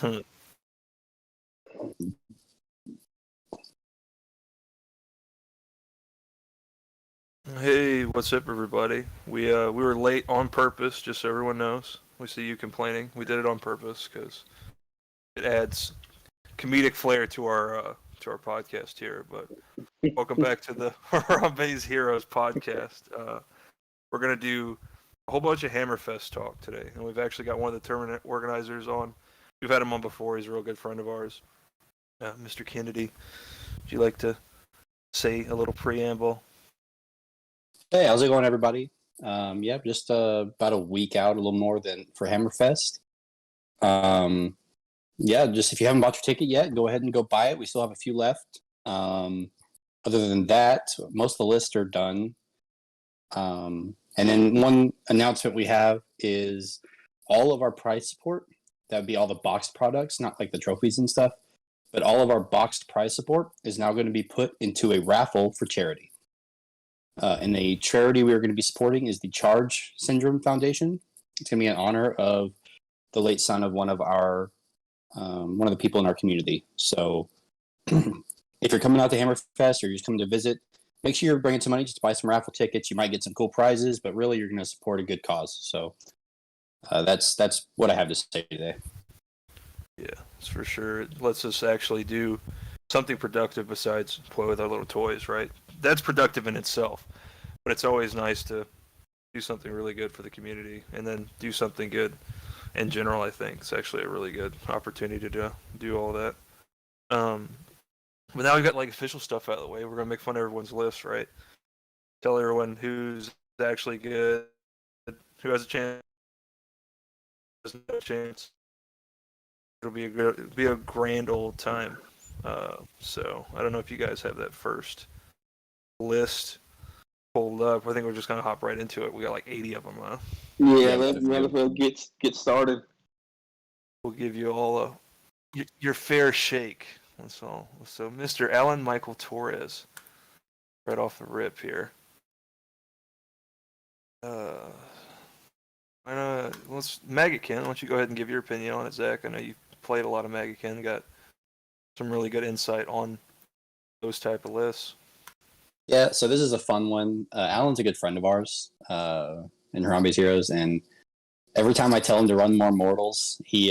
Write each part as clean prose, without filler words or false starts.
Hey, what's up, everybody? We were late on purpose, just so everyone knows. We see you complaining. We did it on purpose because it adds comedic flair to our podcast here. But welcome back to the Harambe's Heroes podcast. We're gonna do a whole bunch of Hammerfest talk today, and we've actually got one of the tournament organizers on. We've had him on before. He's a real good friend of ours, Mr. Kennedy. Would you like to say a little preamble? Hey, how's it going, everybody? Just about a week out, a little more than for Hammerfest. Just if you haven't bought your ticket yet, go ahead and go buy it. We still have a few left. Other than that, most of the lists are done. And then one announcement we have is all of our prize support. That would be all the boxed products, not like the trophies and stuff, but all of our boxed prize support is now going to be put into a raffle for charity. And the charity we are going to be supporting is the Charge Syndrome Foundation. It's going to be in honor of the late son of one of the people in our community. So if you're coming out to Hammerfest or you're just coming to visit, make sure you're bringing some money just to buy some raffle tickets. You might get some cool prizes, but really you're going to support a good cause. So that's what I have to say today. Yeah, that's for sure. It lets us actually do something productive besides play with our little toys, right? That's productive in itself, but it's always nice to do something really good for the community and then do something good in general. I think it's actually a really good opportunity to do all that. But now we've got like official stuff out of the way. We're gonna make fun of everyone's list, right? Tell everyone who's actually good, who has a chance, has no chance. It'll be a grand old time. So I don't know if you guys have that first list pulled up. I think we're just gonna hop right into it. We got like 80 of them, huh? Yeah, let's get started. We'll give you all your fair shake. That's all. So, Mr. Alan Michael Torres, right off the rip here. Let's Magickin. Why don't you go ahead and give your opinion on it, Zach? I know you've played a lot of Magickin, got some really good insight on those type of lists. Yeah, so this is a fun one. Alan's a good friend of ours in Harambe's Heroes, and every time I tell him to run more mortals, he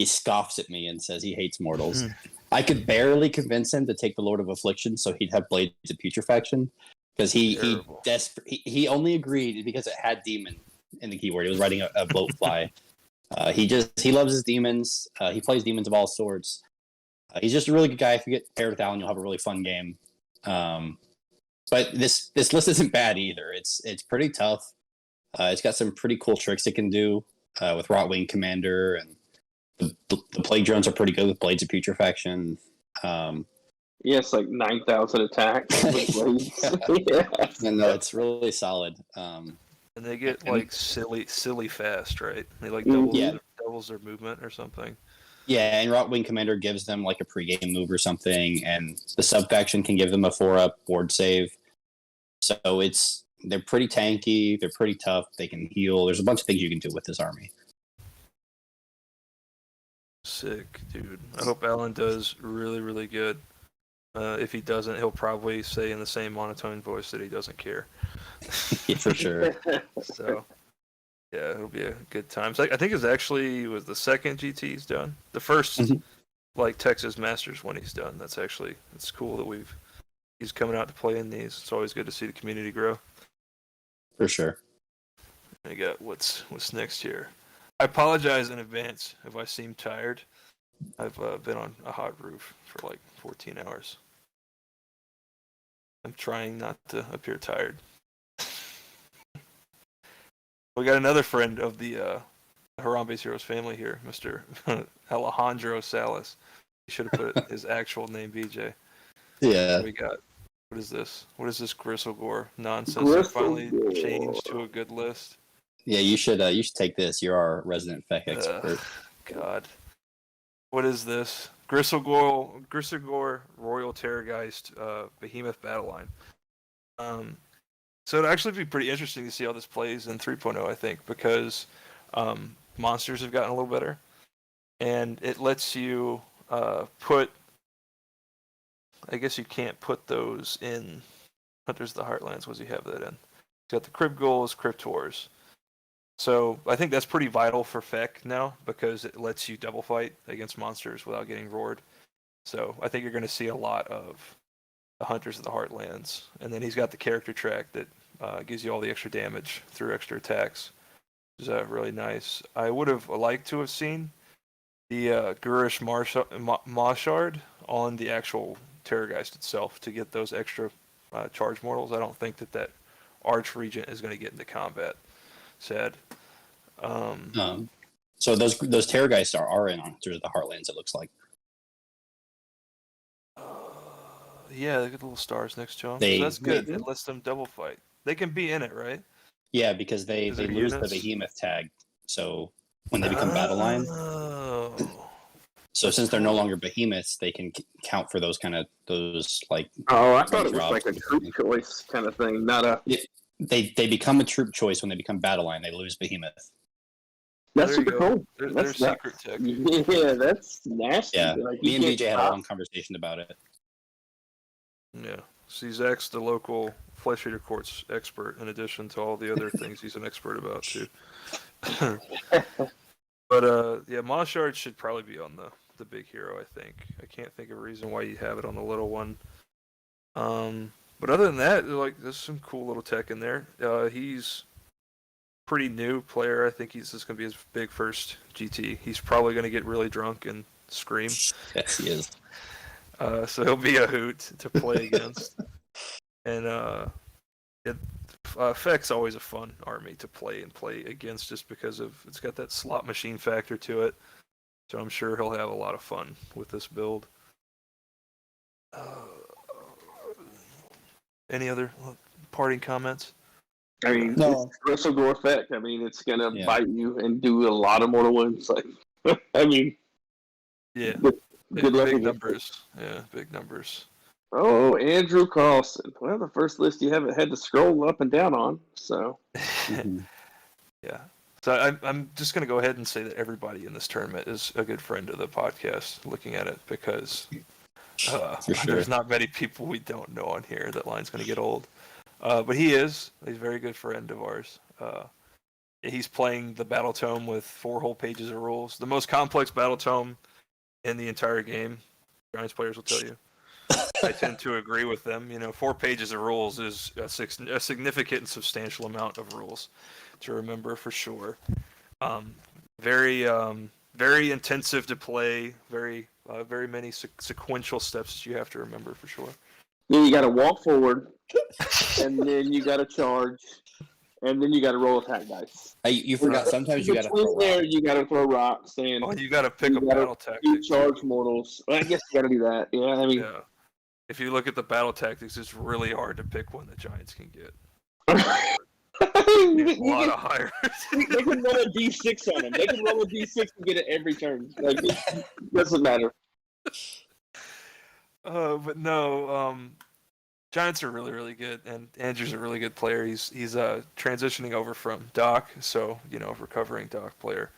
scoffs at me and says he hates mortals. I could barely convince him to take the Lord of Affliction so he'd have Blades of Putrefaction, because he only agreed because it had demon in the keyword. He was writing a bloatfly. He loves his demons. He plays demons of all sorts. He's just a really good guy. If you get paired with Alan, you'll have a really fun game. But this list isn't bad either. It's pretty tough. It's got some pretty cool tricks it can do with Rotwing Commander, and the Plague Drones are pretty good with Blades of Putrefaction. It's like 9,000 attack with blades. Yeah. And it's really solid. And they get like silly fast, right? They like doubles their movement or something. Yeah, and Rotwing Commander gives them like a pregame move or something, and the sub-faction can give them a 4-up board save. So they're pretty tanky, they're pretty tough, they can heal. There's a bunch of things you can do with this army. Sick, dude. I hope Alan does really, really good. If he doesn't, he'll probably say in the same monotone voice that he doesn't care. Yeah, for sure. So, yeah, it'll be a good time. So I think it's actually was the second GT he's done. The first, like Texas Masters one he's done. It's cool that he's coming out to play in these. It's always good to see the community grow. For sure. I got what's next here. I apologize in advance if I seem tired. I've been on a hot roof for like 14 hours. I'm trying not to appear tired. We got another friend of the Harambe's Heroes family here, Mr. Alejandro Salas. He should have put his actual name, BJ. Yeah. We got, what is this? What is this Gristlegore nonsense that finally changed to a good list? Yeah, you should take this. You're our resident Feck expert. God. What is this? Gristlegore Royal Terrorgeist Behemoth Battle Line. So it'd actually be pretty interesting to see how this plays in 3.0, I think, because monsters have gotten a little better. and it lets you put. I guess you can't put those in Hunters of the Heartlands. What does he have that in? He's got the Crib Ghouls, Cryptors. So I think that's pretty vital for Feck now because it lets you double fight against monsters without getting roared. So I think you're going to see a lot of the Hunters of the Heartlands. And then he's got the character track that gives you all the extra damage through extra attacks, which is really nice. I would have liked to have seen the Gurish Mashard on the actual Terrorgeist itself to get those extra charge mortals. I don't think that Arch Regent is going to get into combat. Sad. So those Terrorgeists are in Hunters of the Heartlands, it looks like. Yeah, they get the little stars next to them. They- So that's good. they do? It lets them double fight. They can be in it, right? Yeah, because they Is it lose units? the Behemoth tag. So when they become battle line, Oh. so since they're no longer behemoths, they can count for those like Oh, I thought it was drops. like a troop choice kind of thing, not a. they become a troop choice when they become battle line. They lose behemoth. That's There you super go. cool. There's That's secret tech. Yeah, that's nasty. Yeah, Like, me you and can't BJ had a stop. long conversation about it. Yeah. See, Zach's the local Flesh Eater Courts expert, in addition to all the other things he's an expert about, too. But, yeah, Moshard should probably be on the big hero, I think. I can't think of a reason why you have it on the little one. But other than that, like, there's some cool little tech in there. He's pretty new player. I think he's just going to be his big first GT. He's probably going to get really drunk and scream. Yes, he is. So he'll be a hoot to play against. And Feck's always a fun army to play against just because of it's got that slot machine factor to it. So I'm sure he'll have a lot of fun with this build. Any other parting comments? I mean, No. it's Russell Gore effect. I mean, it's gonna Yeah. bite you and do a lot of mortal wounds. Like, I mean, Yeah. good luck Big against it. numbers. Yeah, big numbers. Oh, Andrew Carlson. Well, the first list you haven't had to scroll up and down on. So Mhm. Yeah. So I'm just going to go ahead and say that everybody in this tournament is a good friend of the podcast looking at it because For sure. there's not many people we don't know on here. That line's going to get old. But he's a very good friend of ours. He's playing the Battletome with 4 whole pages of rules. The most complex Battletome in the entire game. Giants players will tell you. I tend to agree with them. 4 pages of rules is a significant and substantial amount of rules to remember for sure. Very intensive to play. Very many sequential steps that you have to remember for sure. then you got to walk forward, and then you got to charge, and then you got to roll attack dice. You forgot. Sometimes you got to Between throw there, rocks. you got to throw rocks and Oh, you got to pick You a gotta battle tactic. charge mortals. Well, I guess you got to do that. Yeah, I mean, Yeah. If you look at the battle tactics, it's really hard to pick one the Giants can get. you A lot can- of hires. they can roll a d6 on them. They can roll a d6 and get it every turn. Like, it doesn't matter. But no, Giants are really, really good, and Andrew's a really good player. He's transitioning over from Doc, so recovering Doc player.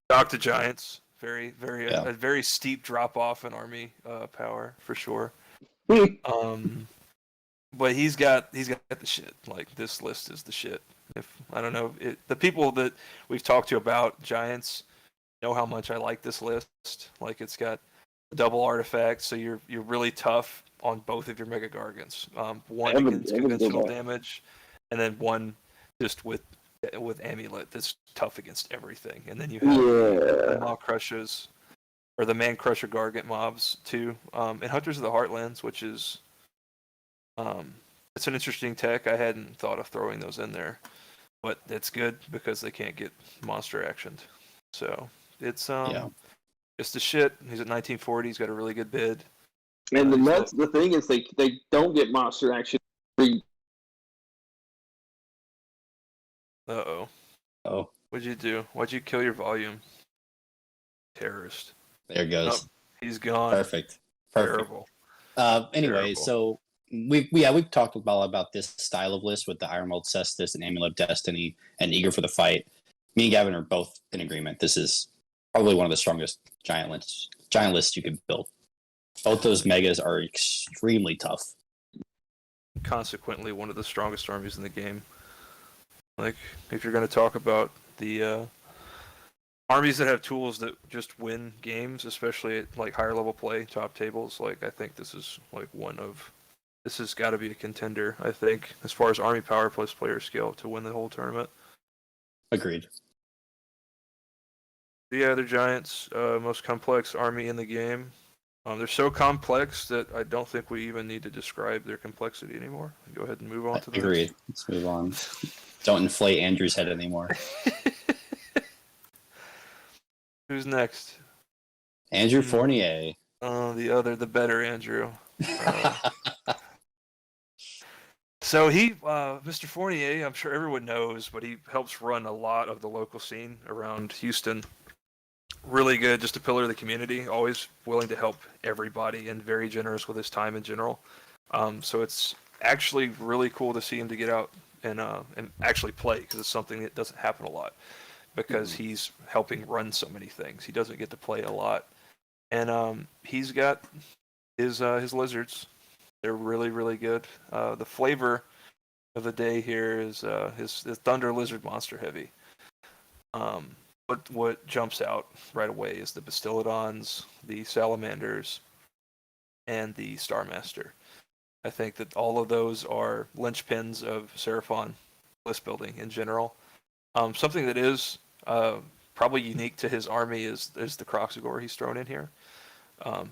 Doc to Giants, very, very a very steep drop off in army power for sure. But he's got the shit. Like, this list is the shit. If I don't know, the people that we've talked to about Giants know how much I like this list. Like, it's got double artifacts, so you're really tough on both of your Mega Gargants. One against conventional damage, and then one just with Amulet that's tough against everything. And then you have the Maw Crushes, or the Man Crusher Gargant mobs too. And Hunters of the Heartlands, which is it's an interesting tech. I hadn't thought of throwing those in there, but it's good because they can't get monster actioned. So it's it's the shit. He's at 1940. He's got a really good bid. And the thing is, they don't get monster action. Oh. What'd you do? Why'd you kill your volume? Terrorist. There it goes. Oh, he's gone. Perfect. Terrible. Anyway, Terrible. so we've talked about this style of list with the Ironmold Cestus and Amulet of Destiny and Eager for the Fight. Me and Gavin are both in agreement. This is Probably one of the strongest giant lists you could build. Both those megas are extremely tough. Consequently, one of the strongest armies in the game. Like, if you're going to talk about the armies that have tools that just win games, especially at like higher level play, top tables, like I think this is like this has got to be a contender, I think, as far as army power plus player skill to win the whole tournament. Agreed. Yeah, they're giants, most complex army in the game. They're so complex that I don't think we even need to describe their complexity anymore. Go ahead and move on to the Agreed. Let's move on. Don't inflate Andrew's head anymore. Who's next? Andrew Fournier. The better Andrew. So Mr. Fournier, I'm sure everyone knows, but he helps run a lot of the local scene around Houston. Really good, just a pillar of the community, always willing to help everybody and very generous with his time in general. So it's actually really cool to see him to get out and actually play, because it's something that doesn't happen a lot, because he's helping run so many things. He doesn't get to play a lot. And he's got his lizards. They're really, really good. The flavor of the day here is his Thunder Lizard Monster Heavy. What jumps out right away is the Bastiladons, the Salamanders, and the Starmaster. I think that all of those are linchpins of Seraphon list building in general. Something that is probably unique to his army is the Croxagore he's thrown in here.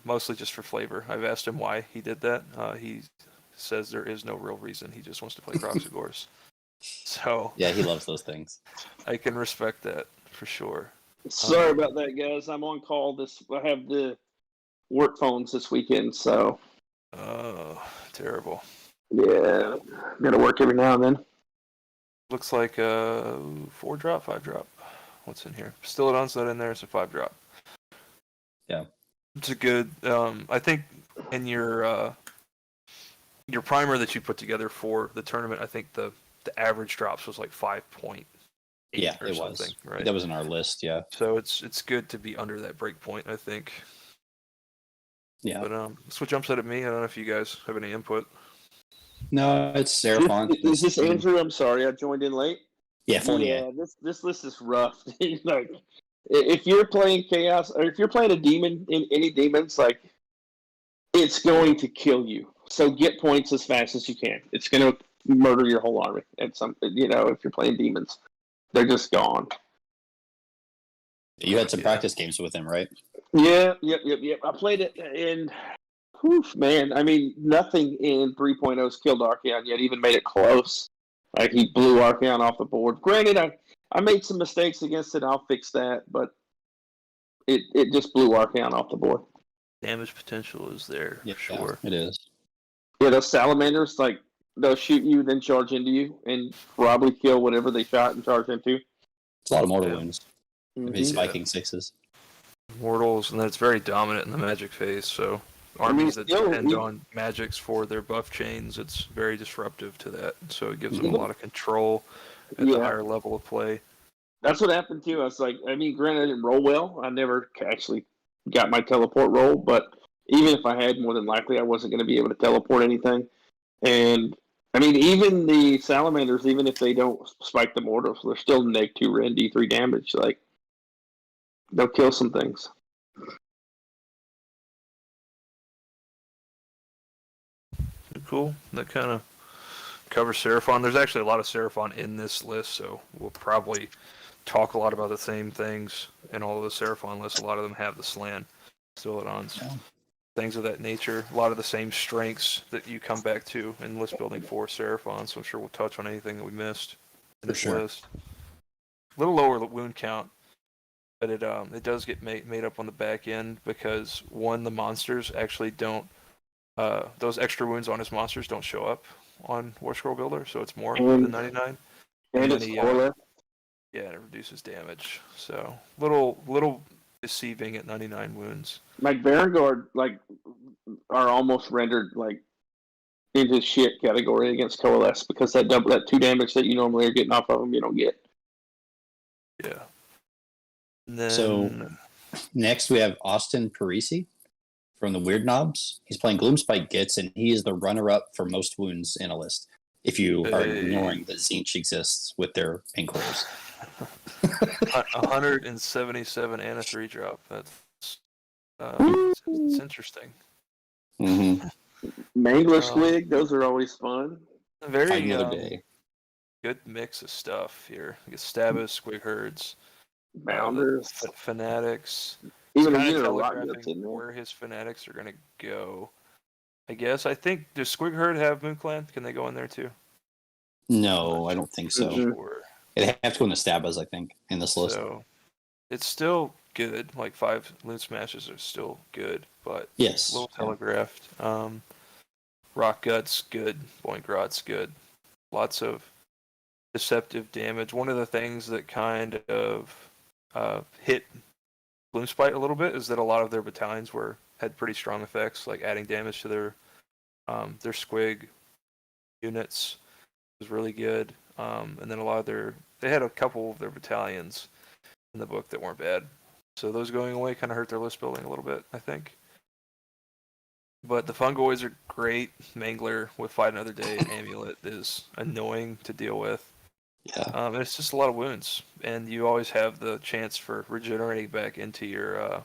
Mostly just for flavor. I've asked him why he did that. He says there is no real reason. He just wants to play Croxagores. So yeah, he loves those things. I can respect that for sure. Sorry about that, guys. I'm on call. I have the work phones this weekend, so. Oh, terrible. Yeah, gotta work every now and then. Looks like a 4-drop, 5-drop. What's in here? Bastiladon's not in there. It's a 5-drop. Yeah. It's a good. I think in your primer that you put together for the tournament, I think the average drops was like 5.8. Yeah, or it something, was. Right. That was in our list. Yeah. So it's good to be under that break point, I think. Yeah. But that's what jumps out at me. I don't know if you guys have any input. No, it's Seraphon. Is this Andrew? I'm sorry, I joined in late. Yeah, Fournier. Yeah, this list is rough. Like, if you're playing Chaos, or if you're playing a demon in any demons, like, it's going to kill you. So get points as fast as you can. It's going to murder your whole army. And if you're playing demons, they're just gone. You had some practice games with him, right? Yeah, yep. I played it in. Man, I mean, nothing in 3.0's killed Archeon yet, even made it close. Like, he blew Archeon off the board. Granted, I made some mistakes against it. I'll fix that, but it just blew Archeon off the board. Damage potential is there, Yeah, for sure. It is. Yeah, those salamanders, like, they'll shoot you, then charge into you, and probably kill whatever they shot and charge into. It's a lot of mortal wounds. Mm-hmm. These spiking sixes. Mortals, and then it's very dominant in the magic phase, so armies that depend on magics for their buff chains, it's very disruptive to that. So it gives them a lot of control at the higher level of play. That's what happened too. I was like, I mean, granted, I didn't roll well. I never actually got my teleport roll, but even if I had, more than likely, I wasn't going to be able to teleport anything. And I mean, even the salamanders, even if they don't spike the mortals, they're still -2 Ren D3 damage. Like, they'll kill some things. Cool. That kind of covers Seraphon. There's actually a lot of Seraphon in this list, so we'll probably talk a lot about the same things in all of the Seraphon lists. A lot of them have the Slan, Bastiladons, things of that nature. A lot of the same strengths that you come back to in list building for Seraphon, so I'm sure we'll touch on anything that we missed in this list. A little lower wound count, but it does get made up on the back end because, one, the monsters actually don't. Those extra wounds on his monsters don't show up on War Scroll Builder, so it's more than 99. And it's smaller. Yeah, and it reduces damage. So little deceiving at 99 wounds. Like, Vanguard, like, are almost rendered like into shit category against Coalesce because that 2 damage that you normally are getting off of them, you don't get. Yeah. And then, So Next, we have Austin Parisi from the Weird Knobs. He's playing Gloomspite Gits, and he is the runner-up for most wounds in a list. If you are ignoring that Tzeentch exists with their Inquirers. 177 and a 3-drop. That's it's interesting. Mm-hmm. Mangler Squig, those are always fun. A very Fight another day. Good mix of stuff here. You get Stabbers, Squig Herds, Bounders, Fanatics. even a Kind of unit of rock guts telegraphing in there. where his Fanatics are going to go. I guess. I think, does Squig Herd have Moon Clan? Can they go in there too? No, I don't think so. Mhm. Sure. They have to go in the Stabbas, I think, in this list. So, it's still good. Like 5 Loot Smashes are still good, but Yes. a little telegraphed. Rock Guts, good. Boink Rot's good. Lots of deceptive damage. One of the things that kind of hit Gloomspite a little bit is that a lot of their battalions had pretty strong effects, like adding damage to their Squig units was really good. And then they had a couple of their battalions in the book that weren't bad. So those going away kind of hurt their list building a little bit, I think. But the Fungoids are great. Mangler with Fight Another Day and Amulet is annoying to deal with. Yeah. And it's just a lot of wounds, and you always have the chance for regenerating back into your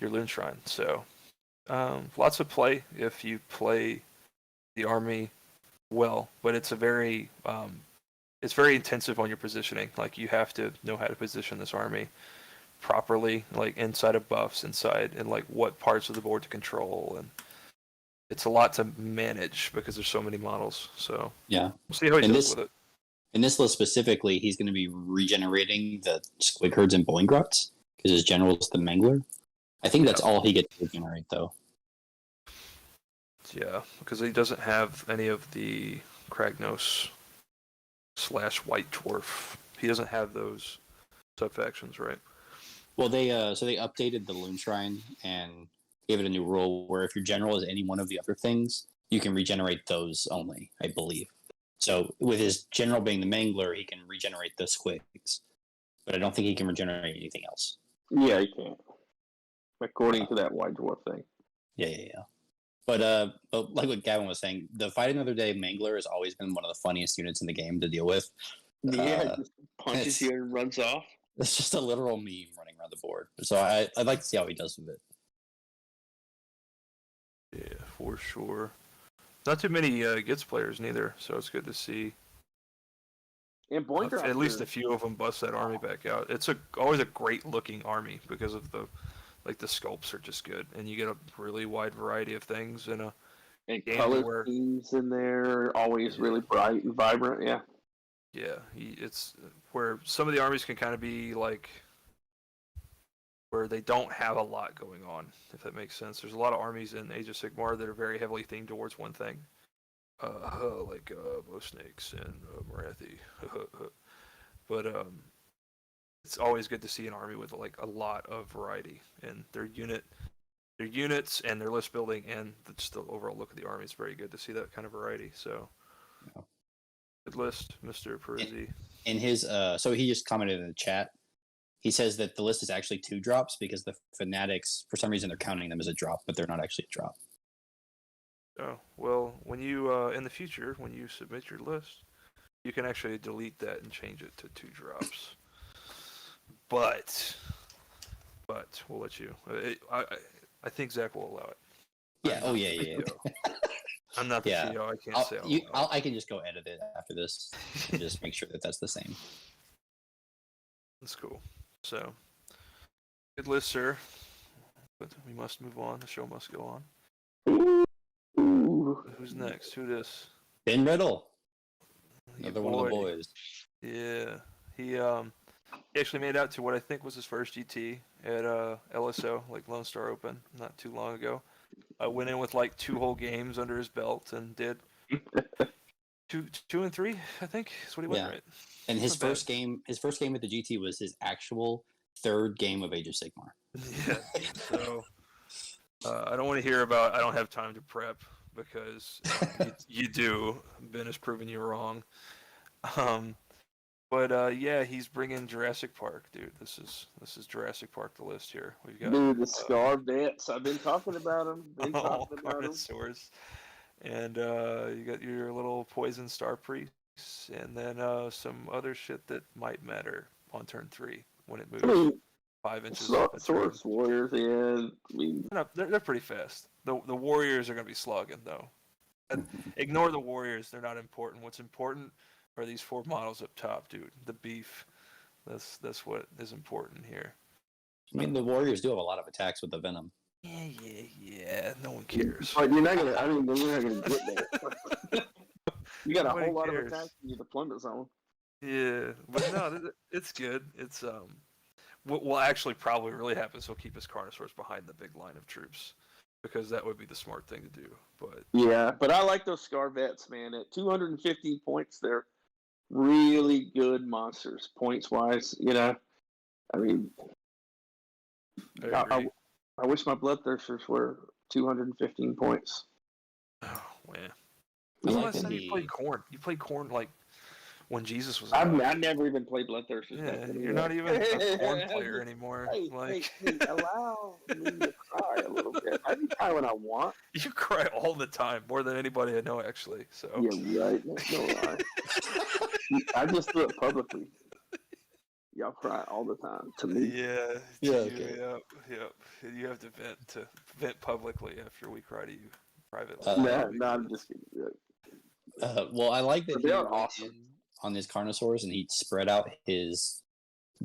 Loon Shrine. So lots of play if you play the army well, but it's very intensive on your positioning. Like, you have to know how to position this army properly, like inside of buffs, and like what parts of the board to control, and it's a lot to manage because there's so many models. So Yeah. we'll see how he does with it. In this list specifically, he's going to be regenerating the Squig Herds and Boingruts because his general's the Mangler. I think that's all he gets to regenerate, though. Yeah, because he doesn't have any of the Kragnos / White Dwarf. He doesn't have those sub-factions, right? Well, they updated the Loon Shrine and gave it a new rule where if your general is any one of the other things, you can regenerate those only, I believe. So with his general being the Mangler, he can regenerate the Squigs, but I don't think he can regenerate anything else. Yeah, you can't. According to that White Dwarf thing. Yeah. But like what Gavin was saying, the Fight Another Day Mangler has always been one of the funniest units in the game to deal with. Yeah, it just punches you and runs off. It's just a literal meme running around the board. So I'd like to see how he does with it. Yeah, for sure. Not too many Gits players neither, so it's good to see. And Boinker, At least a few of them bust that army back out. It's always a great looking army because of the sculpts are just good, and you get a really wide variety of things in a game color schemes in there, always really bright and vibrant. Yeah. Yeah, it's where some of the armies can kind of be like where they don't have a lot going on, if that makes sense. There's a lot of armies in Age of Sigmar that are very heavily themed towards one thing, like bow snakes and Marathi. But it's always good to see an army with like a lot of variety in their units and their list building, and just the overall look of the army. It's very good to see that kind of variety. So. Yeah. Good list, Mr. Parisi. In his so he just commented in the chat. He says that the list is actually 2 drops because the Fanatics, for some reason, they're counting them as a drop, but they're not actually a drop. Oh, well, when you in the future, when you submit your list, you can actually delete that and change it to 2 drops. But we'll let you. I think Zach will allow it. Yeah. Oh yeah. I'm not the CEO. I can't say. I can just go edit it after this and just make sure that that's the same. That's cool. So, good list, sir. But we must move on. The show must go on. Ooh. Who's next? Who this? Ben Riddle. Your Another one of the boys. Yeah. He actually made it out to what I think was his first GT at LSO, like Lone Star Open, not too long ago. I went in with like 2 whole games under his belt and did 2 and 3, I think is what he went, right? And his first game at the GT was his actual 3rd game of Age of Sigmar. Yeah. So I don't want to hear about I don't have time to prep because you do. Ben has proven you wrong. But yeah, he's bringing Jurassic Park, dude. This is Jurassic Park. The list here. We've got Dude, the Scar Vets. I've been talking about them. Been all talking about them. Carnosaurs, and you got your little Poison Star Priests, and then some other shit that might matter on turn 3 when it moves I mean, 5 inches up a turn. Source Warriors, yeah. I mean, They're pretty fast. The Warriors are gonna be slogging though. Ignore the Warriors; they're not important. What's important are these 4 models up top, dude. The beef. That's what is important here. I mean, the Warriors do have a lot of attacks with the Venom. Yeah. No one cares. but you're not gonna. I mean, you're not gonna get there. You got a Nobody whole lot of cares. attacks in your deployment zone. Yeah, but no, it's good. It's what will actually probably really happen is he'll keep his Carnosaurs behind the big line of troops, because that would be the smart thing to do. But Yeah, but I like those Scar Vets, man. At 215 points, they're really good monsters, points wise. You know, I mean, I agree. I wish my Bloodthirsters were 215 points. Oh man, I when's the like last that time you he- played Corn? You played Corn like when Jesus was I alive. never even played Bloodthirsters. back Yeah, then you're either. not even a Corn player anymore. Hey, Like hey, allow me to cry a little bit. I can cry when I want. you cry all the time, more than anybody I know actually. So Yeah, right. No lie. I just do it publicly. Y'all cry all the time to me. yeah, Yeah, you, okay. yep. You have to vent publicly after we cry to you privately. No, I'm just kidding. Well, I like that But he they are went awesome. in on his Carnosaurs and he spread out his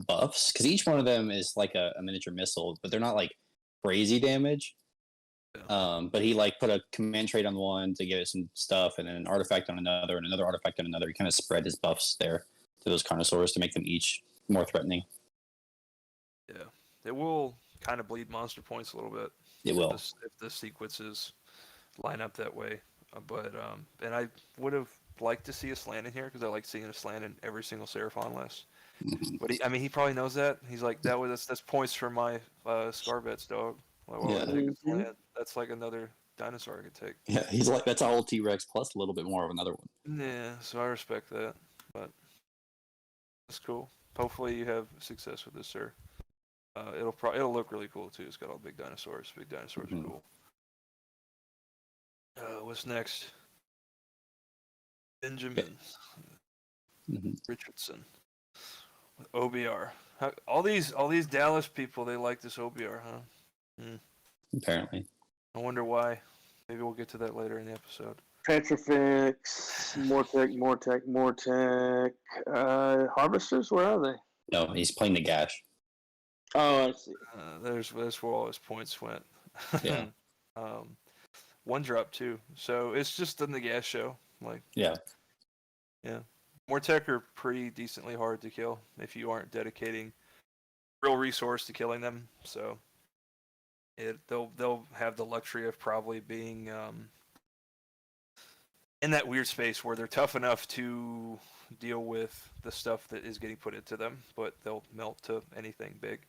buffs because each one of them is like a miniature missile, but they're not like crazy damage. But he like put a command trait on one to give it some stuff, and then an artifact on another, and another artifact on another. He kind of spread his buffs there to those Carnosaurs to make them each more threatening. Yeah, it will kind of bleed monster points a little bit. It will. If the sequences line up that way. But and I would have liked to see a slant in here because I like seeing a slant in every single Seraphon list. But he probably knows that. He's like, that's points for my Scarvets, dog. Like, why would I take a slant? That's like another dinosaur I could take. Yeah, he's like that's a whole T-Rex plus a little bit more of another one. Yeah, so I respect that. But that's cool. Hopefully you have success with this, sir. It'll look really cool too. It's got all big dinosaurs. Big dinosaurs are cool. What's next? Benjamin Richardson with OBR. All these Dallas people, they like this OBR, huh? Apparently. I wonder why. Maybe we'll get to that later in the episode. Petrifix, Mortec. Harvesters, where are they? No, he's playing the Gash. Oh, I see. There's where all his points went. Yeah. One drop too. So it's just in the gas show. Like Yeah. Mortec are pretty decently hard to kill if you aren't dedicating real resource to killing them. So they'll have the luxury of probably being in that weird space where they're tough enough to deal with the stuff that is getting put into them, but they'll melt to anything big.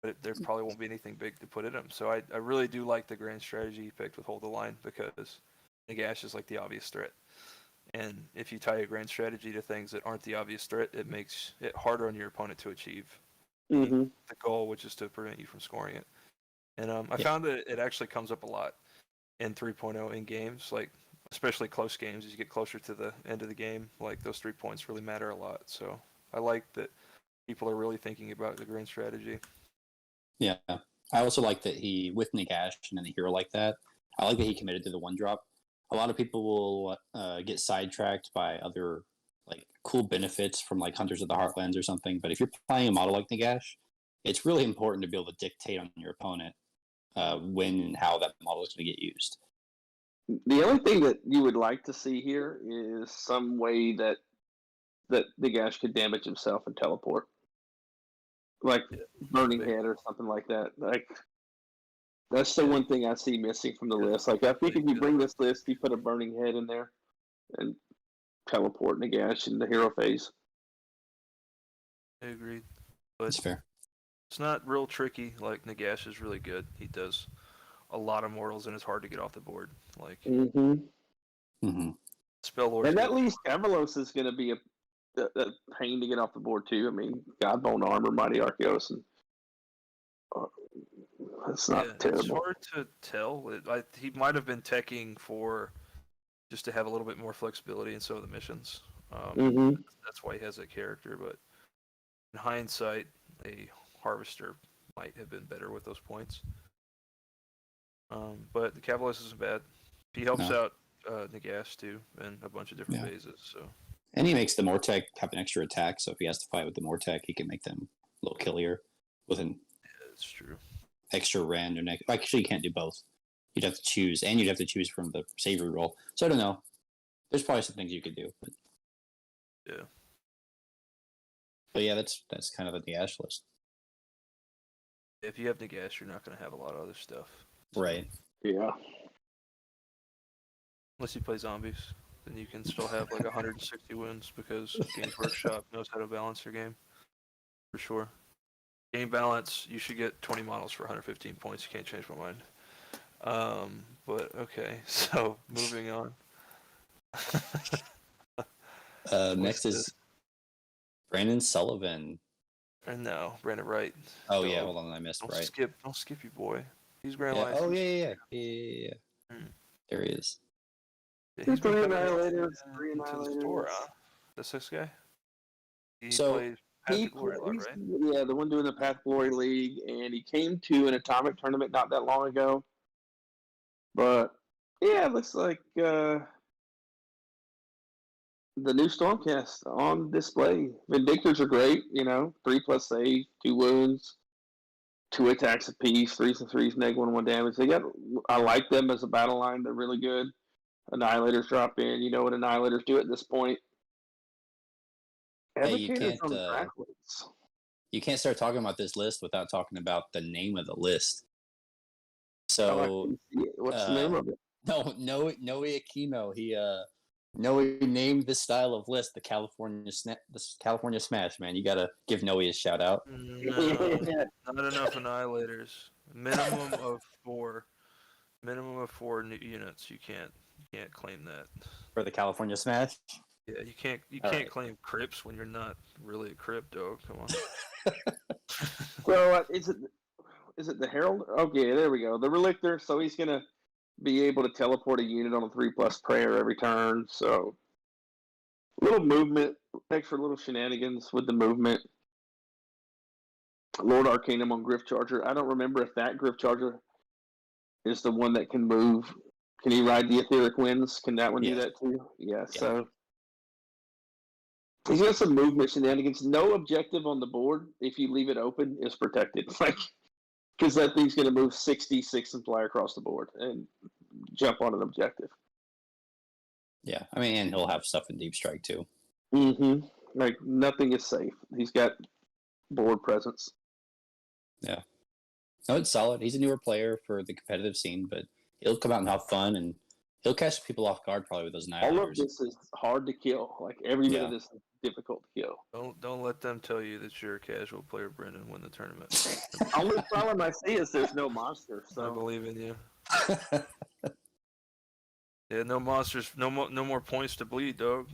But there probably won't be anything big to put in them. So I really do like the grand strategy you picked with Hold the Line, because Nagash is like the obvious threat. And if you tie a grand strategy to things that aren't the obvious threat, it makes it harder on your opponent to achieve the goal, which is to prevent you from scoring it. And I found that it actually comes up a lot in 3.0 in games, like especially close games. As you get closer to the end of the game, like those 3 points really matter a lot. So I like that people are really thinking about the grand strategy. Yeah. I also like that he, with Nagash and then a hero like that, I like that he committed to the one drop. A lot of people will get sidetracked by other like cool benefits from like Hunters of the Heartlands or something. But if you're playing a model like Nagash, it's really important to be able to dictate on your opponent when and how that model is going to get used. The only thing that you would like to see here is some way that Nagash could damage himself and teleport. Like Burning Head or something like that. Like that's the one thing I see missing from the list. Like I think if you bring this list, you put a Burning Head in there and teleport Nagash in the hero phase. I agree. But That's fair. it's not real tricky. Like Nagash is really good. He does a lot of mortals and it's hard to get off the board. Like Mm-hmm. Mm-hmm. Spell Lord. And at least Everlos is going to be a pain to get off the board too. I mean, Godbone Armor, Mighty Archaeos, and that's not terrible. It's hard to tell. He might have been teching for just to have a little bit more flexibility in some of the missions. That's why he has that character. But in hindsight, a Harvester might have been better with those points. But the Cavalist isn't bad. He helps out Nagash too in a bunch of different phases. So. And he makes the Mortec have an extra attack, so if he has to fight with the Mortec, he can make them a little killier with an that's true. extra random. Actually, you can't do both. You'd have to choose, and you'd have to choose from the savory roll. So I don't know. There's probably some things you could do. But... yeah. But yeah, that's kind of the Nagash list. If you have Nagash, you're not going to have a lot of other stuff. Right. Yeah. Unless you play zombies, then you can still have like 160 wins because Games Workshop knows how to balance your game. For sure. Game balance, you should get 20 models for 115 points. You can't change my mind. But okay, so moving on. Next is Brandon Sullivan. No, Brandon Wright. Oh yeah, hold on, I missed Wright. Don't skip you, boy. He's Grand Yeah. License. Oh yeah. There he is. Yeah, he's Three been coming Annihilators, into the store, huh? The 6th guy? He So, plays Path to Glory a lot, right? Yeah, the one doing the Path Glory League, and he came to an Atomic tournament not that long ago. But yeah, it looks like the new Stormcast on display. Vindictors are great, 3+ save, 2 wounds, 2 attacks apiece, 3s and 3s, -1/1 damage. I like them as a battle line. They're really good. Annihilators drop in. You know what Annihilators do at this point. Hey, you can't start talking about this list without talking about the name of the list. So, what's the name of it? Noe Aquino. Noe named this style of list the California Smash. Man, you gotta give Noe a shout out. No, not enough Annihilators. Minimum of 4. Minimum of 4 new units. You can't claim that For the California Smash. Yeah, you can't claim Crips when you're not really a Crip, dog. Come on. So is it the Herald? Okay, there we go. The Relictor. So he's gonna be able to teleport a unit on a 3+ prayer every turn. So little movement, extra little shenanigans with the movement. Lord Arcanum on Griff Charger. I don't remember if that Griff Charger is the one that can move. Can he ride the Etheric Winds? Can that one do that too? Yeah. So he's got some movement shenanigans. No objective on the board if you leave it open is protected. Because that thing's going to move 66 and fly across the board and jump on an objective. Yeah, I mean, and he'll have stuff in Deep Strike too. Mm-hmm. Like nothing is safe. He's got board presence. Yeah. No, it's solid. He's a newer player for the competitive scene, but he'll come out and have fun, and he'll catch people off guard probably with those Annihilators. All of this is hard to kill. Like every bit of this is difficult to kill. Don't let them tell you that you're a casual player, Brendan. Win the tournament. Only problem I see is there's no monsters. So. I believe in you. Yeah, no monsters, no more points to bleed, dog.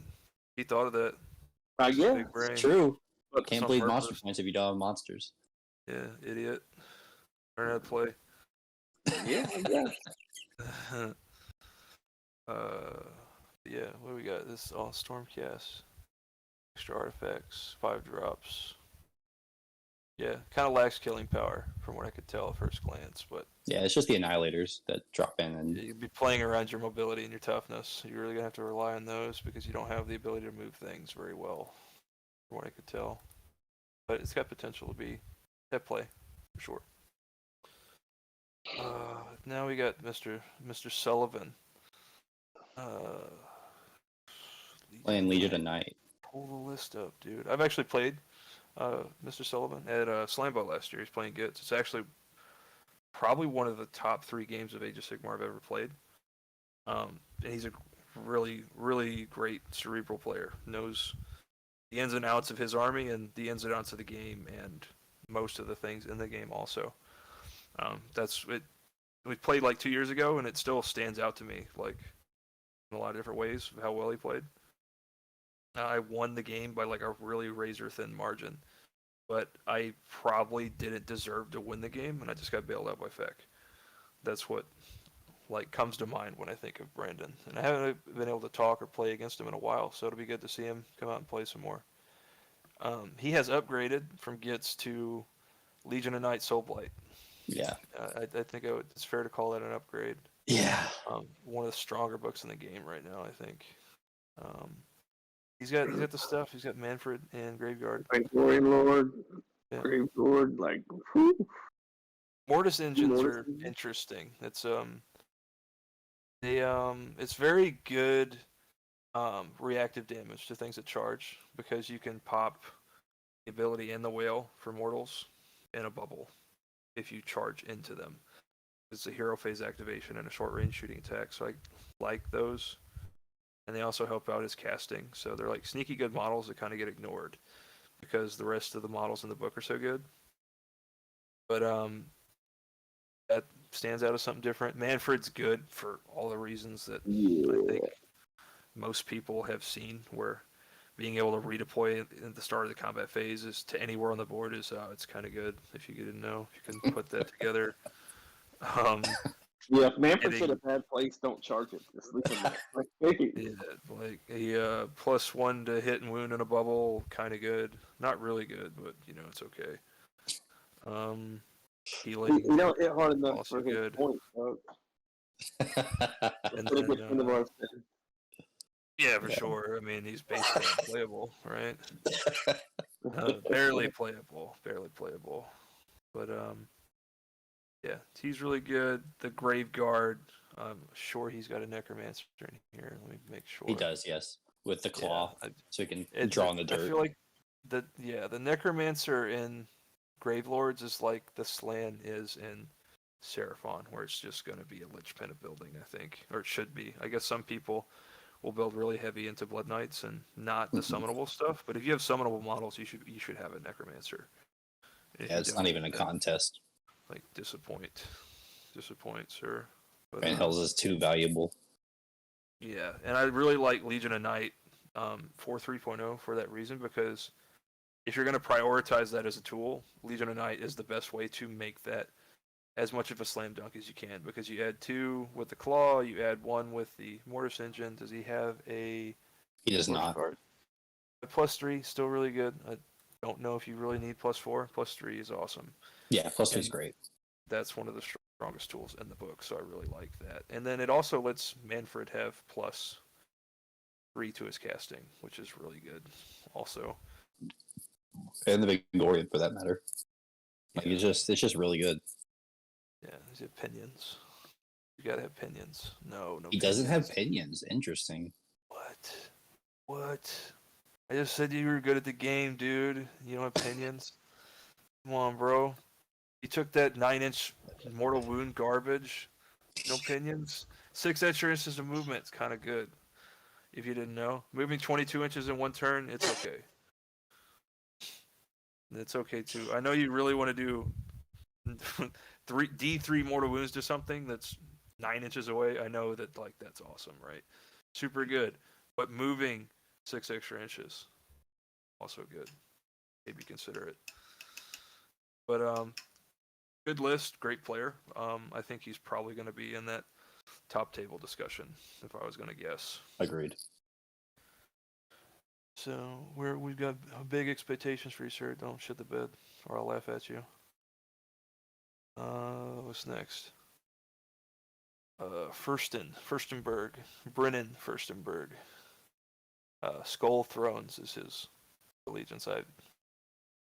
He thought of that. I guess it's true. But can't bleed monster points if you don't have monsters. Yeah, idiot. Learn how to play. Yeah, I guess. Yeah, what do we got? This is all Stormcast. Extra artifacts, 5 drops. Yeah, kind of lacks killing power from what I could tell at first glance, but yeah, it's just the Annihilators that drop in, and you'd be playing around your mobility and your toughness. You're really gonna have to rely on those because you don't have the ability to move things very well, from what I could tell. But it's got potential to be at play for sure. Now we got Mr. Sullivan. Playing Legion of Night. Pull the list up, dude. I've actually played Mr. Sullivan at Slambo last year. He's playing Gits. It's actually probably one of the top 3 games of Age of Sigmar I've ever played. And he's a really, really great cerebral player. Knows the ins and outs of his army and the ins and outs of the game and most of the things in the game also. That's it. We played like 2 years ago, and it still stands out to me, like in a lot of different ways of how well he played. I won the game by like a really razor thin margin, but I probably didn't deserve to win the game, and I just got bailed out by Feck. That's what like comes to mind when I think of Brandon. And I haven't been able to talk or play against him in a while, so it'll be good to see him come out and play some more. He has upgraded from Gits to Legion of Night Soulblight. Yeah. I think it's fair to call that an upgrade. Yeah. One of the stronger books in the game right now, I think. He's got the stuff. He's got Manfred and Graveyard. Glory Lord, Yeah. Grave Lord, like whew. Mortis engines are interesting. It's it's very good reactive damage to things that charge because you can pop the ability and the whale for mortals in a bubble if you charge into them. It's a hero phase activation and a short range shooting attack, so I like those. And they also help out his casting, so they're like sneaky good models that kind of get ignored because the rest of the models in the book are so good. But that stands out as something different. Manfred's good for all the reasons that I think most people have seen, where being able to redeploy at the start of the combat phase is to anywhere on the board is it's kind of good if you didn't know. If you can put that together. Yeah, if Manfred's in a bad place, don't charge it. Just leave him there. Yeah, like a +1 to hit and wound in a bubble, kind of good. Not really good, but it's okay. Healing. You don't hit hard enough also for his good. point, folks. And then, yeah, for Yeah. sure. I mean, he's basically unplayable, right? Barely playable. But yeah, he's really good. The Grave Guard, I'm sure he's got a Necromancer in here. Let me make sure. He does, yes, with the claw, so he can draw in the dirt. I feel like the Necromancer in Gravelords is like the Slan is in Seraphon, where it's just going to be a Lich Pen of building, I think, or it should be. I guess some people will build really heavy into Blood Knights and not the summonable stuff, but if you have summonable models, you should have a Necromancer. Yeah, it's not even a contest. Like disappoint, sir. But, Van Hell's is too valuable. Yeah, and I really like Legion of Night 4.3.0 for that reason, because if you're going to prioritize that as a tool, Legion of Night is the best way to make that as much of a slam dunk as you can, because you add 2 with the claw, you add 1 with the Mortis engine. Does he have a... He does not. Card? A +3, still really good. I don't know if you really need +4. +3 is awesome. Yeah, +3 is great. That's one of the strongest tools in the book, so I really like that. And then it also lets Manfred have +3 to his casting, which is really good also. And the Vigorian, for that matter. Like, it's just really good. Yeah, his opinions. You gotta have pinions. No. He doesn't have pinions. Interesting. What? I just said you were good at the game, dude. You don't have pinions? Come on, bro. You took that 9-inch mortal wound garbage. No pinions. 6 extra inches of movement. It's kind of good. If you didn't know, moving 22 inches in one turn, it's okay. It's okay too. I know you really want to do D3 mortal wounds to something that's 9 inches away. I know that that's awesome, right? Super good. But moving 6 extra inches, also good. Maybe consider it. But good list, great player. I think he's probably going to be in that top table discussion if I was going to guess. Agreed. So we've got big expectations for you, sir. Don't shit the bed, or I'll laugh at you. What's next? Furstenberg, Brennan Furstenberg. Skull Thrones is his allegiance. I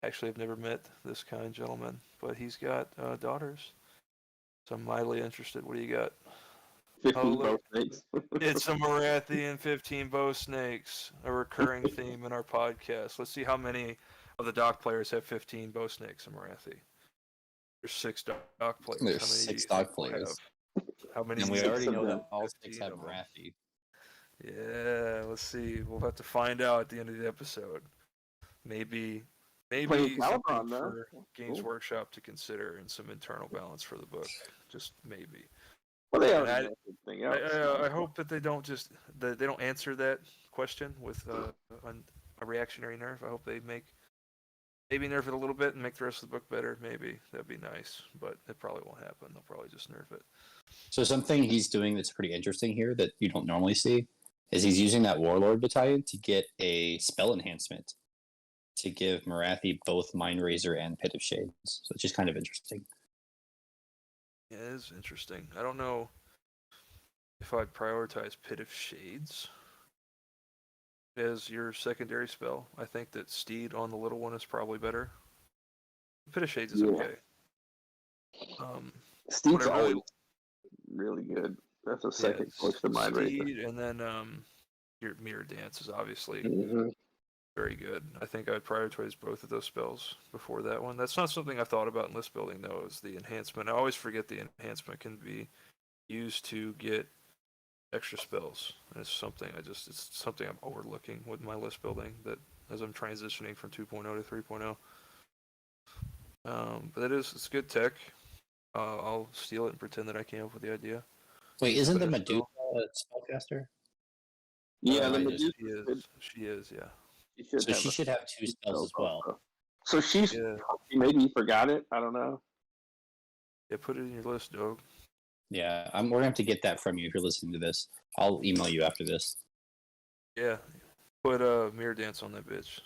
actually have never met this kind gentleman, but he's got daughters, so I'm mildly interested. What do you got? 15 bow snakes. It's a Marathi and 15 bow snakes, a recurring theme in our podcast. Let's see how many of the doc players have 15 bow snakes in Marathi. There's 6 doc players. There's 6 doc players. How many? And we already know that all 6 have Marathi. Yeah, let's see. We'll have to find out at the end of the episode. Maybe Playing something Calibron, though. for Games Workshop to consider and some internal balance for the book. Just maybe. Well, they And already know everything else. I hope that they don't answer that question with a reactionary nerf. I hope they maybe nerf it a little bit and make the rest of the book better. Maybe that'd be nice, but it probably won't happen. They'll probably just nerf it. So something he's doing that's pretty interesting here that you don't normally see is he's using that Warlord battalion to get a spell enhancement to give Marathi both Mind Razor and Pit of Shades. So it's just kind of interesting. Yeah, it is interesting. I don't know if I'd prioritize Pit of Shades as your secondary spell. I think that Steed on the little one is probably better. Pit of Shades is okay. Steve's what I really- always really good. That's a second choice to Mind Steed, Razor. and then your Mirror Dance is obviously very good. I think I'd prioritize both of those spells before that one. That's not something I've thought about in list building, though, is the enhancement. I always forget the enhancement can be used to get extra spells. And it's something I'm overlooking with my list building that as I'm transitioning from 2.0 to 3.0. But it's good tech. I'll steal it and pretend that I came up with the idea. Wait, isn't the But Medusa a spellcaster? Yeah, the I Medusa. She is, yeah. So she should have two spells as well. So maybe you forgot it. I don't know. Yeah, put it in your list, dog. Yeah, we're gonna have to get that from you if you're listening to this. I'll email you after this. Yeah, put Mirror Dance on that bitch.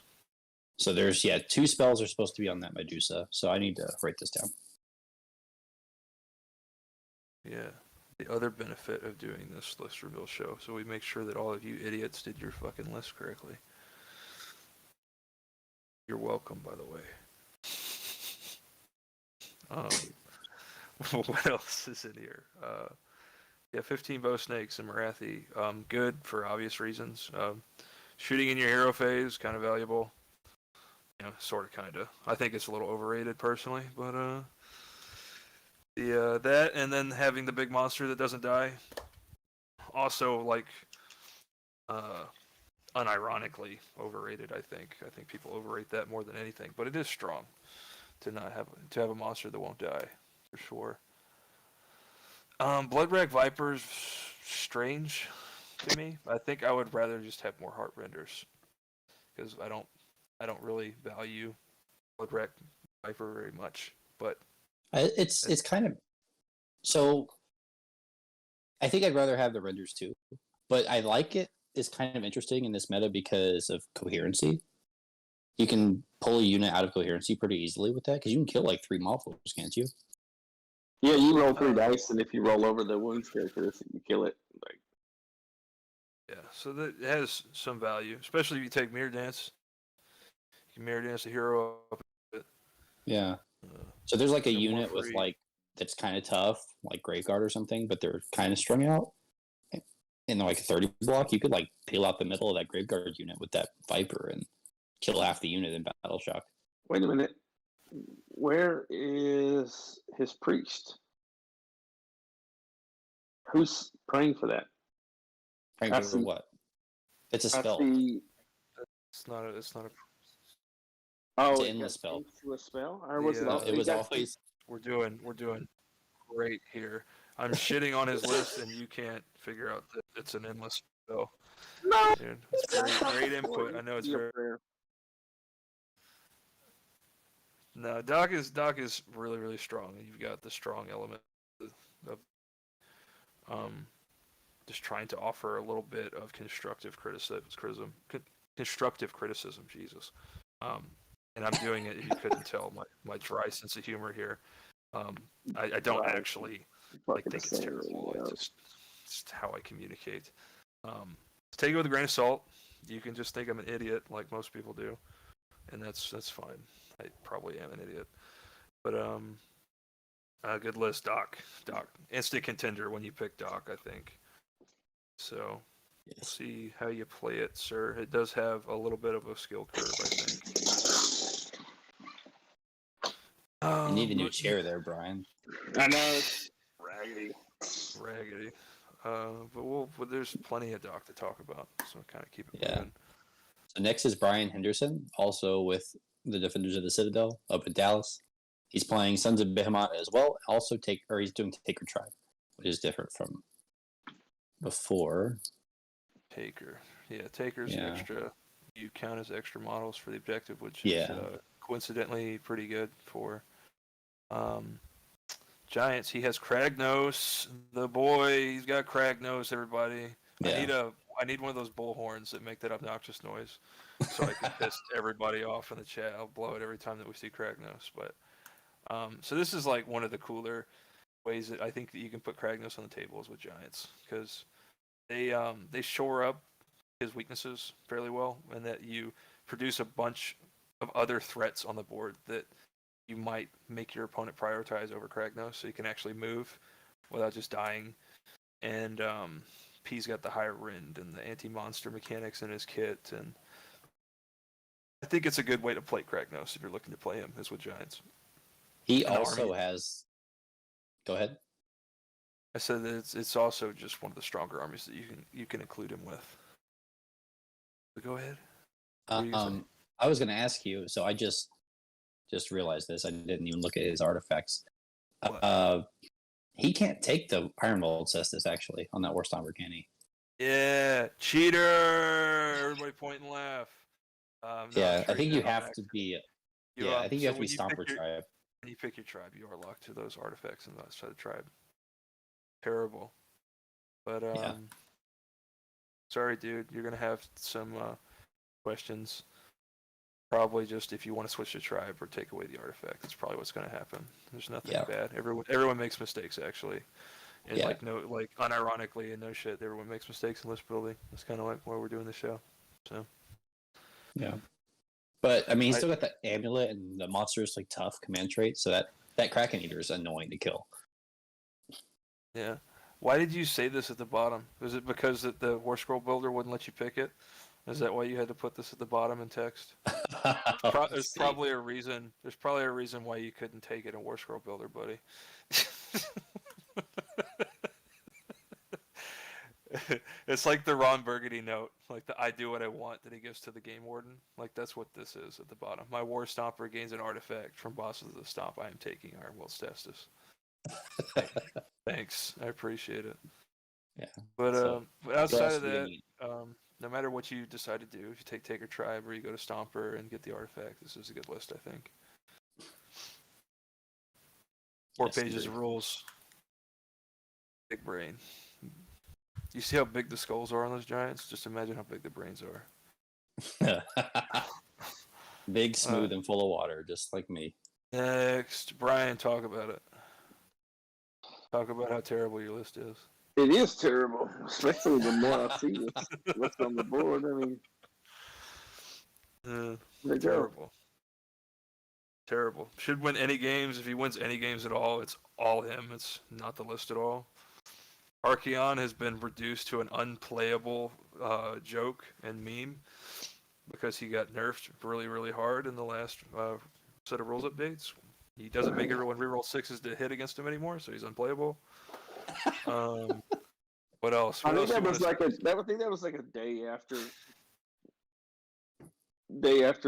So there's two spells are supposed to be on that Medusa. So I need to write this down. Yeah. The other benefit of doing this list reveal show, so we make sure that all of you idiots did your fucking list correctly. You're welcome, by the way. What else is in here? 15 bow snakes and Marathi. Good for obvious reasons. Shooting in your hero phase, kind of valuable. Sort of, kind of. I think it's a little overrated personally, but that and then having the big monster that doesn't die. Also, unironically overrated. I think people overrate that more than anything, but it is strong to have a monster that won't die for sure. Bloodrack Viper's strange to me. I think I would rather just have more heart renders because I don't really value Bloodrack Viper very much, but it's kind of so. I think I'd rather have the renders too, but I like it. It's kind of interesting in this meta because of coherency. You can pull a unit out of coherency pretty easily with that because you can kill like 3 Malphos, can't you? Yeah, you roll 3 dice, and if you roll over the wounds characteristic, you kill it. So that it has some value, especially if you take Mirror Dance. You can Mirror Dance the hero up a bit. Yeah. So there's like a no more unit with free. that's kind of tough, like Graveguard or something, but they're kind of strung out. In like a 30 block, you could like peel out the middle of that Graveguard unit with that Viper and kill half the unit in Battle Shock. Wait a minute. Where is his priest? Who's praying for that? Praying for what? It's a spell. It's not a. It's Oh, an endless spell. To a spell, or was it was always. We're doing great here. I'm shitting on his list, and you can't figure out that it's an endless spell. No, dude, it's great input. I know it's very. No, Doc is really, really strong. You've got the strong element of just trying to offer a little bit of constructive criticism. Jesus. And I'm doing it. If you couldn't tell, my dry sense of humor here. I don't actually think it's terrible. It's just how I communicate. Take it with a grain of salt. You can just think I'm an idiot, like most people do, and that's fine. I probably am an idiot, but good list, Doc. Instant contender when you pick Doc, I think. So we'll see how you play it, sir. It does have a little bit of a skill curve, I think. You need a new chair there, Brian. I know, it's raggedy. But there's plenty of Doc to talk about, so kind of keep it moving. So next is Brian Henderson, also with the Defenders of the Citadel up in Dallas. He's playing Sons of Behemoth as well. He's doing Taker Tribe which is different from before. Taker. Yeah, Taker's Yeah. extra. You count as extra models for the objective, which Yeah. is coincidentally pretty good for Giants. He has Kragnos, the boy. He's got Kragnos, everybody. Yeah. I need one of those bullhorns that make that obnoxious noise, so I can piss everybody off in the chat. I'll blow it every time that we see Kragnos. But so this is like one of the cooler ways that I think that you can put Kragnos on the tables with Giants, because they shore up his weaknesses fairly well, and that you produce a bunch of other threats on the board that you might make your opponent prioritize over Kragnos, so you can actually move without just dying. And P's got the higher rend and the anti-monster mechanics in his kit, and I think it's a good way to play Kragnos if you're looking to play him, is with Giants. He An also army. has. Go ahead. I said that it's also just one of the stronger armies that you can include him with. But go ahead. What were you saying? I was going to ask you. So I just realized this. I didn't even look at his artifacts. He can't take the Iron Mold Cestus actually on that War Stomper, can he? Yeah, cheater! Everybody point and laugh. No, Yeah, sure I think you you can. have to be. I think you have to be Stomper tribe. When you pick your tribe, you are locked to those artifacts in the outside of the tribe. Terrible. But Yeah. sorry, dude, you're gonna have some questions. Probably just if you want to switch the tribe or take away the artifact. That's probably what's gonna happen. There's nothing bad. Everyone makes mistakes actually. And unironically and no shit, everyone makes mistakes in list building. That's kind of like why we're doing the show. So. Yeah. But I mean, he's still got the amulet and the monster's like tough command trait, so that Kraken Eater is annoying to kill. Yeah. Why did you say this at the bottom? Was it because that the War Scroll Builder wouldn't let you pick it? Is that why you had to put this at the bottom in text? There's probably a reason. There's probably a reason why you couldn't take it in War Scroll Builder, buddy. It's like the Ron Burgundy note, like the "I do what I want" that he gives to the game warden. Like that's what this is at the bottom. My War Stomper gains an artifact from bosses of the stomp. I am taking Iron Will Cestus. Thanks, I appreciate it. Yeah. But outside of that, no matter what you decide to do, if you take Taker Tribe or you go to Stomper and get the artifact, this is a good list, I think. 4 pages of rules. Big brain. You see how big the skulls are on those giants? Just imagine how big the brains are. Big, smooth, and full of water, just like me. Next, Brian, talk about it. Talk about how terrible your list is. It is terrible, especially the more I see what's on the board. I mean, terrible. Terrible. Should win any games. If he wins any games at all, it's all him. It's not the list at all. Archaon has been reduced to an unplayable joke and meme because he got nerfed really, really hard in the last set of rules updates. He doesn't make everyone reroll 6s to hit against him anymore, so he's unplayable. What else? I think that was like a day after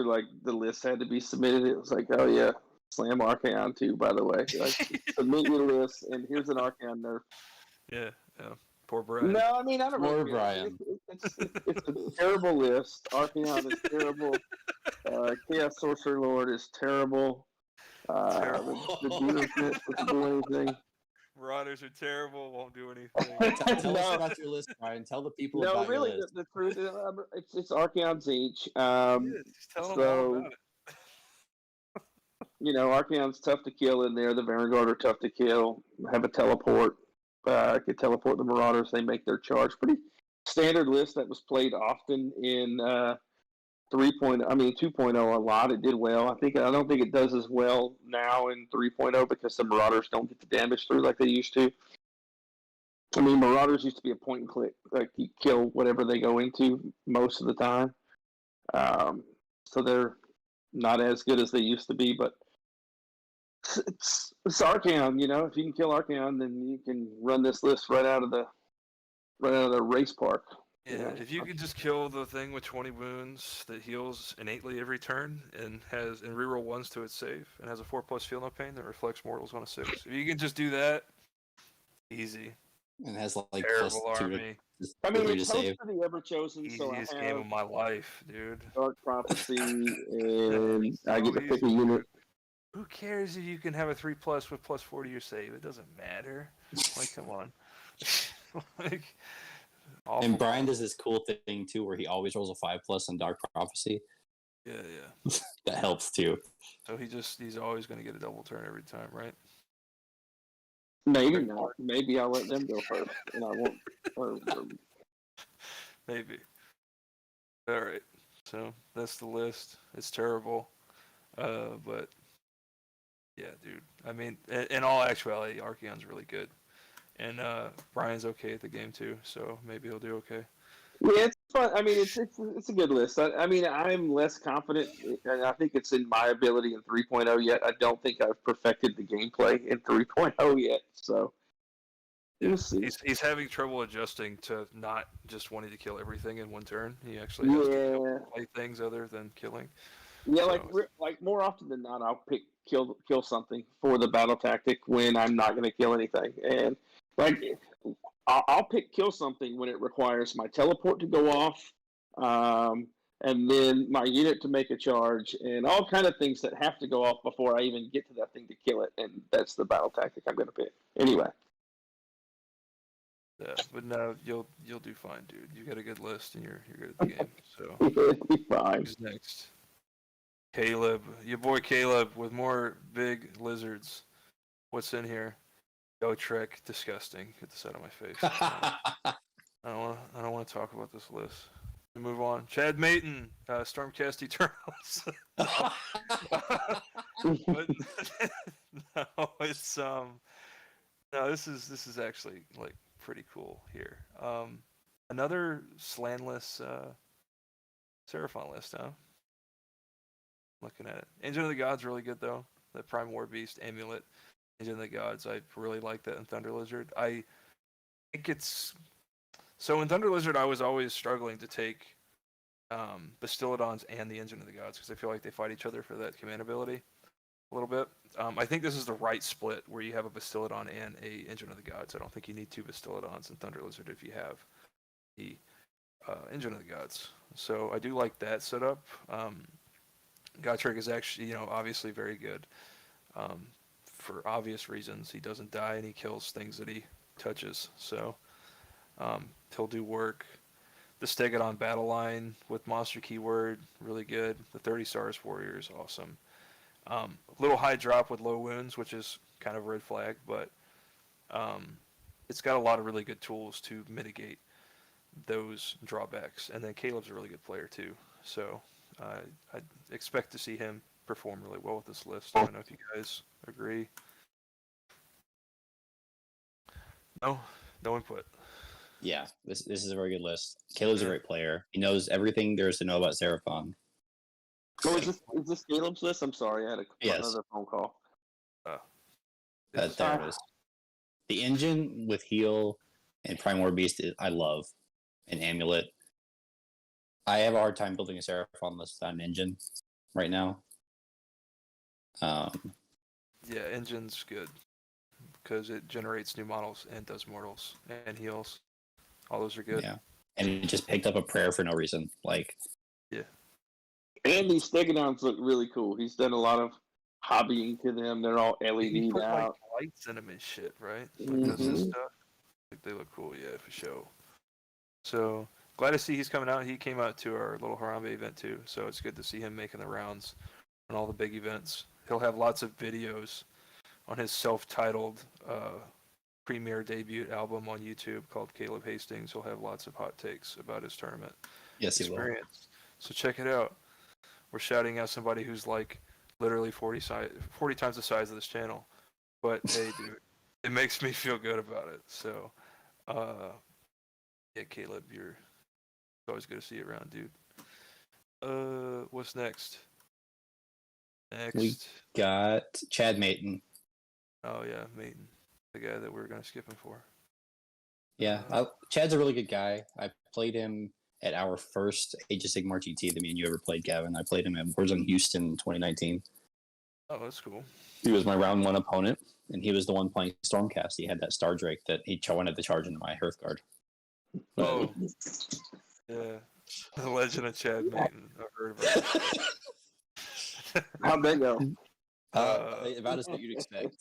like the list had to be submitted. It was like, oh yeah, slam Archaon too. By the way, like, submit your list, and here's an Archaon nerf. Yeah. Poor Brian. No, I mean I don't know. Poor Brian. It's a terrible list. Archaon is terrible. Chaos Sorcerer Lord is terrible. The Demon Prince doesn't do anything. Marauders are terrible. Won't do anything. Tell us about your list, Brian. Tell the people about really, your list. the truth is, it's Archaon's H. Just tell them all about it. Archaon's tough to kill in there. The Vanguard are tough to kill. Have a teleport. Could teleport the Marauders. They make their charge. Pretty standard list that was played often in 2.0 a lot. It did well. I don't think it does as well now in 3.0 because the Marauders don't get the damage through like they used to. I mean, Marauders used to be a point and click. Like you kill whatever they go into most of the time. So they're not as good as they used to be, but it's Archaon. If you can kill Archaon, then you can run this list right out of the race park. Yeah, if you could just kill the thing with 20 wounds that heals innately every turn and reroll 1s to its save and has a 4+ feel no pain that reflects mortals on a 6. If you can just do that, easy. and has like Terrible +2 army. I mean, to it's host save. of the Ever Chosen, so I Easiest game of have my life, dude. Dark Prophecy, and So I get to pick a easy, unit. dude. Who cares if you can have a 3+ with +4 to your save? It doesn't matter. Like, come on. Like, awful. And Brian does this cool thing too, where he always rolls a 5+ on Dark Prophecy. Yeah. That helps too. So he's always going to get a double turn every time, right? Maybe not. Maybe I'll let them go first, and I won't. Maybe. All right. So that's the list. It's terrible. But yeah, dude. I mean, in all actuality, Archeon's really good. And Brian's okay at the game too, so maybe he'll do okay. Yeah, it's fun. I mean, it's a good list. I mean, I'm less confident, and I think it's in my ability in 3.0 yet. I don't think I've perfected the gameplay in 3.0 yet. So we'll see. He's having trouble adjusting to not just wanting to kill everything in one turn. He actually has to play things other than killing. Yeah, So, like more often than not, I'll pick kill something for the battle tactic when I'm not going to kill anything, and like I'll pick kill something when it requires my teleport to go off, and then my unit to make a charge, and all kind of things that have to go off before I even get to that thing to kill it, and that's the battle tactic I'm going to pick. Anyway. Yeah, but no, you'll do fine, dude. You got a good list, and you're good at the game. So It'll be fine. who's next? Caleb, your boy Caleb with more big lizards. What's in here? Go Trek, disgusting. Get this out of my face. I don't want to talk about this list. We move on. Chad Mayton, Stormcast Eternals. But no, it's no, this is actually like pretty cool here. Another slanless Seraphon list, huh? Looking at it. Engine of the Gods really good though. The Prime War Beast, Amulet, Engine of the Gods. I really like that in Thunder Lizard. I think it's so in Thunder Lizard I was always struggling to take Bastiladons and the Engine of the Gods because I feel like they fight each other for that command ability a little bit. I think this is the right split where you have a Bastiladon and a Engine of the Gods. I don't think you need 2 Bastiladons in Thunder Lizard if you have the Engine of the Gods. So I do like that setup. Gotrek is actually, obviously very good. For obvious reasons, he doesn't die and he kills things that he touches. So he'll do work. The Stegodon battle line with monster keyword, really good. The 30 Stars Warrior is awesome. Little high drop with low wounds, which is kind of a red flag, but it's got a lot of really good tools to mitigate those drawbacks. And then Caleb's a really good player too. So I expect to see him perform really well with this list. I don't know if you guys agree. No input. Yeah, this is a very good list. Caleb's a great player. He knows everything there is to know about Seraphon. Oh, is this Caleb's list? I'm sorry, I had another phone call. There it is. The engine with heal and Prime War Beast, I love, and Amulet. I have a hard time building a Seraphon list on engine right now. Yeah, engine's good because it generates new models and does mortals and heals. All those are good. Yeah, and it just picked up a prayer for no reason. Yeah. And these Stegodons look really cool. He's done a lot of hobbying to them. They're all LED'd put, out. Like lights in them and shit, right? Like this stuff. Like they look cool, yeah, for sure. So glad to see he's coming out. He came out to our little Harambe event too, so it's good to see him making the rounds on all the big events. He'll have lots of videos on his self-titled premiere debut album on YouTube called Caleb Hastings. He'll have lots of hot takes about his tournament experience. So check it out. We're shouting out somebody who's like literally 40 times the size of this channel. But hey, dude, it makes me feel good about it. So, yeah, Caleb, it's always good to see you around, dude. What's next? We got Chad Mayton. Oh yeah, Mayton, the guy that we're gonna skip him for. Yeah, Chad's a really good guy. I played him at our first Age of Sigmar GT that me and you ever played, Gavin. I played him at Warzone Houston in 2019. Oh, that's cool. He was my round 1 opponent, and he was the one playing Stormcast. He had that Star Drake that he wanted to charge into my Hearthguard. Oh, yeah. The Legend of Chad Mayton. I've heard about it. How'd that go? About as what you'd expect.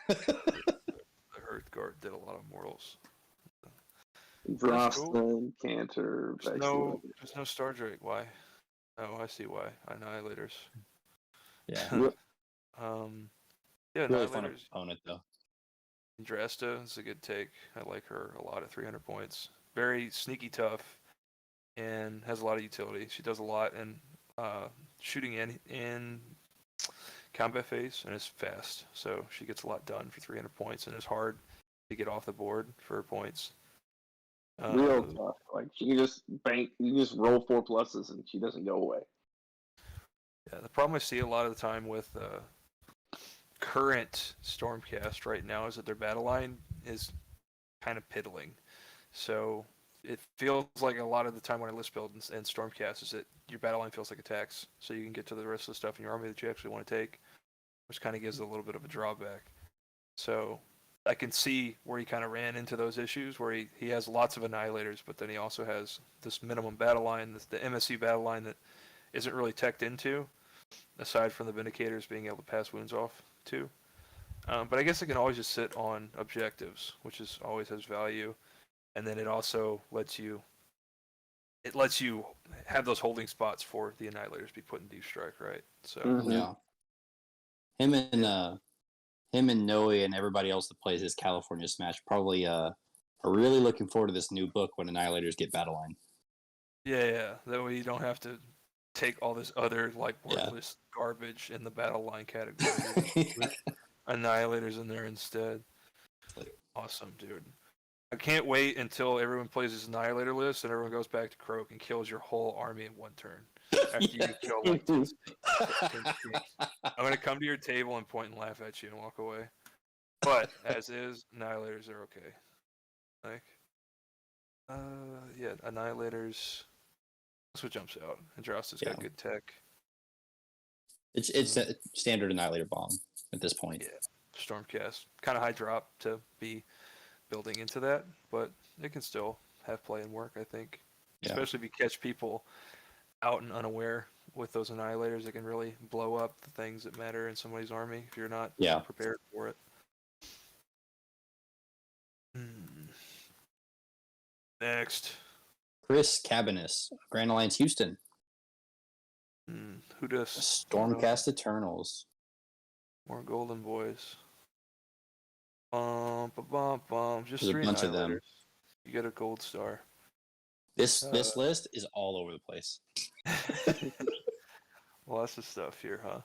The Hearthguard did a lot of mortals. Drossland, Cantor, There's no Star Drake. Why? Oh, I see why. Annihilators. Yeah. Yeah, Really fun Annihilators. opponent, though. Dresta is a good take. I like her a lot at 300 points. Very sneaky tough and has a lot of utility. She does a lot in shooting in combat phase and is fast. So she gets a lot done for 300 points and is hard to get off the board for points. Real tough. Like you just roll 4 pluses and she doesn't go away. Yeah, the problem I see a lot of the time with current Stormcast right now is that their battle line is kind of piddling. So it feels like a lot of the time when I list build and Stormcast is that your battle line feels like attacks, so you can get to the rest of the stuff in your army that you actually want to take, which kind of gives it a little bit of a drawback. So I can see where he kind of ran into those issues, where he has lots of Annihilators, but then he also has this minimum battle line, the MSC battle line that isn't really teched into, aside from the Vindicators being able to pass wounds off too. But I guess it can always just sit on objectives, which is always has value, and then it also lets you have those holding spots for the Annihilators be put in deep strike, right? So Yeah. Him and Noe and everybody else that plays this California Smash probably are really looking forward to this new book when Annihilators get battle line. yeah. That way you don't have to take all this other like worthless garbage in the battle line category. Annihilators in there instead. Awesome, dude. I can't wait until everyone plays this Annihilator list and everyone goes back to Croak and kills your whole army in one turn. After you kill like 10 snakes. I'm going to come to your table and point and laugh at you and walk away. But, as is, Annihilators are okay. Like, yeah, Annihilators. That's what jumps out. Andrasta's got good tech. It's a standard Annihilator bomb at this point. Yeah, Stormcast. Kind of high drop to be building into that, but it can still have play and work, I think. Yeah. Especially if you catch people out and unaware with those Annihilators, it can really blow up the things that matter in somebody's army if you're not prepared for it. Next. Chris Cabanis, Grand Alliance Houston. Who does? Stormcast Eternals. More Golden Boys. Just There's 3 a bunch of them. You get a gold star. This list is all over the place. Lots of stuff here, huh?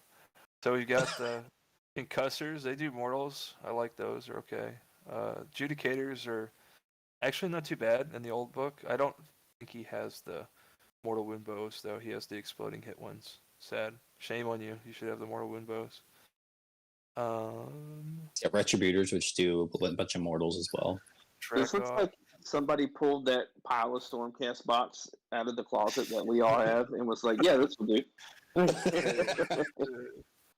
So we got the Concussors. They do mortals. I like those. They're okay. Judicators are actually not too bad in the old book. I don't think he has the mortal wound bows, though. He has the exploding hit ones. Sad. Shame on you. You should have the mortal wound bows. Retributors, which do a bunch of mortals as well. This looks like somebody pulled that pile of Stormcast box out of the closet that we all have and was like, yeah, this will do.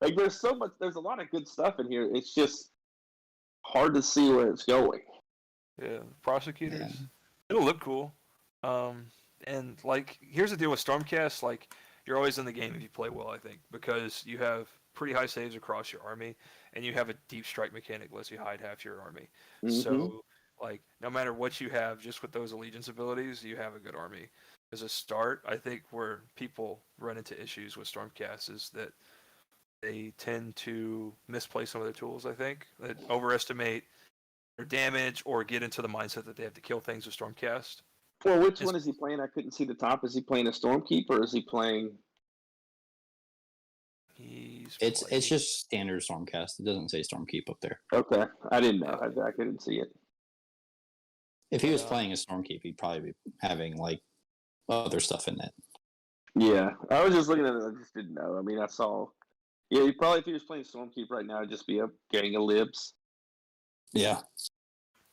Like there's a lot of good stuff in here. It's just hard to see where it's going. Yeah, prosecutors. It'll look cool. And like here's the deal with Stormcast, like you're always in the game if you play well, I think, because you have pretty high saves across your army and you have a deep strike mechanic lets you hide half your army. So like no matter what you have, just with those allegiance abilities, you have a good army. As a start, I think where people run into issues with Stormcast is that they tend to misplay some of their tools, I think. That overestimate their damage or get into the mindset that they have to kill things with Stormcast. Well, which one is he playing? I couldn't see the top. Is he playing a Stormkeep or is he playing... It's just standard Stormcast. It doesn't say Stormkeep up there. Okay. I didn't know. I couldn't see it. If he was playing a Stormkeep, he'd probably be having like other stuff in it. Yeah, I was just looking at it. I just didn't know. I mean, I saw. Yeah, he probably if he was playing Stormkeep right now, it'd just be a gang of libs. Yeah.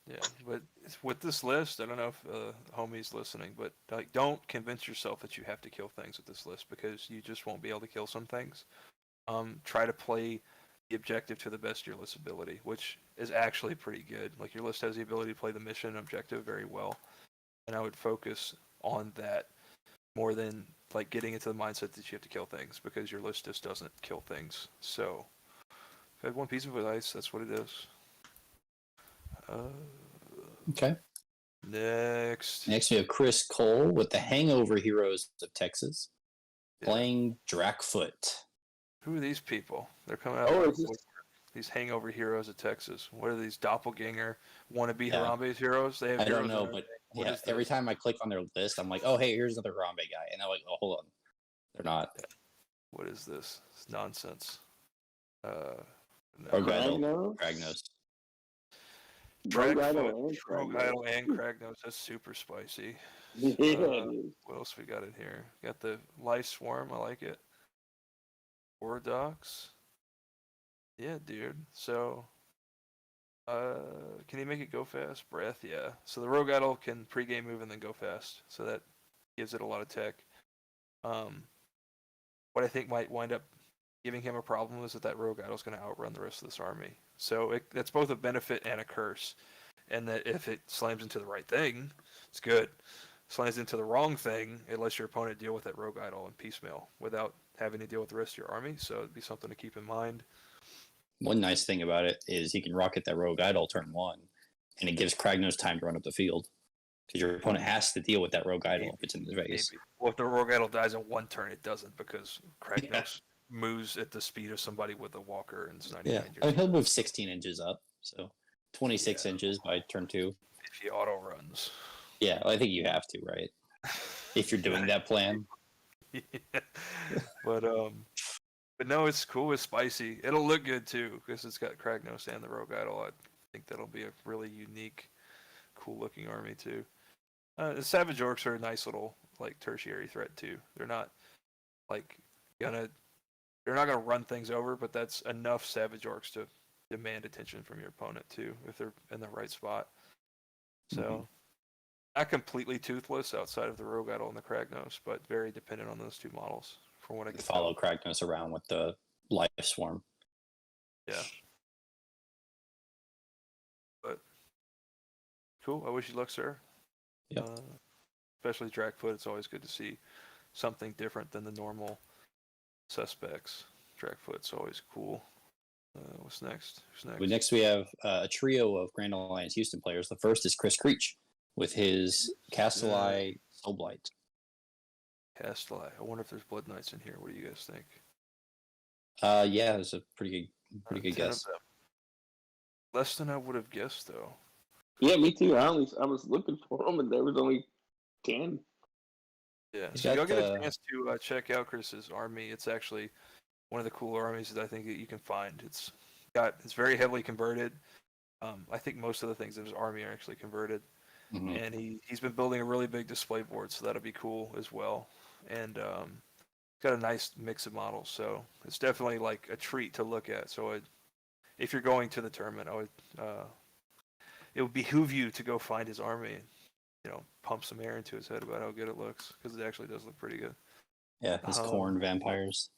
Yeah, but with this list, I don't know if homie's listening, but like, don't convince yourself that you have to kill things with this list because you just won't be able to kill some things. try to play the objective to the best of your list's ability, which is actually pretty good. Like your list has the ability to play the mission and objective very well, and I would focus on that more than like getting into the mindset that you have to kill things, because your list just doesn't kill things. So if I have one piece of advice, that's what it is. Okay. Next Next, we have Chris Cole with the Hangover Heroes of Texas Yeah. playing Drakfoot. Who are these people? They're coming out. Oh, of these hangover heroes of Texas. What are these doppelganger wannabe Yeah. Harambe's heroes? They have I don't heroes know, and but What yeah, is every this? time I click on their list, I'm like, oh, hey, here's another Harambe guy. And I'm like, oh, hold on. They're not. What is this? It's nonsense. No. Rogidal, Kragnos. Rogidal and Kragnos. That's super spicy. Yeah, it is. What else we got in here? Got the Life Swarm. I like it. Ordox. Yeah, dude. So, can he make it go fast? Breath, yeah. So the Rogue Idol can pregame move and then go fast. So that gives it a lot of tech. What I think might wind up giving him a problem is that Rogue Idol is going to outrun the rest of this army. So that's both a benefit and a curse. And that if it slams into the right thing, it's good. Slams into the wrong thing, it lets your opponent deal with that Rogue Idol and piecemeal without having to deal with the rest of your army. So it'd be something to keep in mind. One nice thing about it is he can rocket that Rogue Idol turn 1, and it gives Kragnos time to run up the field. Because your opponent has to deal with that Rogue Idol if it's in his face. Maybe. Well, if the Rogue Idol dies in one turn, it doesn't, because Kragnos moves at the speed of somebody with a walker and it's 99 Yeah, years I mean, he'll move 16 inches up, so 26 inches by turn 2. if he auto runs. Yeah, I think you have to, right? If you're doing that plan. Yeah. But no, it's cool. It's spicy. It'll look good too because it's got Kragnos and the Rogue Idol. I think that'll be a really unique, cool-looking army too. The Savage Orcs are a nice little like tertiary threat too. They're not like they're not gonna run things over, but that's enough Savage Orcs to demand attention from your opponent too if they're in the right spot. So not completely toothless outside of the Rogue Idol and the Kragnos, but very dependent on those two models from what I can Follow Kragnos around with the Life Swarm. Yeah. But cool. I wish you luck, sir. Yep. Especially Drakfoot. It's always good to see something different than the normal suspects. Drakfoot's always cool. What's next? Who's next? Next, we have a trio of Grand Alliance Houston players. The first is Chris Creech with his Castelai Soulblight. Castelai. I wonder if there's Blood Knights in here. What do you guys think? Yeah, that's a pretty good 10 guess. of them. Less than I would have guessed, though. Yeah, me too. I was looking for them, and there was only 10. Yeah, He's so y'all got, get a chance to check out Chris's army. It's actually one of the cooler armies that I think that you can find. It's very heavily converted. I think most of the things in his army are actually converted. Mm-hmm. And he's been building a really big display board, so that'll be cool as well. And got a nice mix of models, so it's definitely like a treat to look at. So if you're going to the tournament, it would behoove you to go find his army and pump some air into his head about how good it looks, because it actually does look pretty good. Yeah, his corn vampires.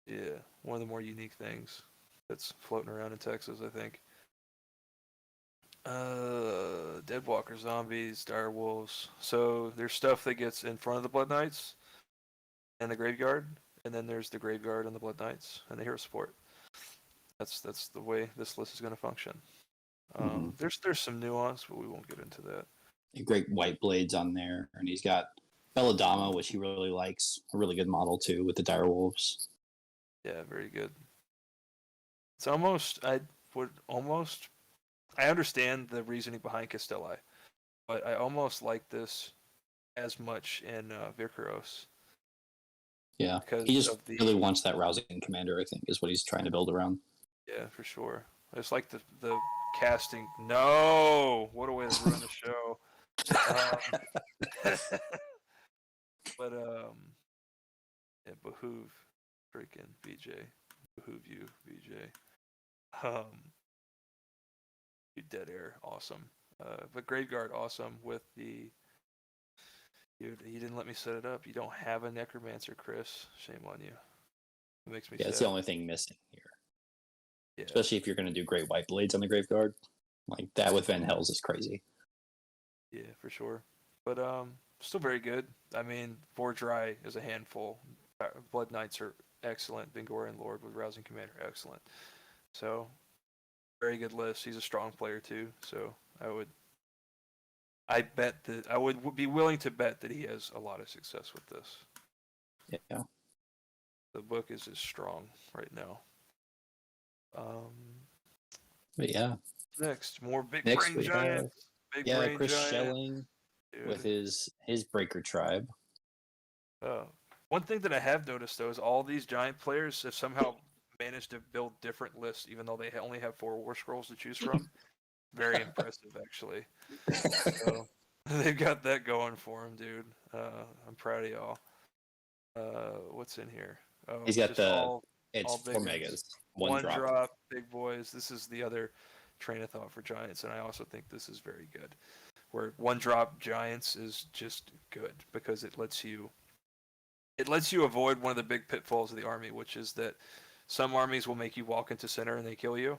Yeah, one of the more unique things that's floating around in Texas, I think. Deadwalker zombies, dire wolves. So there's stuff that gets in front of the Blood Knights and the graveyard, and then there's the graveyard and the Blood Knights and the hero support. That's the way this list is going to function. There's some nuance, but we won't get into that. Great white blades on there, and he's got Belladama, which he really likes. A really good model too with the dire wolves. Yeah, very good. It's almost I understand the reasoning behind Castelai, but I almost like this as much in Vircaros. Yeah, he just really wants that rousing commander, I think, is what he's trying to build around. Yeah, for sure. It's like the casting. No! What a way to ruin the show. But, yeah, behoove freaking BJ. Behoove you, BJ. You dead air, awesome. But Graveguard, awesome with the... Dude, you didn't let me set it up. You don't have a Necromancer, Chris. Shame on you. It makes me Yeah, sad. it's the only thing missing here. Yeah. Especially if you're going to do Great White Blades on the Graveguard. Like, that with Van Hells is crazy. Yeah, for sure. But still very good. I mean, Vordry is a handful. Blood Knights are excellent. Bingorian Lord with Rousing Commander, excellent. So, very good list. He's a strong player too. So I would be willing to bet that he has a lot of success with this. Yeah. The book is just strong right now. But yeah. Next, more big Next brain we giants. have Big brain Chris giant. Schelling with his Breaker Tribe. One thing that I have noticed though is all these giant players have somehow managed to build different lists, even though they only have 4 War Scrolls to choose from. Very impressive, actually. So they've got that going for them, dude. I'm proud of y'all. What's in here? Oh, He's got just all it's big 4 ones. megas, One drop. drop, big boys. This is the other train of thought for giants, and I also think this is very good. Where 1 drop giants is just good because it lets you avoid one of the big pitfalls of the army, which is that some armies will make you walk into center and they kill you.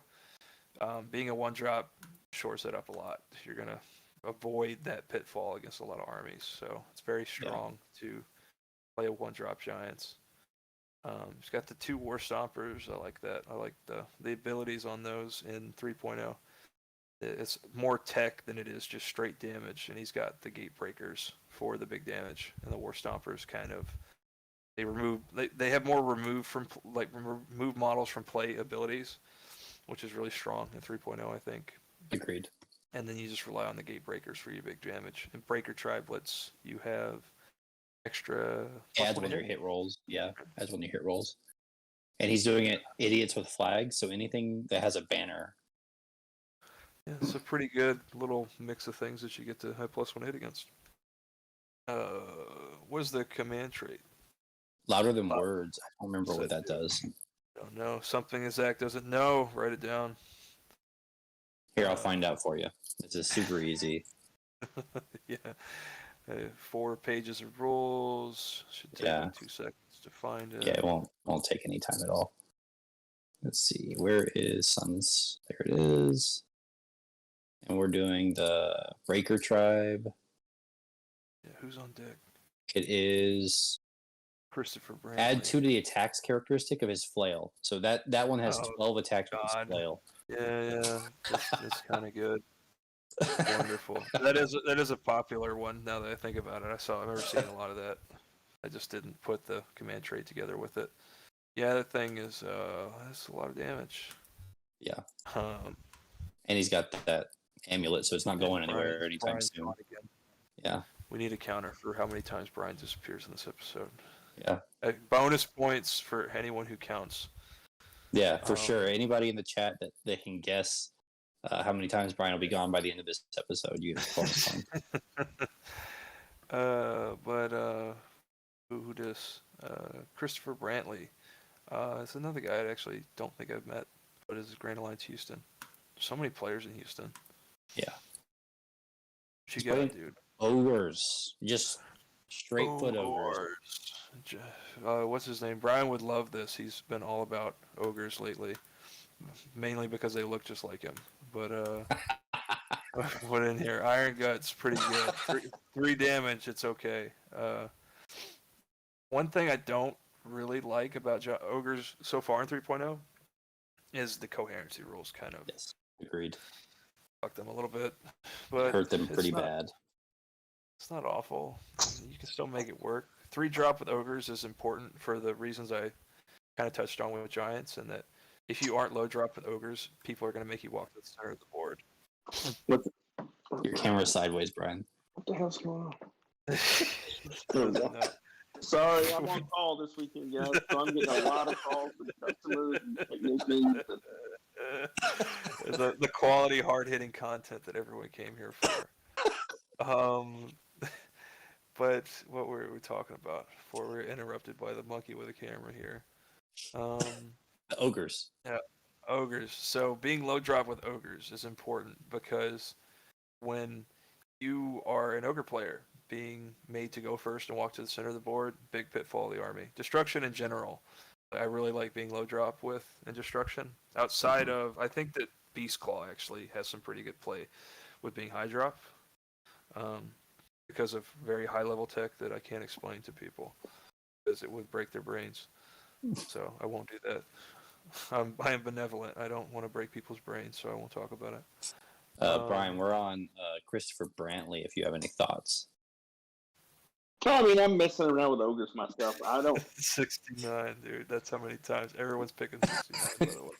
Being a 1 drop shores that up a lot. You're gonna avoid that pitfall against a lot of armies, so it's very strong to play a 1 drop giants. He's got the 2 War Stompers. I like that. I like the abilities on those in 3.0. It's more tech than it is just straight damage, and he's got the Gate Breakers for the big damage, and the War Stompers kind of they have more remove models from play abilities, which is really strong in 3.0, I think. Agreed. And then you just rely on the Gate Breakers for your big damage. And Breaker Tribe lets you have extra. Adds when you hit rolls. Yeah, adds when you hit rolls. And he's doing it idiots with flags, so anything that has a banner. Yeah, it's a pretty good little mix of things that you get to have +1 hit against. What is the command trait? Louder than words. I don't remember what that does. Don't know. Something that Zach doesn't know. Write it down. Here, I'll find out for you. It's just super easy. Yeah. 4 pages of rules. Should take like 2 seconds to find it. Yeah, it won't take any time at all. Let's see. Where is Suns? There it is. And we're doing the Breaker Tribe. Yeah, who's on deck? It is Christopher Brantley. add 2 to the attacks characteristic of his flail. So that one has 12 attacks with his flail. Yeah. That's kind of good. Wonderful. That is a popular one now that I think about it. I remember seeing a lot of that. I just didn't put the command trait together with it. Yeah, that thing is that's a lot of damage. Yeah. And he's got that amulet, so it's not going anywhere anytime soon. Yeah. We need a counter for how many times Brian disappears in this episode. Yeah. Bonus points for anyone who counts. Yeah, for sure. Anybody in the chat that can guess how many times Brian will be gone by the end of this episode, you get a bonus point. Who dis? Christopher Brantley. It's another guy I actually don't think I've met, but is Grand Alliance Houston. So many players in Houston. Yeah. What you got, dude? Ogres. Just straight foot ogres. What's his name? Brian would love this. He's been all about ogres lately. Mainly because they look just like him. But what in here? Iron Guts, pretty good. 3 damage, it's okay. One thing I don't really like about ogres so far in 3.0 is the coherency rules kind of. Yes, agreed. Fuck them a little bit, but hurt them pretty bad. It's not awful. You can still make it work. 3 drop with ogres is important for the reasons I kind of touched on with giants, and that if you aren't low drop with ogres, people are going to make you walk to the center of the board. Your camera's sideways, Brian. What the hell's going on? No. Sorry, I'm on call this weekend, guys. So I'm getting a lot of calls from customers and technicians. The quality, hard-hitting content that everyone came here for. But what were we talking about before we were interrupted by the monkey with a camera here? The ogres. Yeah, ogres. So being low drop with ogres is important because when you are an ogre player, being made to go first and walk to the center of the board, big pitfall of the army. Destruction in general I really like being low drop with and destruction. Outside of, I think that Beast Claw actually has some pretty good play with being high drop, because of very high level tech that I can't explain to people, because it would break their brains. So I won't do that. I am benevolent. I don't want to break people's brains, so I won't talk about it. Brian, we're on Christopher Brantley. If you have any thoughts. I mean, I'm messing around with ogres myself. I don't. 69, dude. That's how many times everyone's picking 69. By the way.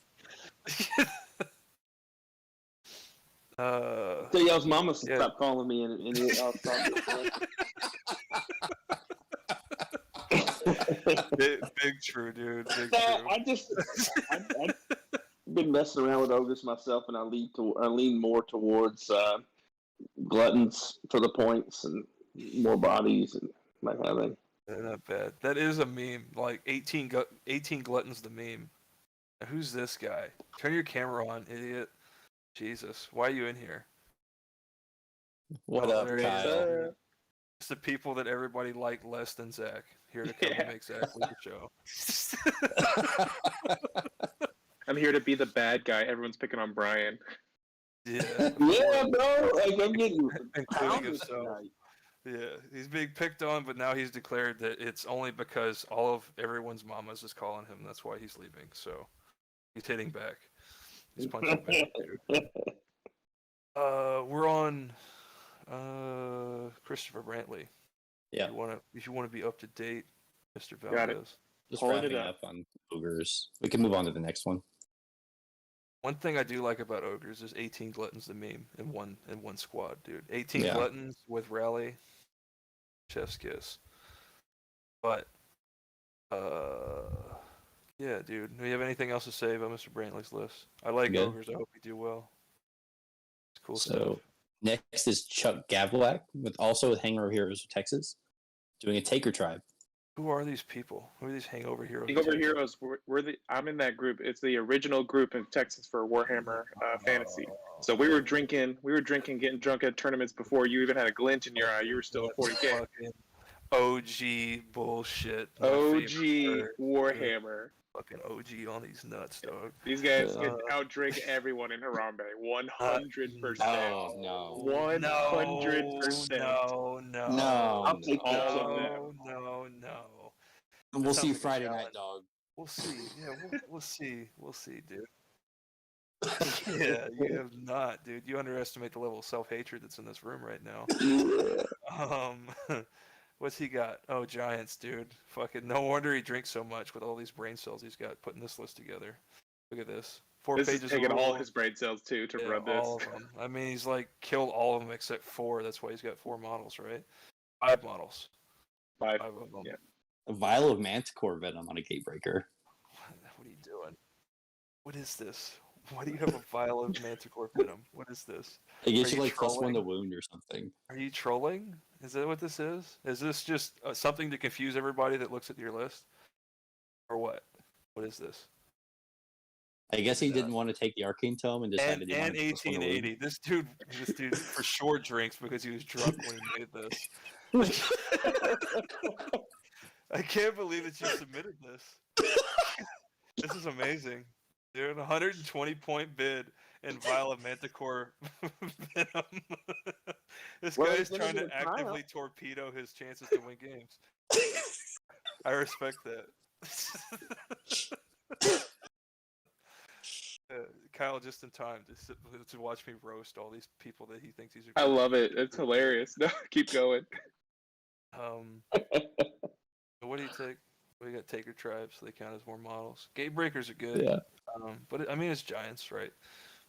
So y'all's mama stopped calling me and I'll stop. Big true, dude. Big true. I've been messing around with ogres myself, and I lean more towards gluttons for the points and more bodies and like having. They're not bad. That is a meme. Like 18 gluttons the meme. Now, who's this guy? Turn your camera on, idiot. Jesus, why are you in here? What up, there he is. Kyle? It's the people that everybody liked less than Zach. Here to come and make Zach leave the show. I'm here to be the bad guy. Everyone's picking on Brian. Yeah. Yeah, bro. Like I'm getting including himself. Yeah, he's being picked on, but now he's declared that it's only because all of everyone's mamas is calling him. That's why he's leaving. So he's hitting back. He's punching back, dude. We're on Christopher Brantley. Yeah. If you want to be up to date, Mr. Got it. Valdez. Just Pulling wrapping it up on ogres. We can move on to the next one. One thing I do like about ogres is 18 gluttons the meme in one squad, dude. 18 Yeah. gluttons with rally, chef's kiss. But yeah, dude. Do you have anything else to say about Mr. Brantley's list? I like Good. ogres. I hope you do well. It's cool So stuff. next is Chuck Gavlak, with Hangover Heroes of Texas, doing a Taker Tribe. Who are these people? Who are these hangover heroes? Hangover Heroes. I'm in that group. It's the original group in Texas for Warhammer Fantasy. So we were drinking, getting drunk at tournaments before you even had a glint in your eye. You were still at 40K. Fucking OG bullshit. OG Warhammer. Fucking OG on these nuts, dog. These guys can outdrink everyone in Harambe. 100%. No. 100%. No. I'll take all of them. No. We'll see you Sounds like a Friday challenge. night, dog. We'll see. Yeah, we'll see. We'll see, dude. Yeah, you have not, dude. You underestimate the level of self-hatred that's in this room right now. What's he got? Oh, Giants, dude. Fucking no wonder he drinks so much with all these brain cells he's got putting this list together. Look at this. 4 This pages is taking of all rules. his brain cells too to Yeah, run this. all of them. I mean, he's like killed all of them except 4. That's why he's got 4 models, right? 5 models. 5. 5 of them. Yeah. A vial of Manticore venom on a Gatebreaker. What are you doing? What is this? Why do you have a vial of Manticore venom? What is this? It gives Are you you like +1 to trolling? wound or something. Are you trolling? Is that what this is? Is this just something to confuse everybody that looks at your list? Or what? What is this? I guess he didn't want to take the Arcane Tome and decided he And wanted +1 to wound. 1880. This dude for sure drinks because he was drunk when he made this. I can't believe that you submitted this. This is amazing. Dude, 120 point bid and vial of Manticore venom. This Well, guy's he's trying gonna to get a tryout. actively torpedo his chances to win games. I respect that. Kyle, just in time to watch me roast all these people that he thinks he's. I love it. It's hilarious. No, keep going. What do you take? We got Taker Tribes, so they count as more models. Gatebreakers are good. Yeah. But I mean, it's Giants, right?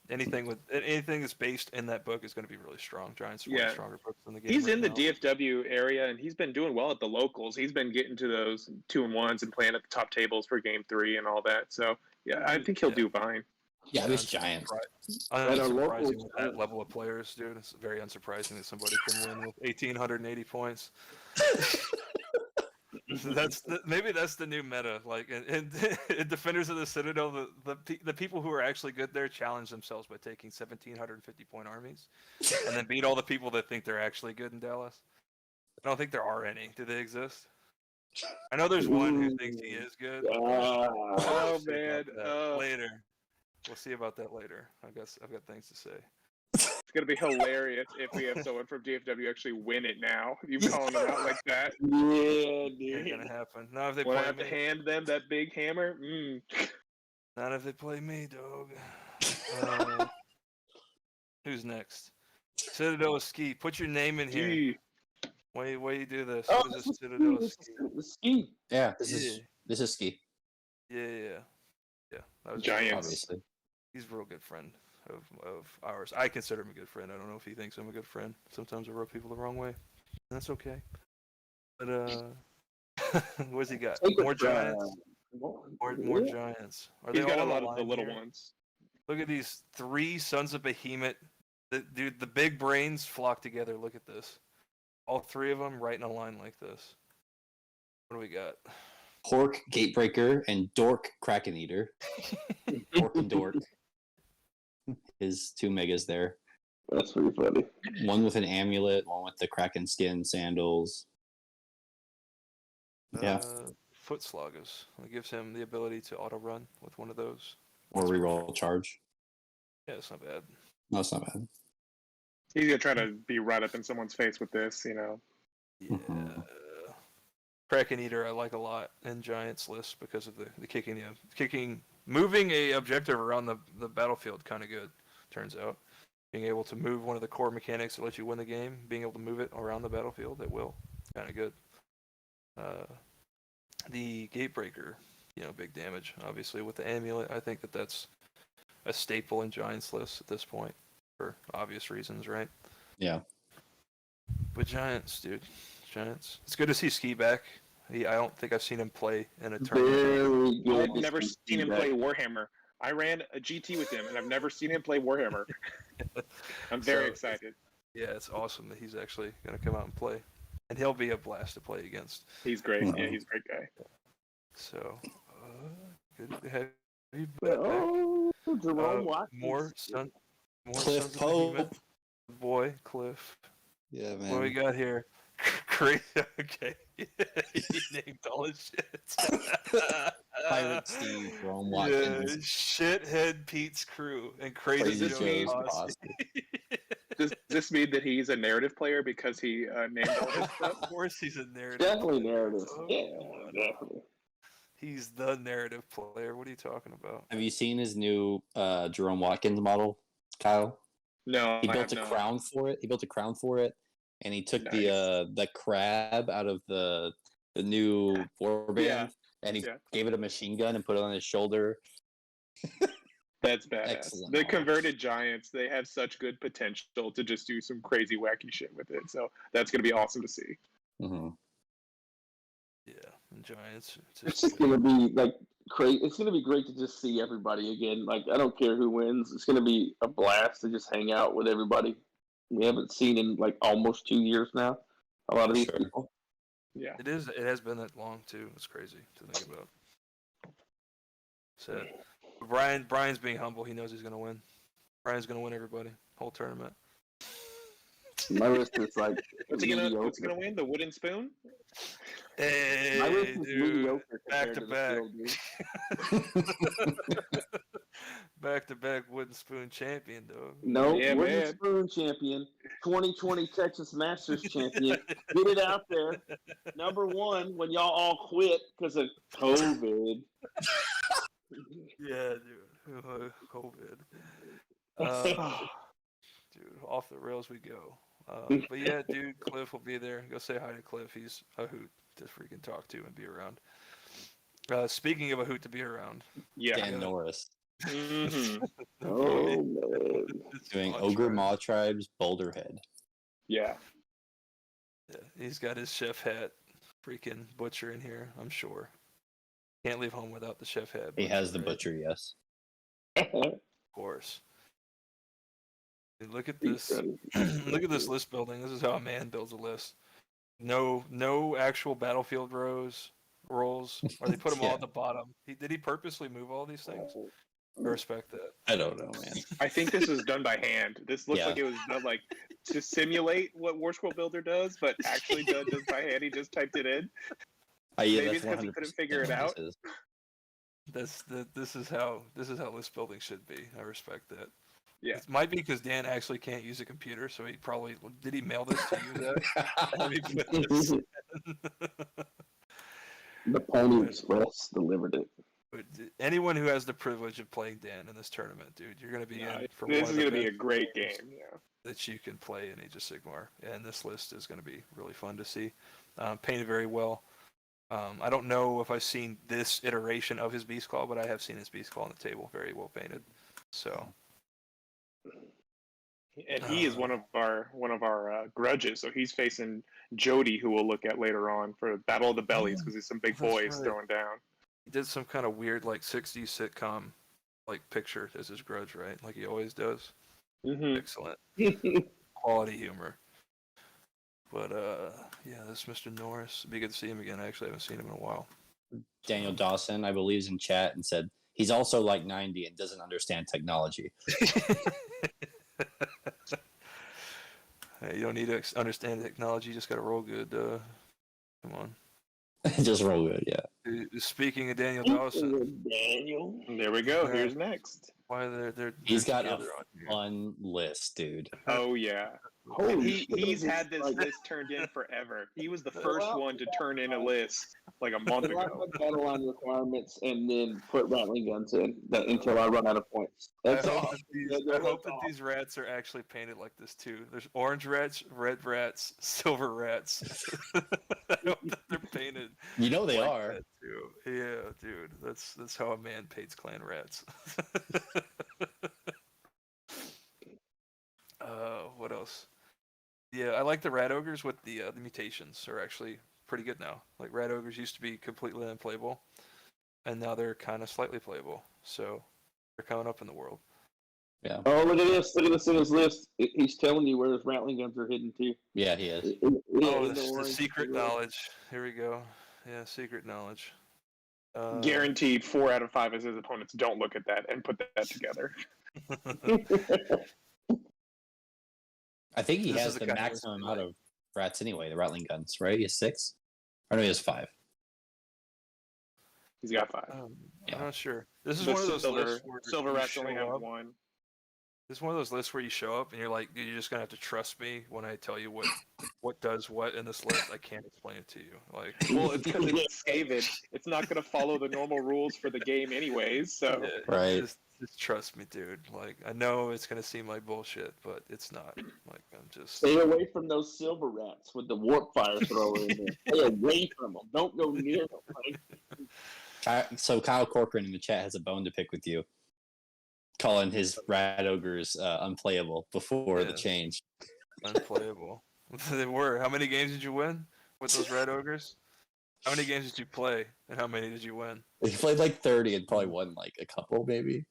Anything that's based in that book is going to be really strong. Giants are one of the stronger books in the game. He's right in the now. DFW area, and he's been doing well at the locals. He's been getting to those 2-1s and playing at the top tables for Game 3 and all that. So, yeah, I think he'll do fine. Yeah, this Giants. Unsurprising with that level of players, dude. It's very unsurprising that somebody can win with 1,880 points. Maybe that's the new meta. Like in Defenders of the Citadel, the people who are actually good there challenge themselves by taking 1,750 point armies, and then beat all the people that think they're actually good in Dallas. I don't think there are any. Do they exist? I know there's one who thinks he is good. Oh We'll see man, about that later. We'll see about that later. I've got things to say. it's gonna be hilarious if we have someone from DFW actually win it now. You calling them out like that? Yeah, Ain't dude. gonna happen. Not if they When I play have to me. hand them that big hammer. Not if they play me, dog. Who's next? Citadel of Ski. Put your name in here. Gee. Why you do this? Oh, What is this Citadel of Ski? the ski. Yeah, this is Ski, Yeah. That was Giants. obviously. He's a real good friend of ours. I consider him a good friend. I don't know if he thinks I'm a good friend. Sometimes I rub people the wrong way. That's okay. But what's he got? More giants. More giants. Are He's they got all a on lot the of the line little here? ones. Look at these 3 sons of behemoth. Dude, the big brains flock together. Look at this. All 3 of them right in a line like this. What do we got? Pork Gatebreaker and Dork Kraken Eater. Pork and Dork. His 2 megas there. That's pretty funny. One with an amulet, one with the Kraken skin sandals. Yeah. Foot Sloggers. It gives him the ability to auto run with one of those. Or reroll charge. Yeah, it's not bad. No, it's not bad. He's gonna try to be right up in someone's face with this, Yeah. Mhm. Kraken Eater I like a lot in Giants list because of the kicking, moving a objective around the battlefield kind of good, turns out. Being able to move one of the core mechanics that lets you win the game, being able to move it around the battlefield at will, kind of good. The Gatebreaker, big damage, obviously, with the amulet. I think that's a staple in Giants list at this point, for obvious reasons, right? Yeah. But Giants, dude. Giants. It's good to see Ski back. I don't think I've seen him play in a tournament. Very good. I've never seen him play Warhammer. I ran a GT with him, and I've never seen him play Warhammer. I'm very excited. Yeah, it's awesome that he's actually going to come out and play. And he'll be a blast to play against. He's great. Yeah, he's a great guy. So, good to have you back. Oh, Jerome Watkins. More sons Cliff of Pope. Behemoth. Boy, Cliff. Yeah, man. What do we got here? Great. Okay. He named all his shit. Pirate Steve, Jerome Yeah, Watkins. Shithead Pete's crew and Crazy Crazy Joe's Joe's posse. Does this mean that he's a narrative player because he named all his stuff? Of course he's a narrative. Definitely player. narrative. Oh, Yeah, definitely. He's the narrative player. What are you talking about? Have you seen his new Jerome Watkins model, Kyle? No, He I built have a not. crown for it. He built a crown for it, and he took Nice. the crab out of the new warband, Yeah. and he Yeah. gave it a machine gun and put it on his shoulder. That's badass. Excellent The model. converted giants, they have such good potential to just do some crazy wacky shit with it. So that's gonna be awesome to see. Mm-hmm. Yeah, and Giants. It's just gonna be like crazy. It's gonna be great to just see everybody again. Like I don't care who wins. It's gonna be a blast to just hang out with everybody. We haven't seen in like almost 2 years now. A lot of these Sure. people. Yeah. It is. It has been that long too. It's crazy to think about. So, Brian's being humble. He knows he's gonna win. Brian's gonna win everybody. Whole tournament. My list is like What's he gonna mediocre. win? The wooden spoon? Hey, My list is dude. mediocre Back compared to the back. field, dude. Back-to-back wooden spoon champion, dog. No, Yeah, Wooden man. Spoon champion, 2020 Texas Masters champion. Get it out there. Number 1 when y'all all quit because of COVID. Yeah, dude. COVID. Dude, off the rails we go. But yeah, dude, Cliff will be there. Go say hi to Cliff. He's a hoot to freaking talk to and be around. Speaking of a hoot to be around, Yeah. Dan Norris Mhm. Oh man. doing Maw Ogre Tribe. Maw Tribe's Boulder Head. Yeah. Yeah, he's got his chef hat. Freaking butcher in here, I'm sure. Can't leave home without the chef hat. He has the right? butcher, yes. Of course. Dude, look at this. Look at this list building. This is how a man builds a list. No actual battlefield roles, or they put them all Yeah. at the bottom. Did he purposely move all these things? I respect that. I don't know, man. I think this is done by hand. This looks Yeah. like it was done like to simulate what War Scroll Builder does, but actually done just by hand. He just typed it in. Yeah, Maybe that's it's 'cause he 100% couldn't figure it what out. this is. This is how list building should be. I respect that. Yeah. It might be because Dan actually can't use a computer, so he probably did he mail this to you, Zach? Let me put this in. The Pony Express delivered it. But anyone who has the privilege of playing Dan in this tournament, dude, you're gonna be in for This one is of the gonna be a best great games game. Yeah. that you can play in Age of Sigmar, and this list is gonna be really fun to see. Painted very well. I don't know if I've seen this iteration of his Beast Claw, but I have seen his Beast Claw on the table, very well painted. So. And he is one of our grudges. So he's facing Jody, who we'll look at later on for Battle of the Bellies, because he's some big That's boys right. throwing down. He did some kind of weird like 60s sitcom like picture as his grudge, right? Like he always does. Mm-hmm. Excellent. Quality humor. But yeah, this Mr. Norris. It'd be good to see him again. I actually haven't seen him in a while. Daniel Dawson, I believe, is in chat and said he's also like 90 and doesn't understand technology. Hey, you don't need to understand technology. You just got to roll good. Come on. Just roll good, yeah. Speaking of Daniel Dawson, Daniel. There we go. Here's next. why they're He's got a together on here. fun list, dude. Oh yeah. Holy He's shit. had this list turned in forever. He was the first one to turn in a list like a month I ago. put battle line requirements and then put rattling guns in until I run out of points. That's I all. hope that these rats are actually painted like this too. There's orange rats, red rats, silver rats. I hope that they're painted. You know they like are. that, too. Yeah, dude. That's how a man paints clan rats. What else? Yeah, I like the rat ogres with the mutations are actually pretty good now. Like rat ogres used to be completely unplayable, and now they're kind of slightly playable. So they're coming up in the world. Yeah. Oh, look at this! Look at this in his list. He's telling you where his rattling guns are hidden too. Yeah, he is. Oh, the secret knowledge. Here we go. Yeah, secret knowledge. Guaranteed 4 out of 5 of his opponents don't look at that and put that together. I think he This has is the the kind of maximum list we amount like. of rats anyway, the rattling guns, right? He has 6? Or no, he has 5. He's got 5. Yeah. I'm not sure. This is The one of those silver, lists where silver you rats only show have up. 1. This is one of those lists where you show up and you're like, dude, you're just gonna have to trust me when I tell you what does what in this list. I can't explain it to you. Like, Well, it's because it's Skaven. It's not going to follow the normal rules for the game anyways, so... yeah, Right. Just trust me, dude. Like, I know it's gonna seem like bullshit, but it's not. Like, I'm just. Stay away from those silver rats with the warp fire thrower in there. Stay away from them. Don't go near them. Right? So Kyle Corcoran in the chat has a bone to pick with you, calling his rat ogres unplayable before the Yeah. change. Unplayable. They were. How many games did you win with those red ogres? How many games did you play, and how many did you win? He played like 30 and probably won like a couple, maybe.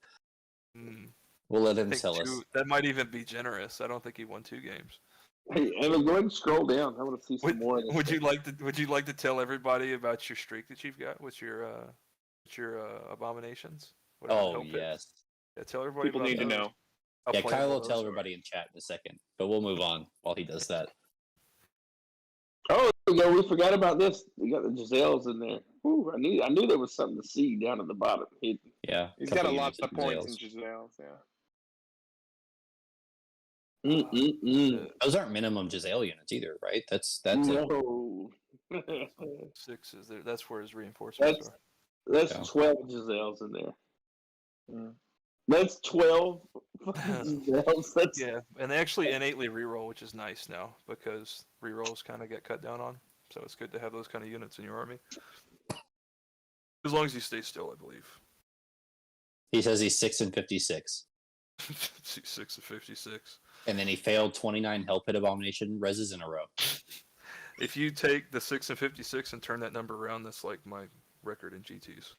We'll let I him think tell us. that might even be generous. I don't think he won 2 games. Hey, Evan, go ahead and scroll down. I want to see some more of this. Would you like to tell everybody about your streak that you've got with your abominations? Whatever Oh, help is? yes. Yeah, tell everybody. People about need to those. know. How Yeah, playable Kyle will those tell are. everybody in chat in a second, but we'll move on while he does that. Oh, there we go. We forgot about this. We got the Giselles in there. Ooh, I knew there was something to see down at the bottom. Hidden. Yeah. He's got a couple lot units of points in Giselles. Giselles, Mm-mm-mm. Those aren't minimum Giselle units either, right? That's it. No. 6 is there. That's where his reinforcements are. That's Yeah. 12 Giselles in there. Mm. That's 12 Giselles. That's Yeah, and they actually innately reroll, which is nice now because rerolls kind of get cut down on. So it's good to have those kind of units in your army. As long as you stay still, I believe. He says he's 6 and 56. 6 of 56. And then he failed 29 Hell Pit Abomination reses in a row. If you take the 6 and 56 and turn that number around, that's like my record in GTs.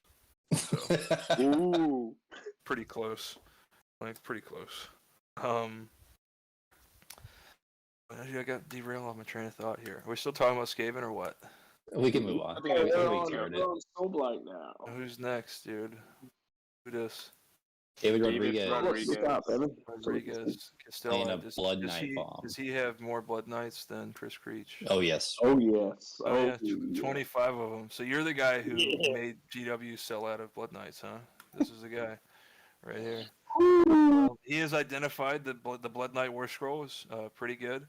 So Ooh. pretty close. Like pretty close. I got derailed off my train of thought here. Are we still talking about Skaven or what? We can move on. I think Oh, we they're can on covered it. they're on Soul Blight now. Who's next, dude? Who this? David David Rodriguez. Rodriguez. Look out, baby. Rodriguez, Playing Castella. a Blood Knight bomb. Does he have more Blood Knights than Chris Creech? Oh yes. Oh yes. Oh yeah, yeah. 25 of them. So you're the guy who Yeah. made GW sell out of Blood Knights, huh? This is the guy, right here. Woo. He has identified that the Blood Knight War Scroll is pretty good,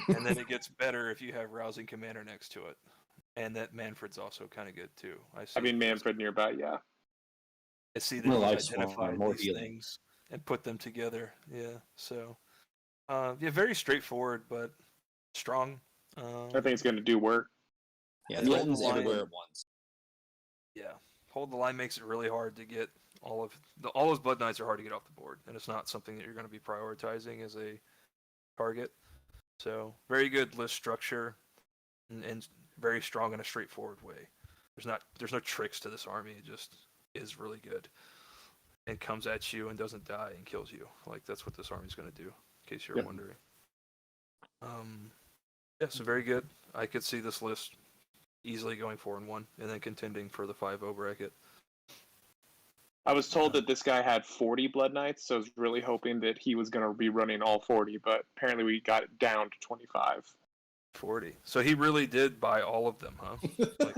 and then it gets better if you have Rousing Commander next to it, and that Manfred's also kind of good too. I mean, Manfred nearby, yeah. I see that Well, he's Life Swarm, identified more these healing. things and put them together. Yeah, so yeah, very straightforward but strong. I think it's going to do work. Yeah, Yeah, threatens the line- everywhere at once. Yeah, hold the line makes it really hard to get all those Blood Knights are hard to get off the board, and it's not something that you're going to be prioritizing as a target. So very good list structure, and very strong in a straightforward way. There's no tricks to this army. It just is really good, and comes at you and doesn't die and kills you. Like that's what this army's going to do. In case you're wondering. Yeah, so very good. I could see this list easily going 4-1 and then contending for the 5-0 bracket. I was told that this guy had 40 Blood Knights, so I was really hoping that he was going to be running all 40, but apparently we got it down to 25. 40. So he really did buy all of them, huh? Like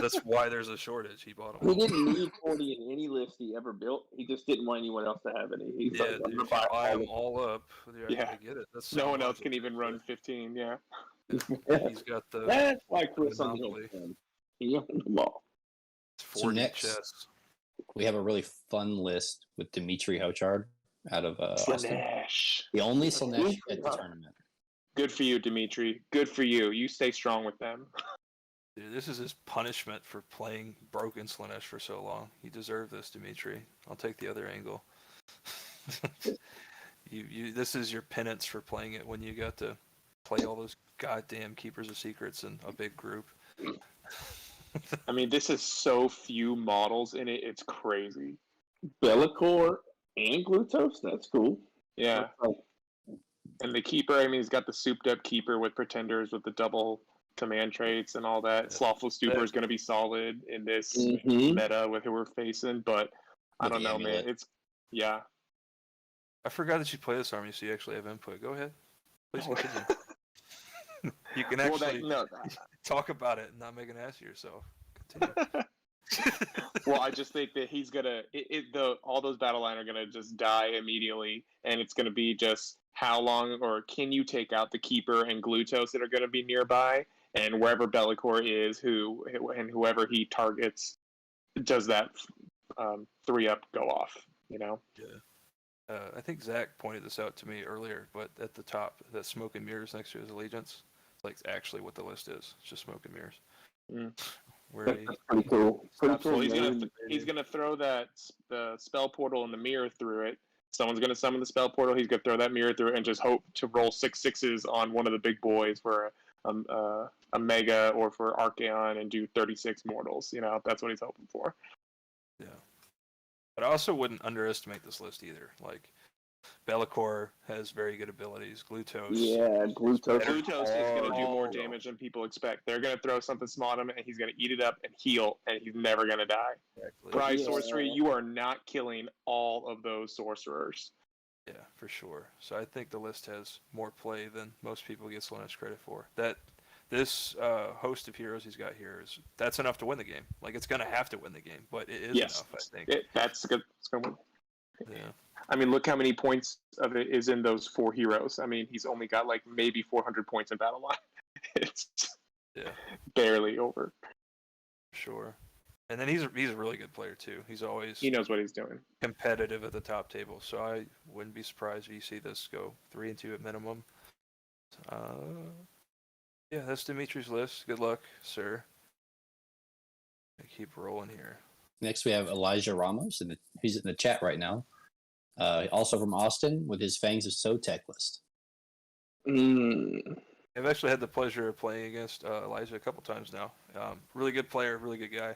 that's why there's a shortage. He bought them He all. didn't need 40 in any list he ever built. He just didn't want anyone else to have any. He's Yeah, like, I'm dude, gonna if you buy buy all them of all up, Yeah. I get it. That's No so one else much. can even run 15, yeah. them. He's got the That's why Chris on the monopoly. old He owned them all. 40 next- chests. We have a really fun list with Dimitri Hochard out of Austin. Slanesh. The only Slanesh at the tournament. Good for you, Dimitri. Good for you. You stay strong with them. Dude, this is his punishment for playing broken Slanesh for so long. You deserve this, Dimitri. I'll take the other angle. This is your penance for playing it when you got to play all those goddamn Keepers of Secrets in a big group. I mean, this is so few models in it. It's crazy. Bellacore and Glutos. That's cool. Yeah. And the Keeper, I mean, he's got the souped up Keeper with Pretenders with the double command traits and all that. Yeah. Slothful Stupor is going to be solid in this Mm-hmm. meta with who we're facing, but I With don't the know, man. amulet. It's, yeah. I forgot that you play this army, so you actually have input. Go ahead. Please continue. You can actually talk about it and not make an ass of yourself. Continue. Well, I just think that he's gonna all those battle line are gonna just die immediately, and it's gonna be just how long or can you take out the Keeper and Glutos that are gonna be nearby, and wherever Bellacore is, whoever he targets does that 3-up go off. You know. Yeah. I think Zach pointed this out to me earlier, but at the top, that smoke and mirrors next to his allegiance, it's like actually what the list is. It's just smoke and mirrors. Mm. Where he That's pretty cool. Pretty stops cool. Well, he's man. gonna throw the spell portal and the mirror through it. Someone's gonna summon the spell portal. He's gonna throw that mirror through it and just hope to roll 6/6s on one of the big boys for a mega or for Archaon and do 36 mortals. You know, that's what he's hoping for. Yeah. But I also wouldn't underestimate this list either. Like, Bellacore has very good abilities. Glutos. Yeah, Glutos. Glutos is going to do more Oh. damage than people expect. They're going to throw something small at him, and he's going to eat it up and heal, and he's never going to die. Exactly. Prize Yeah. sorcery, you are not killing all of those sorcerers. Yeah, for sure. So I think the list has more play than most people get Slanesh credit for. This host of heroes he's got here that's enough to win the game. Like, it's going to have to win the game, but it is Yes, enough, I think. that's good. It's going to win. Yeah. I mean, look how many points of it is in those 4 heroes. I mean, he's only got like maybe 400 points in battle line. It's Yeah, barely over. sure. And then he's a really good player too. He's always He knows what he's doing. competitive at the top table. So I wouldn't be surprised if you see this go 3-2 at minimum. Yeah, that's Dimitri's list. Good luck, sir. I keep rolling here. Next, we have Elijah Ramos, and he's in the chat right now. Also from Austin with his Fangs of Sotek list. I've actually had the pleasure of playing against Elijah a couple times now. Really good player, really good guy.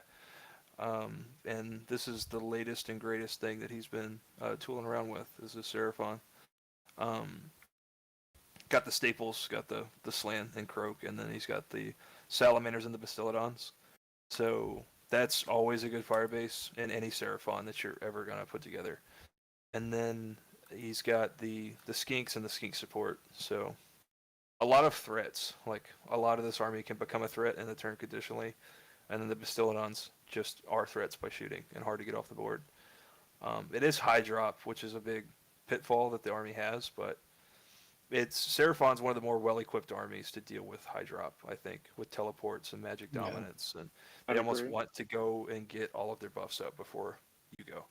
And this is the latest and greatest thing that he's been tooling around with, is the Seraphon. Got the staples, got the Slan and Croak, and then he's got the Salamanders and the Bastiladons. So that's always a good firebase in any Seraphon that you're ever going to put together. and then he's got the skinks and the skink support. So a lot of threats. Like a lot of this army can become a threat in the turn conditionally, and then the Bastiladons just are threats by shooting and hard to get off the board. It is high drop, which is a big pitfall that the army has, but Seraphon's one of the more well-equipped armies to deal with high drop, I think, with teleports and magic dominance, and they almost want to go and get all of their buffs up before you go.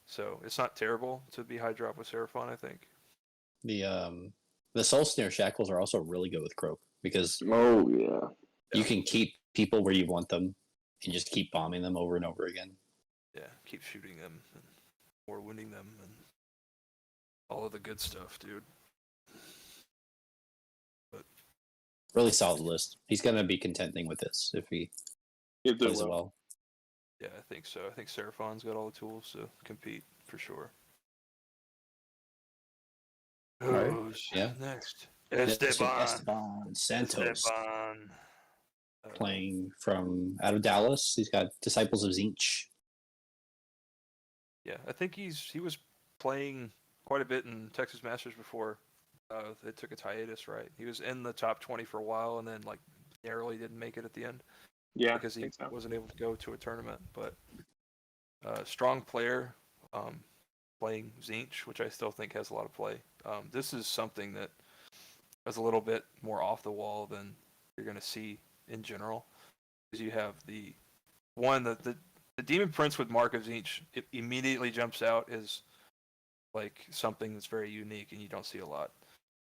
So it's not terrible to be high drop with Seraphon, I think. The Soul Snare Shackles are also really good with Croak because you can keep people where you want them and just keep bombing them over and over again. Yeah, keep shooting them or wounding them and all of the good stuff, dude. Really solid list. He's going to be contending with this if he plays well. Yeah, I think so. I think Seraphon's got all the tools to compete for sure. Right. Yeah. Next. Esteban Santos. Playing from out of Dallas. He's got Disciples of Zinch. Yeah, I think he was playing quite a bit in Texas Masters before they took its hiatus, right? He was in the top 20 for a while and then like narrowly didn't make it at the end. Yeah, because he wasn't able to go to a tournament. But strong player, playing Zinch, which I still think has a lot of play. This is something that is a little bit more off the wall than you're going to see in general. Because you have the Demon Prince with Mark of Zinch, it immediately jumps out as like something that's very unique and you don't see a lot.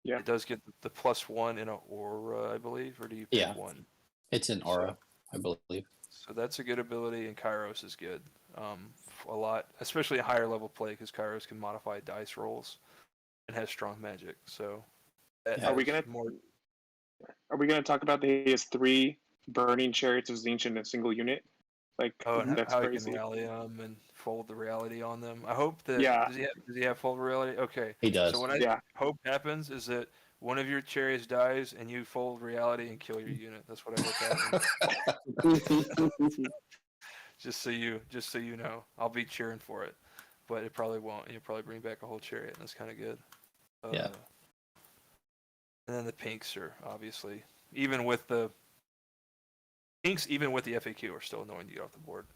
Yeah. It does get the +1 in an aura, I believe, or do you pick one? It's an aura, I believe. So that's a good ability, and Kairos is good. A lot, especially in higher level play, because Kairos can modify dice rolls and has strong magic. So, are we gonna talk about that he has 3 burning chariots of Zinch in a single unit? Like, and that's how crazy. he can rally them and fold the reality on them. I hope that does he have fold reality? Okay, he does. So what I hope happens is that one of your chariots dies and you fold reality and kill your unit. That's what I hope happens. just so you know, I'll be cheering for it, but it probably won't. You'll probably bring back a whole chariot, and that's kind of good. Yeah. And then the pinks are obviously even with the FAQ are still annoying to get off the board.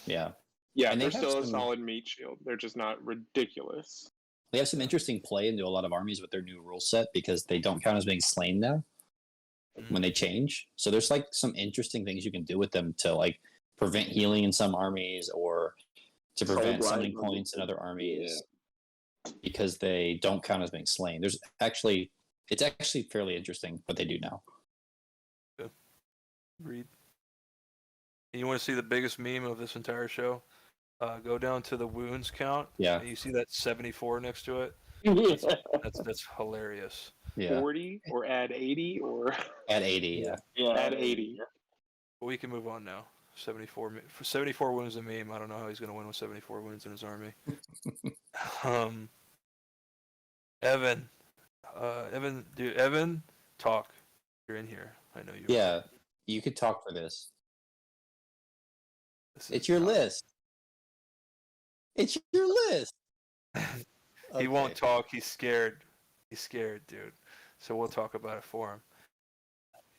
Yeah. Yeah, and they're still a solid meat shield. They're just not ridiculous. They have some interesting play into a lot of armies with their new rule set because they don't count as being slain now when they change. So there's like some interesting things you can do with them to like prevent healing in some armies or to prevent summoning points in other armies because they don't count as being slain. It's actually fairly interesting what they do now. Good. Read. And you want to see the biggest meme of this entire show? Go down to the wounds count. Yeah. And you see that 74 next to it. That's hilarious. Yeah. 40 or add 80 or add 80. Yeah. Add 80. Well, we can move on now. 74 wounds a meme. I don't know how he's going to win with 74 wounds in his army. Evan, talk. You're in here. I know you. Yeah, you could talk for this. It's your list. It's your list. He won't talk. He's scared. He's scared, dude. So we'll talk about it for him.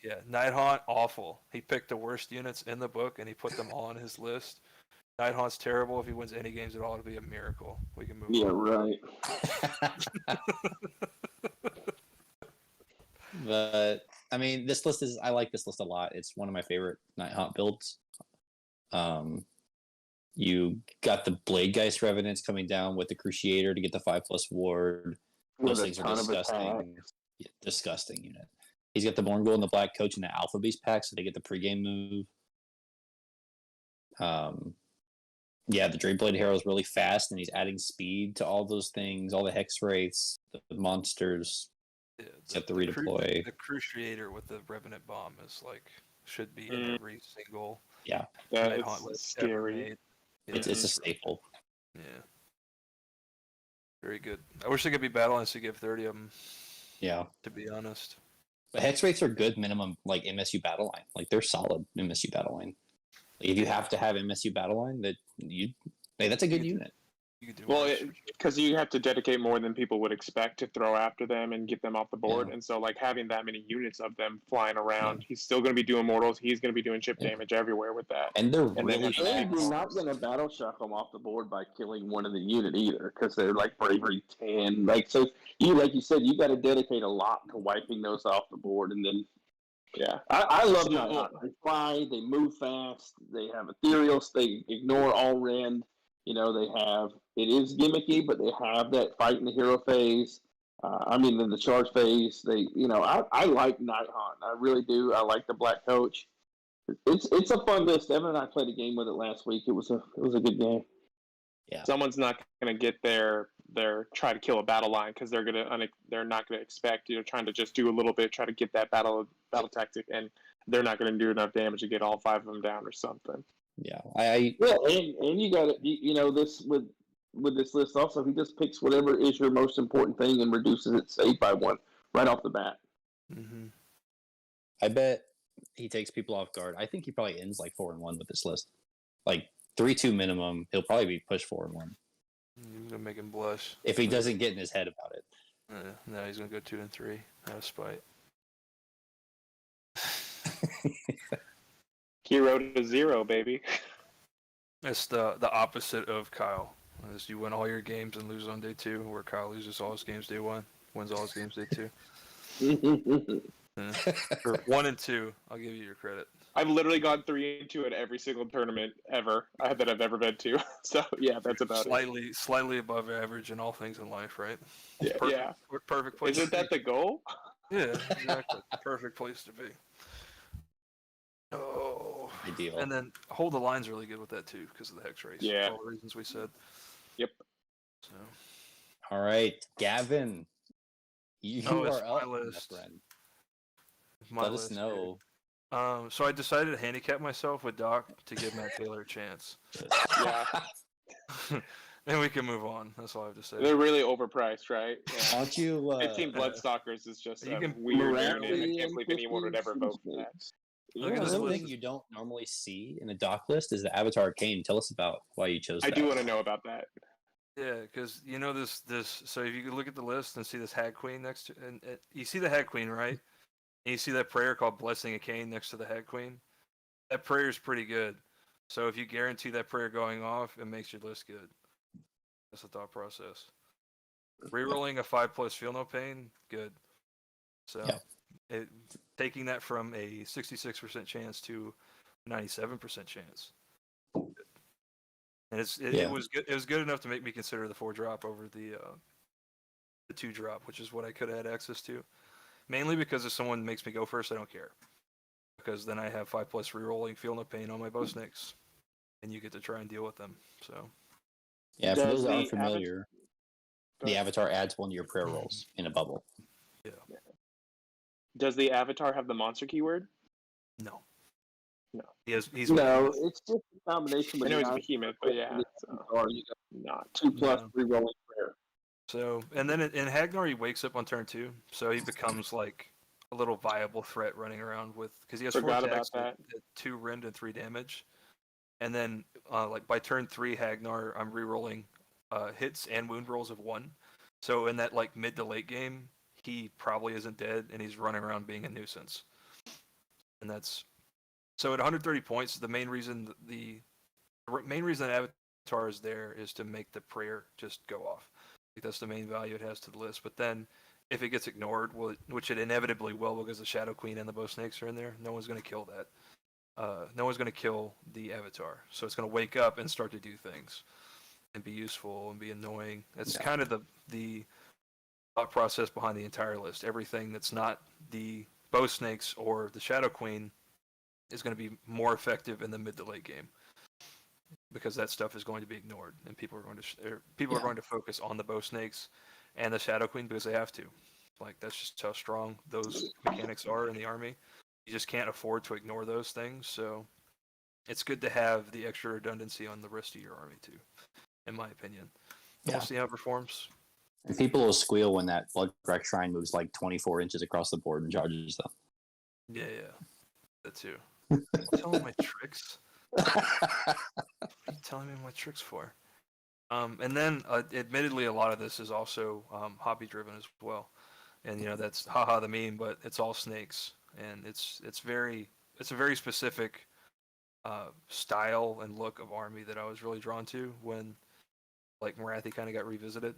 Yeah, Nighthaunt, awful. He picked the worst units in the book and he put them all on his list. Nighthaunt's terrible. If he wins any games at all, it'll be a miracle. We can move on. Yeah, right. But I mean, I like this list a lot. It's one of my favorite Nighthaunt builds. You got the Bladegeist Revenants coming down with the Cruciator to get the 5+ ward. Those things are disgusting. Disgusting unit. He's got the Morngul and the Black Coach in the Alpha Beast pack, so they get the pregame move. Yeah, the Drakeblade Hero is really fast, and he's adding speed to all those things, all the Hex Wraiths, the monsters. Yeah, the redeploy. The Cruciator with the Revenant Bomb should be in every single. Yeah, it's scary. It's a staple. Yeah, very good. I wish there could be battle lines to give 30 of them. Yeah, to be honest. But Hex Wraiths are good minimum like MSU battle line. Like they're solid MSU battle line. Like, if you have to have MSU battle line, that's a good unit. You could do Well, worse. because you have to dedicate more than people would expect to throw after them and get them off the board. Yeah. And so, like, having that many units of them flying around, Yeah. he's still going to be doing mortals. He's going to be doing chip Yeah. damage everywhere with that. And they're then really having And big you're fast. not going to battle shock them off the board by killing one of the unit either, because they're like bravery 10. Like you said, you got to dedicate a lot to wiping those off the board, and then Yeah. I love So- Nighthawk. They fly, they move fast, they have ethereals, they ignore all rend. You know, it is gimmicky, but they have that fight in the hero phase. In the charge phase. I like Nighthawk. I really do. I like the Black Coach. It's a fun list. Evan and I played a game with it last week. It was a good game. Yeah. Someone's not going to get their try to kill a battle line because they're not going to expect, trying to just do a little bit, try to get that battle tactic, and they're not going to do enough damage to get all 5 of them down or something. Yeah. Well, and you got it. This with this list also, he just picks whatever is your most important thing and reduces its save by 1 right off the bat. Mm-hmm. I bet he takes people off guard. I think he probably ends like 4-1 with this list. Like 3-2 minimum. He'll probably be pushed 4-1 You're gonna make him blush. if he doesn't get in his head about it. No, he's gonna go 2-3 out of spite. Hero to 0, baby. It's the opposite of Kyle. Is you win all your games and lose on day 2, where Kyle loses all his games day 1, wins all his games day 2. Or 1 and 2. I'll give you your credit. I've literally gone 3-2 at every single tournament ever that I've ever been to. So yeah, that's about it. Slightly above average in all things in life, right? Yeah, Perfect place. Isn't that the goal? Yeah, exactly. Perfect place to be. Oh, Ideal. and then hold the line's really good with that too because of the hex race. Yeah. All the reasons we said. Yep. So. All right, Gavin. You Oh, it's are my up, my list. friend. My Let us list know. here. So I decided to handicap myself with Doc to give Matt Taylor a chance. Yeah. Then we can move on. That's all I have to say. They're really overpriced, right? Why Yeah. don't you? 15 Bloodstalkers is just You a can weird Morality narrative. I and can't believe anyone would ever vote for that. Look at One this thing list. you don't normally see in a doc list is the Avatar Arcane. Tell us about why you chose I that. do want to know about that. Yeah, because you know this. So if you could look at the list and see this Hag Queen next to, and you see the Hag Queen, right? And you see that prayer called Blessing a Cane next to the Hag Queen. That prayer is pretty good. So if you guarantee that prayer going off, it makes your list good. That's the thought process. Rerolling a 5+ Feel No Pain, good. So taking that from a 66% chance to a 97% chance. And it was good. It was good enough to make me consider the 4-drop over the 2-drop, which is what I could have had access to. Mainly because if someone makes me go first, I don't care. Because then I have 5+ rerolling Feel No Pain on my bow snakes, and you get to try and deal with them. So Yeah, for Does those that aren't the familiar, the Avatar adds 1 to your prayer rolls in a bubble. yeah, Does the avatar have the monster keyword? no. No. He's No, it's just a combination I with know he's the behemoth, but yeah, so or you got not. 2+ No. rerolling prayer. So, and then in Hagnar, he wakes up on turn 2, so he becomes like a little viable threat running around with, because he has Forgot 4 about attacks that. at 2 rend and 3 damage. And then, like by turn 3, Hagnar, I'm rerolling hits and wound rolls of 1. So in that like mid to late game, he probably isn't dead, and he's running around being a nuisance. And that's so at 130 points. The main reason Avatar is there is to make the prayer just go off. Like that's the main value it has to the list. But then, if it gets ignored, which it inevitably will, because the Shadow Queen and the Bow Snakes are in there, no one's going to kill that. No one's going to kill the Avatar. So it's going to wake up and start to do things, and be useful and be annoying. That's kind of the thought process behind the entire list. Everything that's not the Bow Snakes or the Shadow Queen is going to be more effective in the mid to late game, because that stuff is going to be ignored, and people are going to focus on the Bow Snakes and the Shadow Queen because they have to. Like that's just how strong those mechanics are in the army. You just can't afford to ignore those things. So it's good to have the extra redundancy on the rest of your army too, in my opinion. We'll see how it performs. And people will squeal when that Blood Crack Shrine moves like 24 inches across the board and charges them. Yeah, that too. Tell me my tricks. What are you telling me my tricks for? And then, admittedly, a lot of this is also hobby driven as well. And that's haha the meme, but it's all snakes, and it's a very specific style and look of army that I was really drawn to when like Marathi kind of got revisited,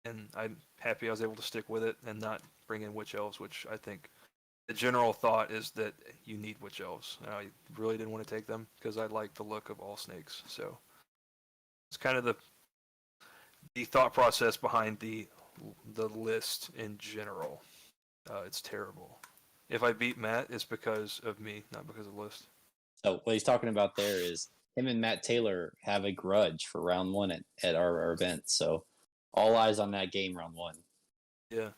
and I'm happy I was able to stick with it and not bring in witch elves, which I think the general thought is that you need witch elves. I really didn't want to take them because I like the look of all snakes. So it's kind of the thought process behind the list in general. It's terrible. If I beat Matt, it's because of me, not because of the list. So what he's talking about there is him and Matt Taylor have a grudge for round one at our event. So all eyes on that game round one. Yeah.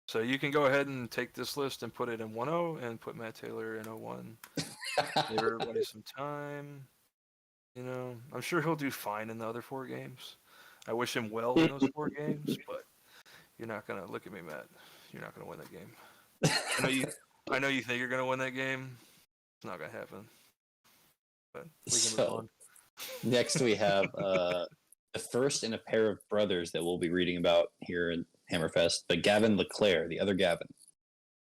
So you can go ahead and take this list and put it in 1-0 and put Matt Taylor in 0-1. Give everybody some time. I'm sure he'll do fine in the other 4 games. I wish him well in those 4 games, but you're not gonna look at me, Matt. You're not gonna win that game. I know you think you're gonna win that game. It's not gonna happen. But we can move on. Next we have the first in a pair of brothers that we'll be reading about here in Hammerfest, but Gavin Leclaire, the other Gavin,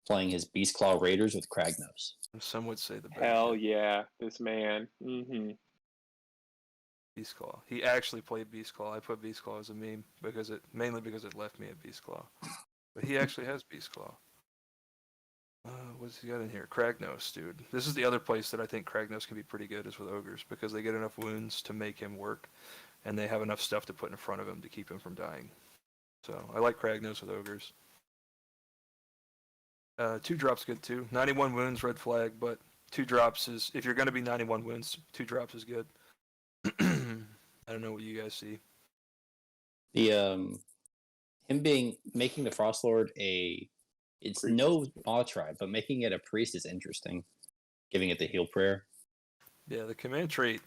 playing his Beastclaw Raiders with Kragnos. Some would say the Hell yeah, this man. Mm-hmm. Beastclaw. He actually played Beastclaw. I put Beastclaw as a meme mainly because it left me at Beastclaw. But he actually has Beastclaw. What's he got in here? Kragnos, dude. This is the other place that I think Kragnos can be pretty good is with Ogres because they get enough wounds to make him work, and they have enough stuff to put in front of him to keep him from dying. So I like Kragnos with Ogres. 2 drops good too. 91 wounds, red flag, but 2 drops is, if you're going to be 91 wounds, 2 drops is good. I don't know what you guys see. The him making the Frostlord it's no Maw tribe, but making it a priest is interesting. Giving it the heal prayer. Yeah, the command trait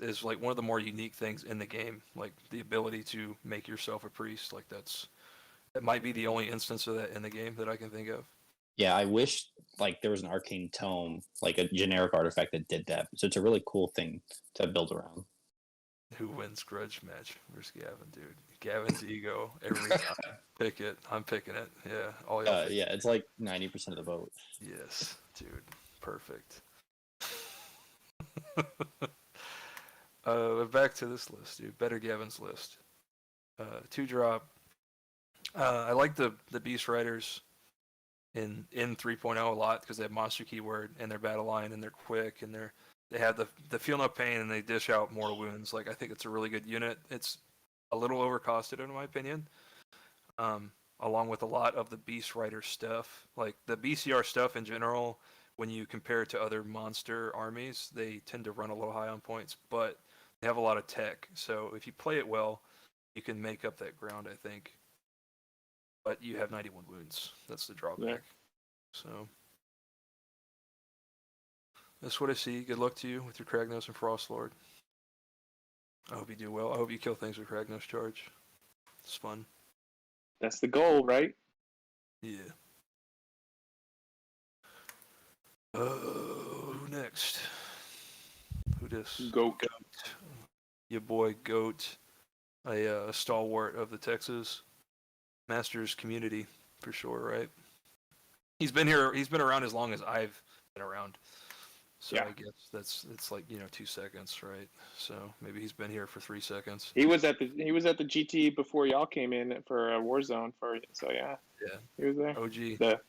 is like one of the more unique things in the game. Like the ability to make yourself a priest. Like that might be the only instance of that in the game that I can think of. Yeah, I wish like there was an arcane tome, like a generic artifact that did that. So it's a really cool thing to build around. Who wins grudge match? Where's Gavin, dude? Gavin's ego every time. Pick it. I'm picking it. Yeah, all y'all. Yeah, it's like 90% of the vote. Yes, dude. Perfect. Back to this list, dude. Better Gavin's list. 2 drop. I like the Beast Riders in 3.0 a lot because they have monster keyword and their battle line and they're quick and they have the feel no pain and they dish out mortal wounds. Like I think it's a really good unit. It's a little overcosted in my opinion. Along with a lot of the Beast Rider stuff, like the BCR stuff in general, when you compare it to other monster armies, they tend to run a little high on points, but they have a lot of tech. So if you play it well, you can make up that ground, I think. But you have 91 wounds. That's the drawback. Yeah. So that's what I see. Good luck to you with your Kragnos and Frostlord. I hope you do well. I hope you kill things with Kragnos charge. It's fun. That's the goal, right? Yeah. Who next? Who this? Goat. Your boy Goat, a stalwart of the Texas Masters community for sure, right? He's been here. He's been around as long as I've been around. So yeah. I guess it's like 2 seconds, right? So maybe he's been here for 3 seconds. He was at the GT before y'all came in for a Warzone so yeah. Yeah. He was there. OG. The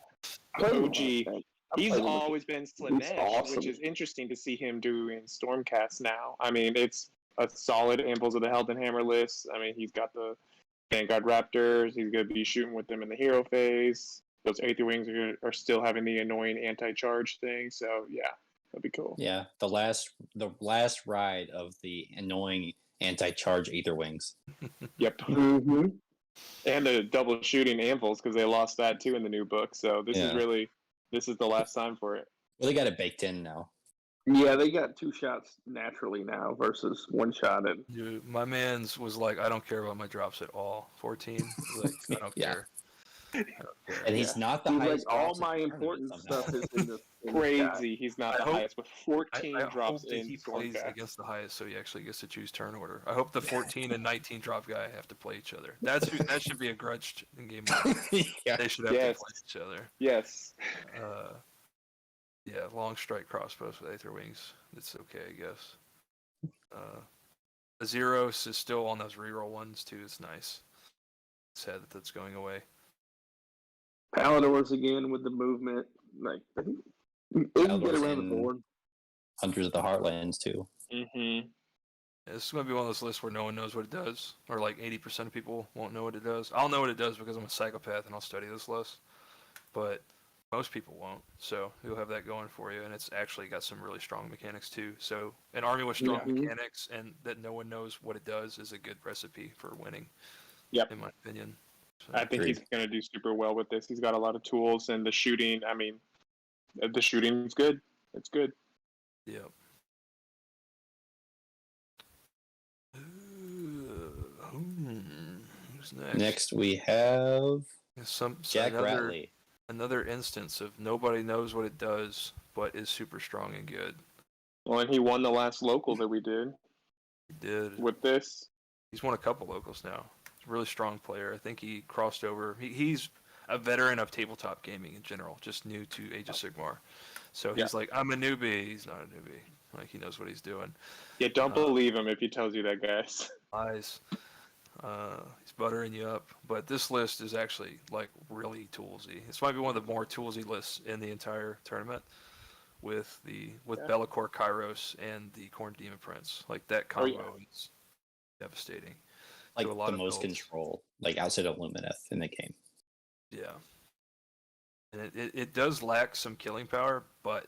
OG. He's always been Slanesh, which is interesting to see him doing Stormcast now. I mean, it's a solid Anvils of the Helden Hammer list. I mean, he's got the Vanguard Raptors. He's going to be shooting with them in the hero phase. Those Aether Wings are still having the annoying anti-charge thing. So, yeah, that'd be cool. Yeah, the last ride of the annoying anti-charge Aether Wings. Yep. Mm-hmm. And the double shooting Anvils, because they lost that, too, in the new book. So this is the last time for it. Well, they got it baked in now. Yeah, they got 2 shots naturally now versus 1 shot in. Dude, my man's was like, I don't care about my drops at all. 14, like I don't care. And he's not the He's like, highest. all drops in my the tournament important somehow. stuff is in the Crazy. He's not I the hope- highest with 14 I drops hope that in he plays Stormcast. against the highest, so he actually gets to choose turn order. I hope the 14 and 19 drop guy have to play each other. That should be a grudge in game 1. Yeah. They should have Yes. to play each other. Yes. Yeah, long strike crossbows with Aether Wings. It's okay, I guess. Azeros is still on those reroll ones too. It's nice. Sad that that's going away. Paladors again with the movement. Like, it can get Paladors around the and- board. Hunters of the Heartlands too. Mm-hmm. This is going to be one of those lists where no one knows what it does, or like 80% of people won't know what it does. I'll know what it does because I'm a psychopath and I'll study this list, but most people won't. So you'll have that going for you, and it's actually got some really strong mechanics too. So an army with strong Mhm. mechanics and that no one knows what it does is a good recipe for winning. Yep. In my opinion. So, I think he's going to do super well with this. He's got a lot of tools, and the shooting, I mean, the shooting's good. It's good. yeah. Who's next? Next we have Jack another, Ratley. another instance of nobody knows what it does, but is super strong and good. Well, and he won the last local that we did He did. with this. He's won a couple locals now. He's a really strong player. I think he crossed over. He's a veteran of tabletop gaming in general, just new to Age of Sigmar. So he's like, I'm a newbie. He's not a newbie. Like, he knows what he's doing. Yeah, don't believe him if he tells you that, guys. Lies. He's buttering you up. But this list is actually, like, really toolsy. This might be one of the more toolsy lists in the entire tournament with Be'lakor, Kairos, and the Khorne Demon Prince. Like, that combo is devastating. Like to a lot the of most builds. control, like outside of Lumineth in the game. Yeah. And it does lack some killing power, but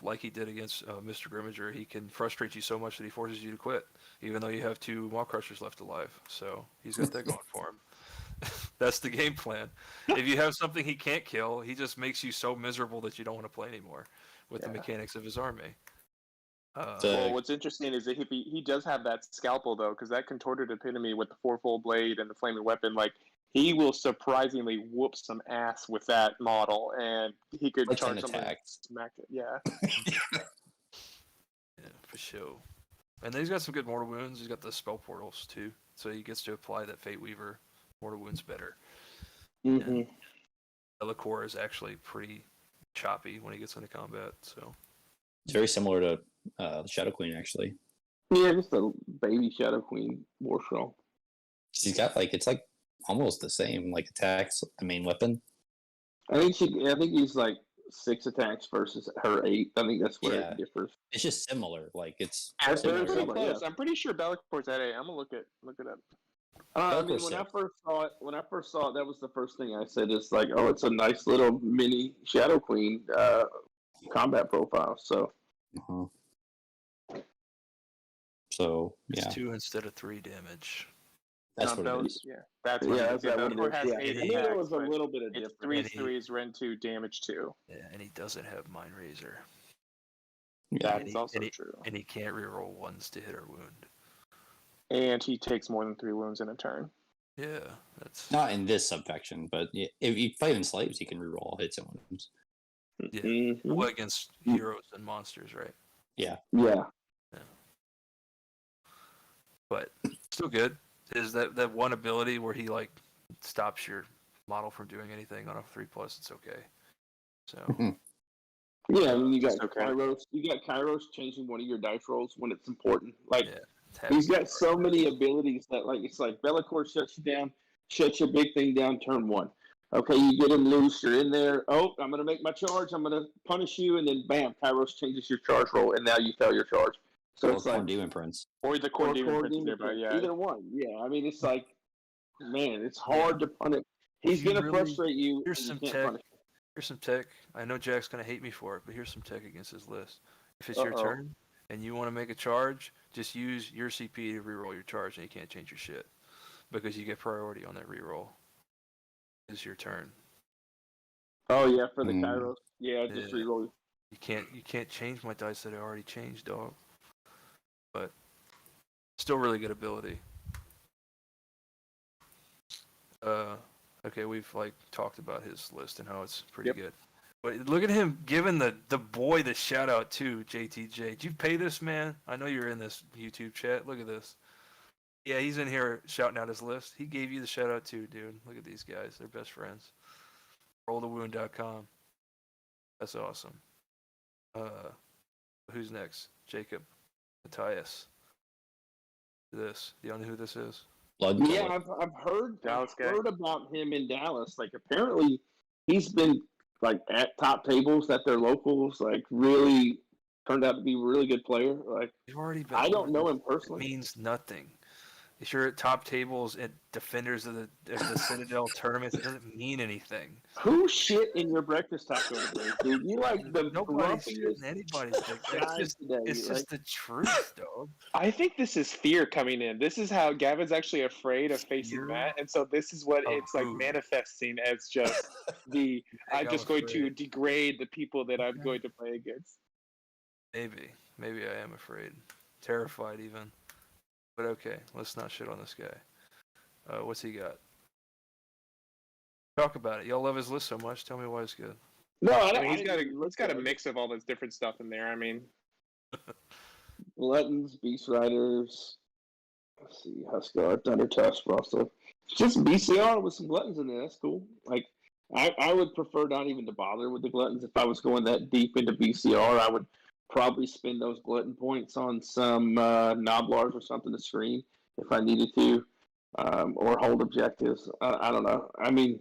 like he did against Mr. Grimmager, he can frustrate you so much that he forces you to quit, even though you have 2 Maw Crushers left alive. So he's got that going for him. That's the game plan. If you have something he can't kill, he just makes you so miserable that you don't want to play anymore with the mechanics of his army. Well, what's interesting is that he does have that scalpel, though, because that contorted epitome with the 4-fold blade and the flaming weapon, like, he will surprisingly whoop some ass with that model, and he could Like charge 10 someone and attacks. smack it. Yeah. Yeah, for sure. And then he's got some good mortal wounds. He's got the spell portals too, so he gets to apply that Fate Weaver mortal wounds better. Mm-hmm. Be'lakor is actually pretty choppy when he gets into combat. So It's very similar to the Shadow Queen, actually. Yeah, just a baby Shadow Queen war scroll. She's got it's like almost the same, like attacks, the main weapon. I think he's like 6 attacks versus her 8. I think that's where it differs. It's just similar. Like it's That's very similar. similar. Close. Yeah. I'm pretty sure Bellacor's at 8. I'm gonna look it up. I mean, when I first saw it, that was the first thing I said. It's like, oh, it's a nice little mini Shadow Queen combat profile. So, Uh-huh. So it's yeah, 2 instead of 3 damage. that's what it is. Yeah, that's what that's it is. what it Be'lakor is. has Yeah. 8 I knew there was attacks, a little bit of it's difference. 3/3s, Rend 2, damage 2. Yeah, and he doesn't have Mind Razor. Yeah. That's also and he, true. And he can't reroll ones to hit or wound. And he takes more than 3 wounds in a turn. Yeah, that's Not in this subfaction, but if you fight in slaves, you can reroll all hits and wounds. yeah. Mhm. Well, against heroes and monsters, right? Yeah. But still good. Is that one ability where he like stops your model from doing anything on a 3+? It's okay. So Yeah, I mean, you got Just okay. Kairos. You got Kairos changing one of your dice rolls when it's important. Like, yeah, he's got so many abilities that, like, it's like Be'lakor shuts you down, shuts your big thing down turn 1. Okay, you get him loose, you're in there. Oh, I'm going to make my charge. I'm going to punish you. And then, bam, Kairos changes your charge roll, and now you fail your charge. So Or it's like, Khorne Demon Prince. Or the Core Demon Prince is nearby, yeah. either one. Yeah, I mean, it's like, man, it's hard to punish. He's You going to really- frustrate you. here's and you some can't tech. punish him. Here's some tech. I know Jack's gonna hate me for it, but here's some tech against his list. If it's your Uh-oh. turn and you want to make a charge, just use your CP to reroll your charge, and you can't change your shit because you get priority on that reroll. It's your turn. Oh, yeah, for the Hmm. Kairos. Yeah, just Yeah. reroll. You can't change my dice that I already changed, dog. But still really good ability. Okay, we've like talked about his list and how it's pretty good. But look at him giving the boy the shout out too, JTJ. Did you pay this man? I know you're in this YouTube chat. Look at this. Yeah, he's in here shouting out his list. He gave you the shout out too, dude. Look at these guys. They're best friends. RollTheWound.com. That's awesome. Who's next? Jacob. Matthias. This. Do you know who this is? Blood Yeah, Killer. I've heard Dallas guy. heard about him in Dallas. Like apparently he's been like at top tables at their locals. Like really turned out to be a really good player. Like You've already been. I don't know him It personally. means nothing. If you're at top tables at Defenders of the Citadel tournaments, it doesn't mean anything. Who shit in your breakfast taco today, dude? You like the Nobody's grumpiest shitting anybody's like guy today. it's like, just the truth, dog. I think this is fear coming in. This is how Gavin's actually afraid of facing Fear? Matt, and so this is what Of it's like who? manifesting as just the I'm I'm just going to afraid. degrade the people that I'm going to play against. Maybe I am afraid, terrified even. But okay, let's not shit on this guy. What's he got? Talk about it. Y'all love his list so much. Tell me why it's good. no, I mean, I he's got didn't he's got a look at mix of all this different stuff in there. I mean, Gluttons, Beast Riders. Let's see, Huskar, Thunder Tusk, also. Just BCR with some Gluttons in there. That's cool. Like I would prefer not even to bother with the Gluttons. If I was going that deep into BCR, I would probably spend those Glutton points on some Noblars or something to screen if I needed to, or hold objectives. I don't know. I mean,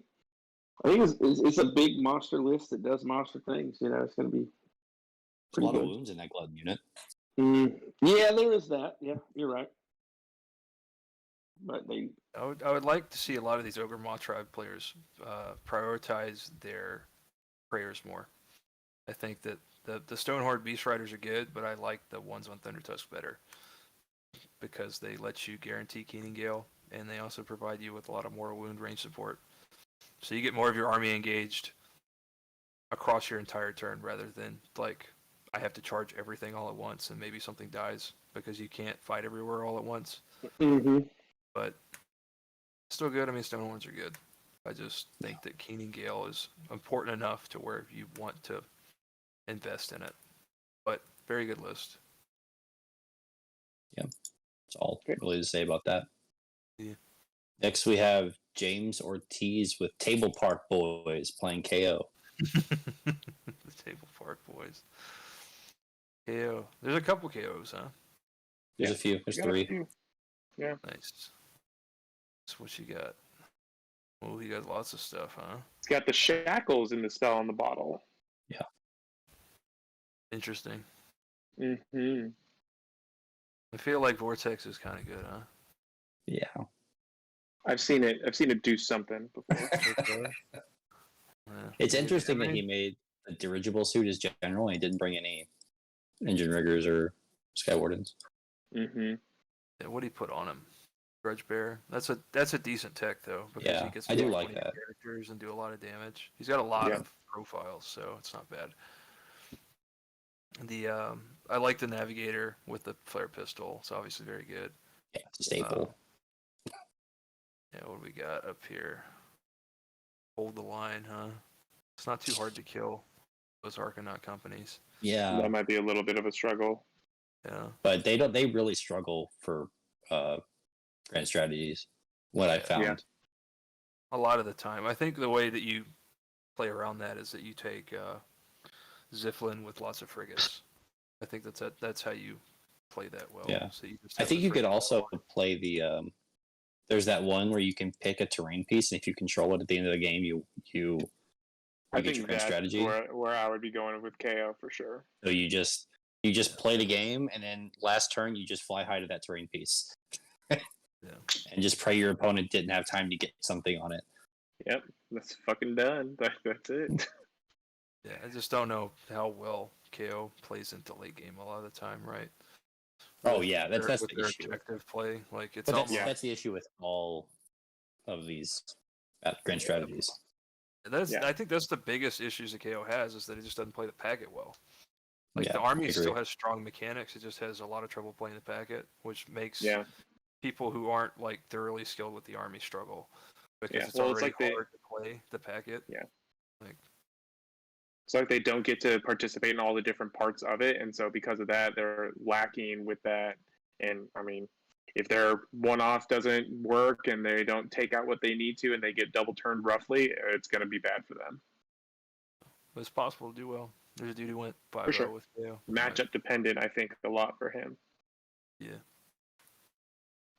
I think it's a big monster list that does monster things. You know, it's going to be There's a lot of good. wounds in that Glutton unit. Yeah, there is that. Yeah, you're right. But they I would like to see a lot of these Ogre Maw Tribe players prioritize their prayers more. I think that the Stonehorde Beast Riders are good, but I like the ones on Thunder Tusk better because they let you guarantee Keening Gale, and they also provide you with a lot of mortal wound range support. So you get more of your army engaged across your entire turn rather than like I have to charge everything all at once and maybe something dies because you can't fight everywhere all at once. But still good. I mean, Stonehorns are good. I just think that Keening Gale is important enough to where you want to invest in it. But very good list. That's all Okay. really to say about that. Yeah. Next, we have James Ortiz with Table Park Boys playing KO. The Table Park Boys. KO. There's a couple KOs, huh? There's a few. There's got a 3. few. Nice. That's what you got. Oh, you got lots of stuff, huh? It's got the shackles in the spell on the bottle. Interesting. Mm-hmm. I feel like Vortex is kind of good, huh? Yeah. I've seen it do something before. Yeah. It's Maybe. interesting I that he mean, made a dirigible suit as general and he didn't bring any engine riggers or sky wardens. Mm-hmm. Yeah, what do he put on him? Grudge Bear. That's a decent tech though because Yeah, he gets I do to like 20 that. characters and do a lot of damage. He's got a lot Yeah. of profiles, so it's not bad. The I like the Navigator with the flare pistol. It's obviously very good. Yeah, staple. Yeah, what do we got up here? Hold the line, huh? It's not too hard to kill those Arcanaut companies. Yeah, That might be a little bit of a struggle. Yeah. but they don't. They really struggle for grand strategies. What I Yeah. found. Yeah. A lot of the time. I think the way that you play around that is that you take Ziflin with lots of frigates. I think that's how you play that well. Yeah. So you just I have think the you could frigate also on. play the. There's that one where you can pick a terrain piece, and if you control it at the end of the game, you I get your think grand that's strategy. where I would be going with KO for sure. So you just play the game, and then last turn you just fly high to that terrain piece, Yeah. and just pray your opponent didn't have time to get something on it. Yep, that's fucking done. That's it. Yeah, I just don't know how well KO plays into late game a lot of the time, right? Oh With yeah, that's with the their issue. objective play. Like it's But almost that's the issue with all of these grand Yeah. strategies. Yeah. I think that's the biggest issues that KO has is that it just doesn't play the packet well. Like Yeah, the I army agree. still has strong mechanics, it just has a lot of trouble playing the packet, which makes Yeah. people who aren't like thoroughly skilled with the army struggle. because Yeah, it's well, it's already like they- hard to play the packet. Yeah. Like, It's like they don't get to participate in all the different parts of it, and so because of that, they're lacking with that. And I mean, if their one-off doesn't work and they don't take out what they need to, and they get double turned roughly, it's going to be bad for them. but it's possible to do well. There's a dude who went 5-0 For sure. with KO. Matchup dependent, I think, a lot for him. Yeah.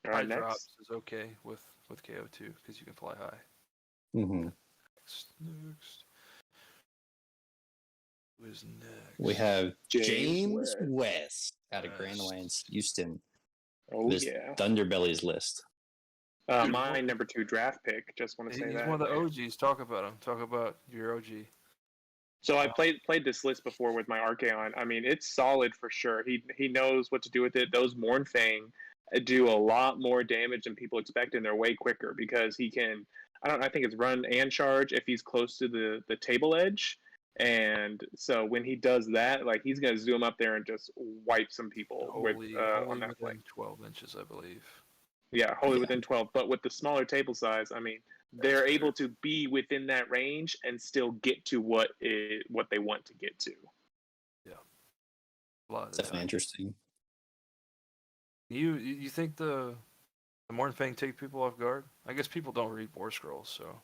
All High right, next. drops is okay with KO too, because you can fly high. Mm-hmm. Next. Who is next? We have James James West out of Grand West. Lands, Houston. Oh This yeah. Thunderbelly's list. My number 2 draft pick. Just want to say He's that. one of the OGs. Talk about him. Talk about your OG. So I played this list before with my Archaon. I mean, it's solid for sure. He knows what to do with it. Those Mournfang do a lot more damage than people expect, and they're way quicker because he can. I think it's run and charge if he's close to the table edge. And so when he does that, like he's gonna zoom up there and just wipe some people Wholly on that play. within 12 inches, I believe. Yeah, wholly Yeah. within 12. But with the smaller table size, I mean, they're able to be within that range and still get to what they want to get to. A lot of It's definitely interesting. You think the Mournfang take people off guard? I guess people don't read War Scrolls, so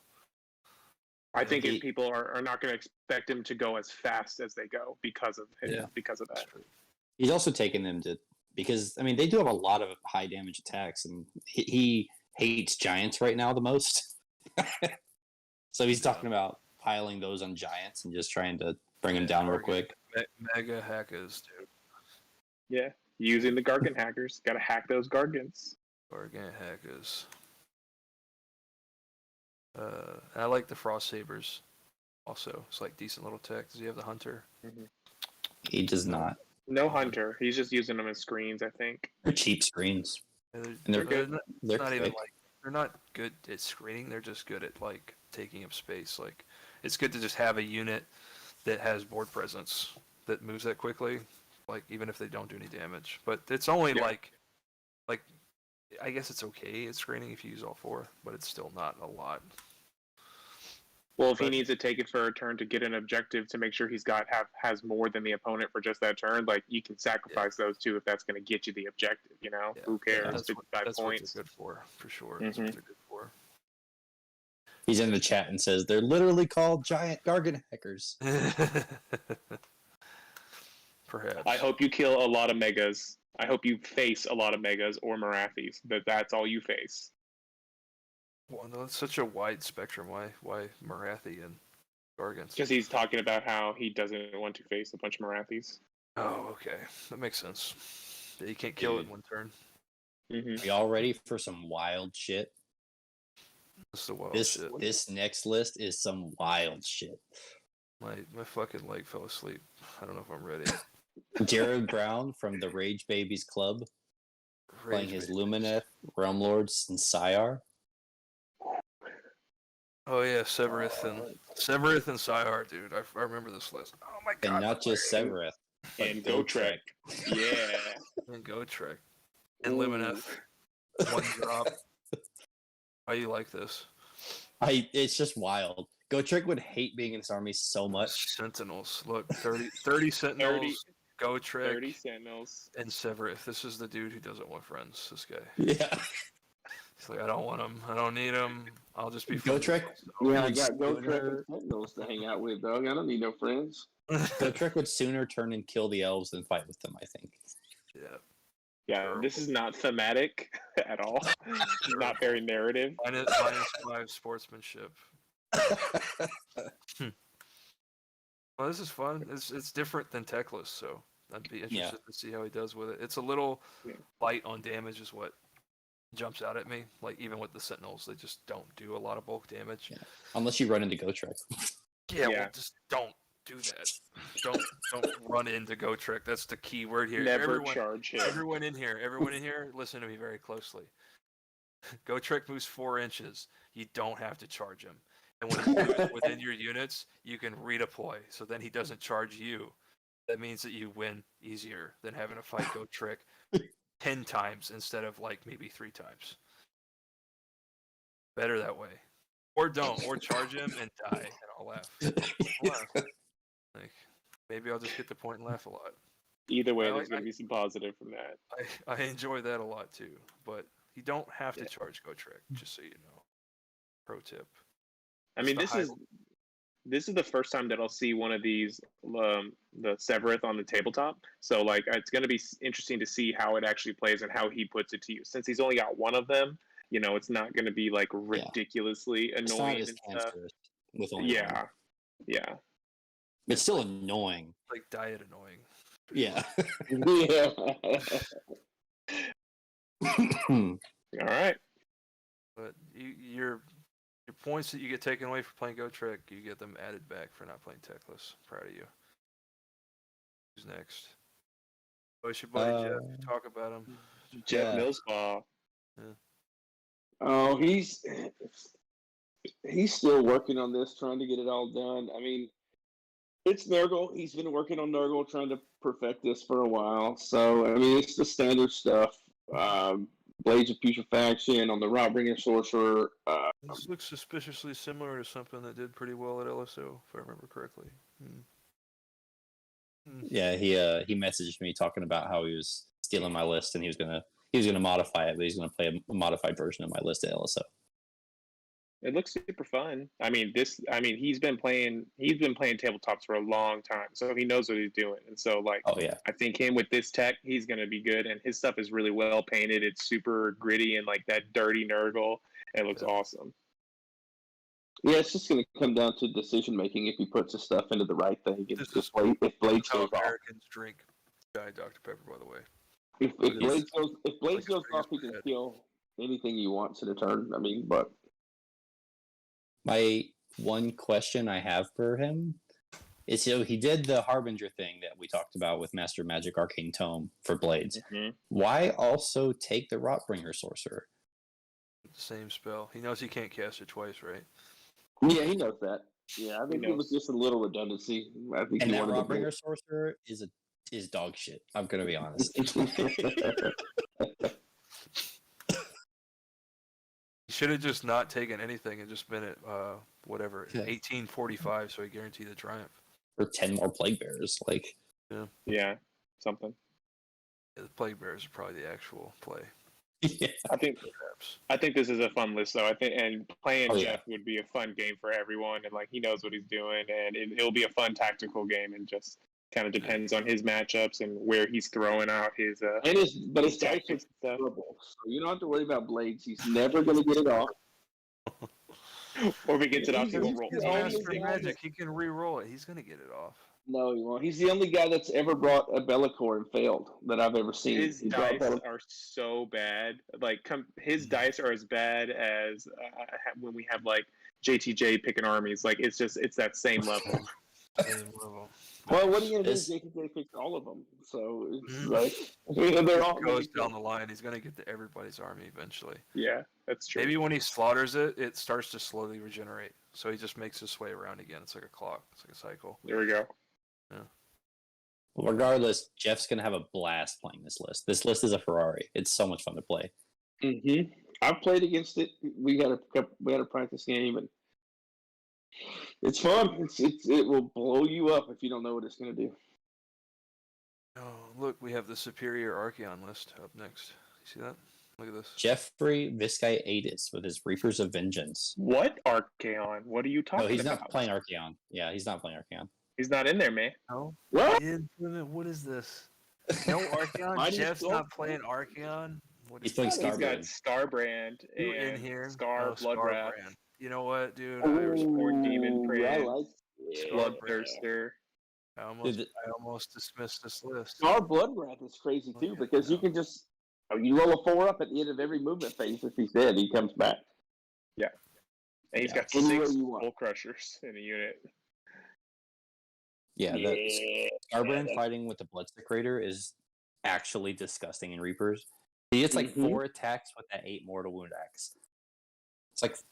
I think he- people are not going to expect him to go as fast as they go because of him, Yeah. because of that. He's also taken them to because I mean they do have a lot of high damage attacks, and he hates giants right now the most. So he's talking about piling those on giants and just trying to bring them down real quick. Mega hackers, dude. Yeah, using the Gargant hackers, got to hack those Gargants. Gargant hackers. I like the Frost Sabers. Also, it's like decent little tech. Does he have the Hunter? He does not. No hunter, he's just using them as screens, I think. They're cheap screens. Yeah, And they're good. They're Not even quick. like they're not good at screening. They're just good at like taking up space. Like it's good to just have a unit that has board presence that moves that quickly. Like even if they don't do any damage, but it's only Yeah. like I guess it's okay at screening if you use all 4, but it's still not a lot. Well, if he But- needs to take it for a turn to get an objective to make sure has more than the opponent for just that turn, like you can sacrifice those two if that's going to get you the objective. You know, Yeah. who cares? That's 55 what points. they're good for sure. That's what they're good for. He's in the chat and says they're literally called giant Gargant hackers. Perhaps. I hope you kill a lot of megas. I hope you face a lot of megas or Marathis, but that's all you face. Well, no, it's such a wide spectrum. Why Marathi and Gargants? Because he's talking about how he doesn't want to face a bunch of Marathis. Oh, okay, that makes sense. Yeah, you can't kill it in Dude. one turn. Mm-hmm. Are y'all ready for some wild shit? That's the wild This shit. this next list is some wild shit. My fucking leg fell asleep. I don't know if I'm ready. Jared Brown from the Rage Babies Club playing Rage his bait. Lumineth, Realm Lords, and Syar. Oh yeah, Severith and Syar, dude. I remember this list. Oh my god. And not just Severeth. but And Go Trek. Yeah. And Go Trek. And Lumineth. One drop. How you like this? It's just wild. Gotrek would hate being in this army so much. Sentinels. Look, 30 Sentinels. Go Trek 30 Sentinels. and Severith. This is the dude who doesn't want friends. This guy. Yeah. He's like, I don't want him. I don't need him. I'll just be Gotrek? Yeah, I Like got Go Trek Spooner. and Sentinels to hang out with, dog. I don't need no friends. Gotrek would sooner turn and kill the elves than fight with them, I think. Yeah. Yeah, this is not thematic at all. It's not very narrative. -5 sportsmanship. Well, this is fun. It's different than Techless, so I'd be interested to see how he does with it. It's a little light on damage is what jumps out at me. Like even with the Sentinels, they just don't do a lot of bulk damage. Yeah. Unless you run into Gotrek. Yeah, Yeah. well, just don't do that. Don't run into Go Trick. That's the key word here. Never charge him. Everyone in here, listen to me very closely. Go Trick moves 4 inches. You don't have to charge him. And when he moves within your units, you can redeploy. So then he doesn't charge you. That means that you win easier than having to fight Go Trick 10 times instead of like maybe 3 times. Better that way. Or don't, or charge him and die, and I'll laugh. Like, maybe I'll just get the point and laugh a lot. Either way, there's going to be some positive from that. I enjoy that a lot too, but you don't have to charge Go Trick, just so you know. Pro tip. I mean, this is the first time that I'll see one of these, the Severith on the tabletop. So, like, it's going to be interesting to see how it actually plays and how he puts it to use. Since he's only got one of them, you know, it's not going to be like ridiculously annoying and stuff. With only one. Yeah. It's still annoying. Like diet annoying. Yeah. All right. But your points that you get taken away for playing Go Trick, you get them added back for not playing Techless. Proud of you. Who's next? What's your buddy Jeff? Talk about him. Jeff Millspaw. Yeah. Oh, he's still working on this, trying to get it all done. I mean, it's Nurgle. He's been working on Nurgle, trying to perfect this for a while. So, I mean, it's the standard stuff. Blades of Putrefaction on the Rotbringer Sorcerer. This looks suspiciously similar to something that did pretty well at LSO, if I remember correctly. Yeah, he messaged me talking about how he was stealing my list and he was gonna modify it, but he's gonna play a modified version of my list at LSO. It looks super fun. I mean, he's been playing tabletops for a long time, so he knows what he's doing. And so, like, I think him with this tech, he's gonna be good. And his stuff is really well painted. It's super gritty and like that dirty Nurgle. It looks awesome. Yeah, it's just going to come down to decision making if he puts his stuff into the right thing. If Blades goes off, Americans drink Diet Dr. Pepper, by the way. If Blades goes off, he can kill anything he wants in a turn. I mean, but my one question I have for him is, so he did the Harbinger thing that we talked about with Master Magic Arcane Tome for Blades. Mm-hmm. Why also take the Rotbringer Sorcerer? Same spell. He knows he can't cast it twice, right? Yeah, he knows that. Yeah, I think it was just a little redundancy. I think and that Rotbringer Sorcerer is dog shit. I'm gonna be honest. He should have just not taken anything and just been at 1845, so he guaranteed the triumph. Or 10 more Plague Bearers, like. Yeah, something. Yeah, the Plague Bearers are probably the actual play. Yeah. I think this is a fun list, though. I think, and playing Jeff would be a fun game for everyone, and like he knows what he's doing, and it'll be a fun tactical game, and just kind of depends on his matchups and where he's throwing out his. But his dice are terrible, so you don't have to worry about Blades. He's never going to get it off. Or if he gets it off, he will roll. He's Master Magic. He can re-roll it. He's going to get it off. No, he won't. He's the only guy that's ever brought a Be'lakor and failed that I've ever seen. His dice are so bad. Like, his dice are as bad as when we have like JTJ picking armies. Like, it's that same level. Well, what are you going to do? JTJ picked all of them, so it's like they're all goes down the line. He's going to get to everybody's army eventually. Yeah, that's true. Maybe when he slaughters it, it starts to slowly regenerate. So he just makes his way around again. It's like a clock. It's like a cycle. There we go. Yeah. Well, regardless, Jeff's gonna have a blast playing this list. This list is a Ferrari. It's so much fun to play. Mm-hmm. I've played against it. We had a practice game, and it's fun. It will blow you up if you don't know what it's gonna do. Oh, look, we have the Superior Archeon list up next. You see that? Look at this. Jeffrey Viscaiatis with his Reapers of Vengeance. What Archeon? What are you talking about? No, he's not playing Archeon. Yeah, he's not playing Archeon. He's not in there, man. No. What? What is this? No Archeon? Jeff's not playing Archeon? He's playing Starbrand. He's got Starbrand and in here. Scar, Bloodwrath. You know what, dude? I respect Demon Prince. like Bloodthirster. I almost dismissed this list. Scar Bloodwrath is crazy too, because you can just you roll a 4 up at the end of every movement phase. If he's dead, he comes back. Yeah, and he's got 6 Soul Crushers in a unit. Yeah, Starbrand fighting with the Bloodstick Raider is actually disgusting in Reapers. He gets like 4 attacks with that 8 mortal wound axe.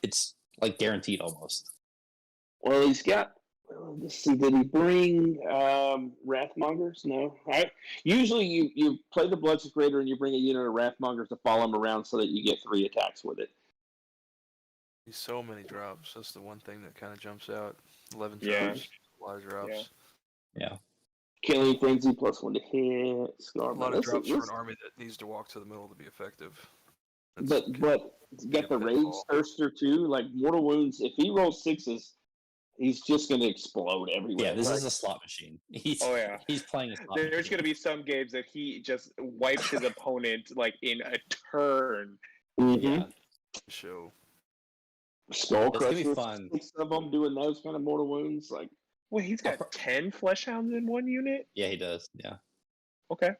It's like guaranteed almost. Well, he's got. Let's see. Did he bring Wrathmongers? No. Usually, you play the Bloodstick Raider and you bring a unit of Wrathmongers to follow him around so that you get 3 attacks with it. So many drops. That's the one thing that kind of jumps out. 11 Yeah. drops, a lot of drops. Yeah. Killing Frenzy +1 to hit. A Scar. lot of drops for an army that needs to walk to the middle to be effective. But you got the Rage Thirster too. Like Mortal Wounds, if he rolls 6s, he's just going to explode everywhere. Yeah, this is a slot machine. He's playing a slot There's machine. going to be some games that he just wipes his opponent like in a turn. Yeah. Show. Skull It's gonna be Crusher, fun. 6 of them doing those kind of Mortal Wounds. Like, Wait, he's got 10 Flesh Hounds in one unit? Yeah, he does. Yeah. Okay.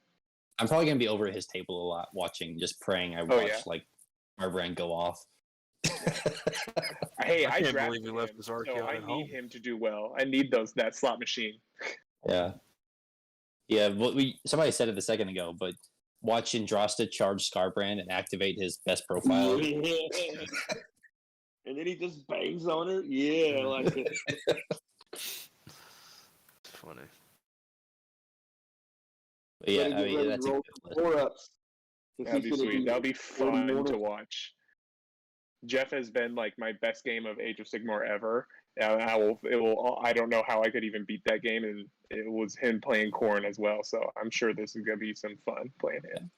I'm probably gonna be over at his table a lot, watching, just praying. I watch like my brain go off. Hey, I I can't drafted believe he left him, his so Archaeon I at need home. him to do well. I need that slot machine. Yeah. Yeah. What somebody said it a second ago, but watch Andrasta charge Scarbrand and activate his best profile. and then he just bangs on her. Yeah, like it. It's funny. But yeah, I mean, that's a good list. 4-ups. That'd be sweet. That'll be fun to watch. Jeff has been like my best game of Age of Sigmar ever. I don't know how I could even beat that game, and it was him playing Khorne as well. So I'm sure this is gonna be some fun playing him.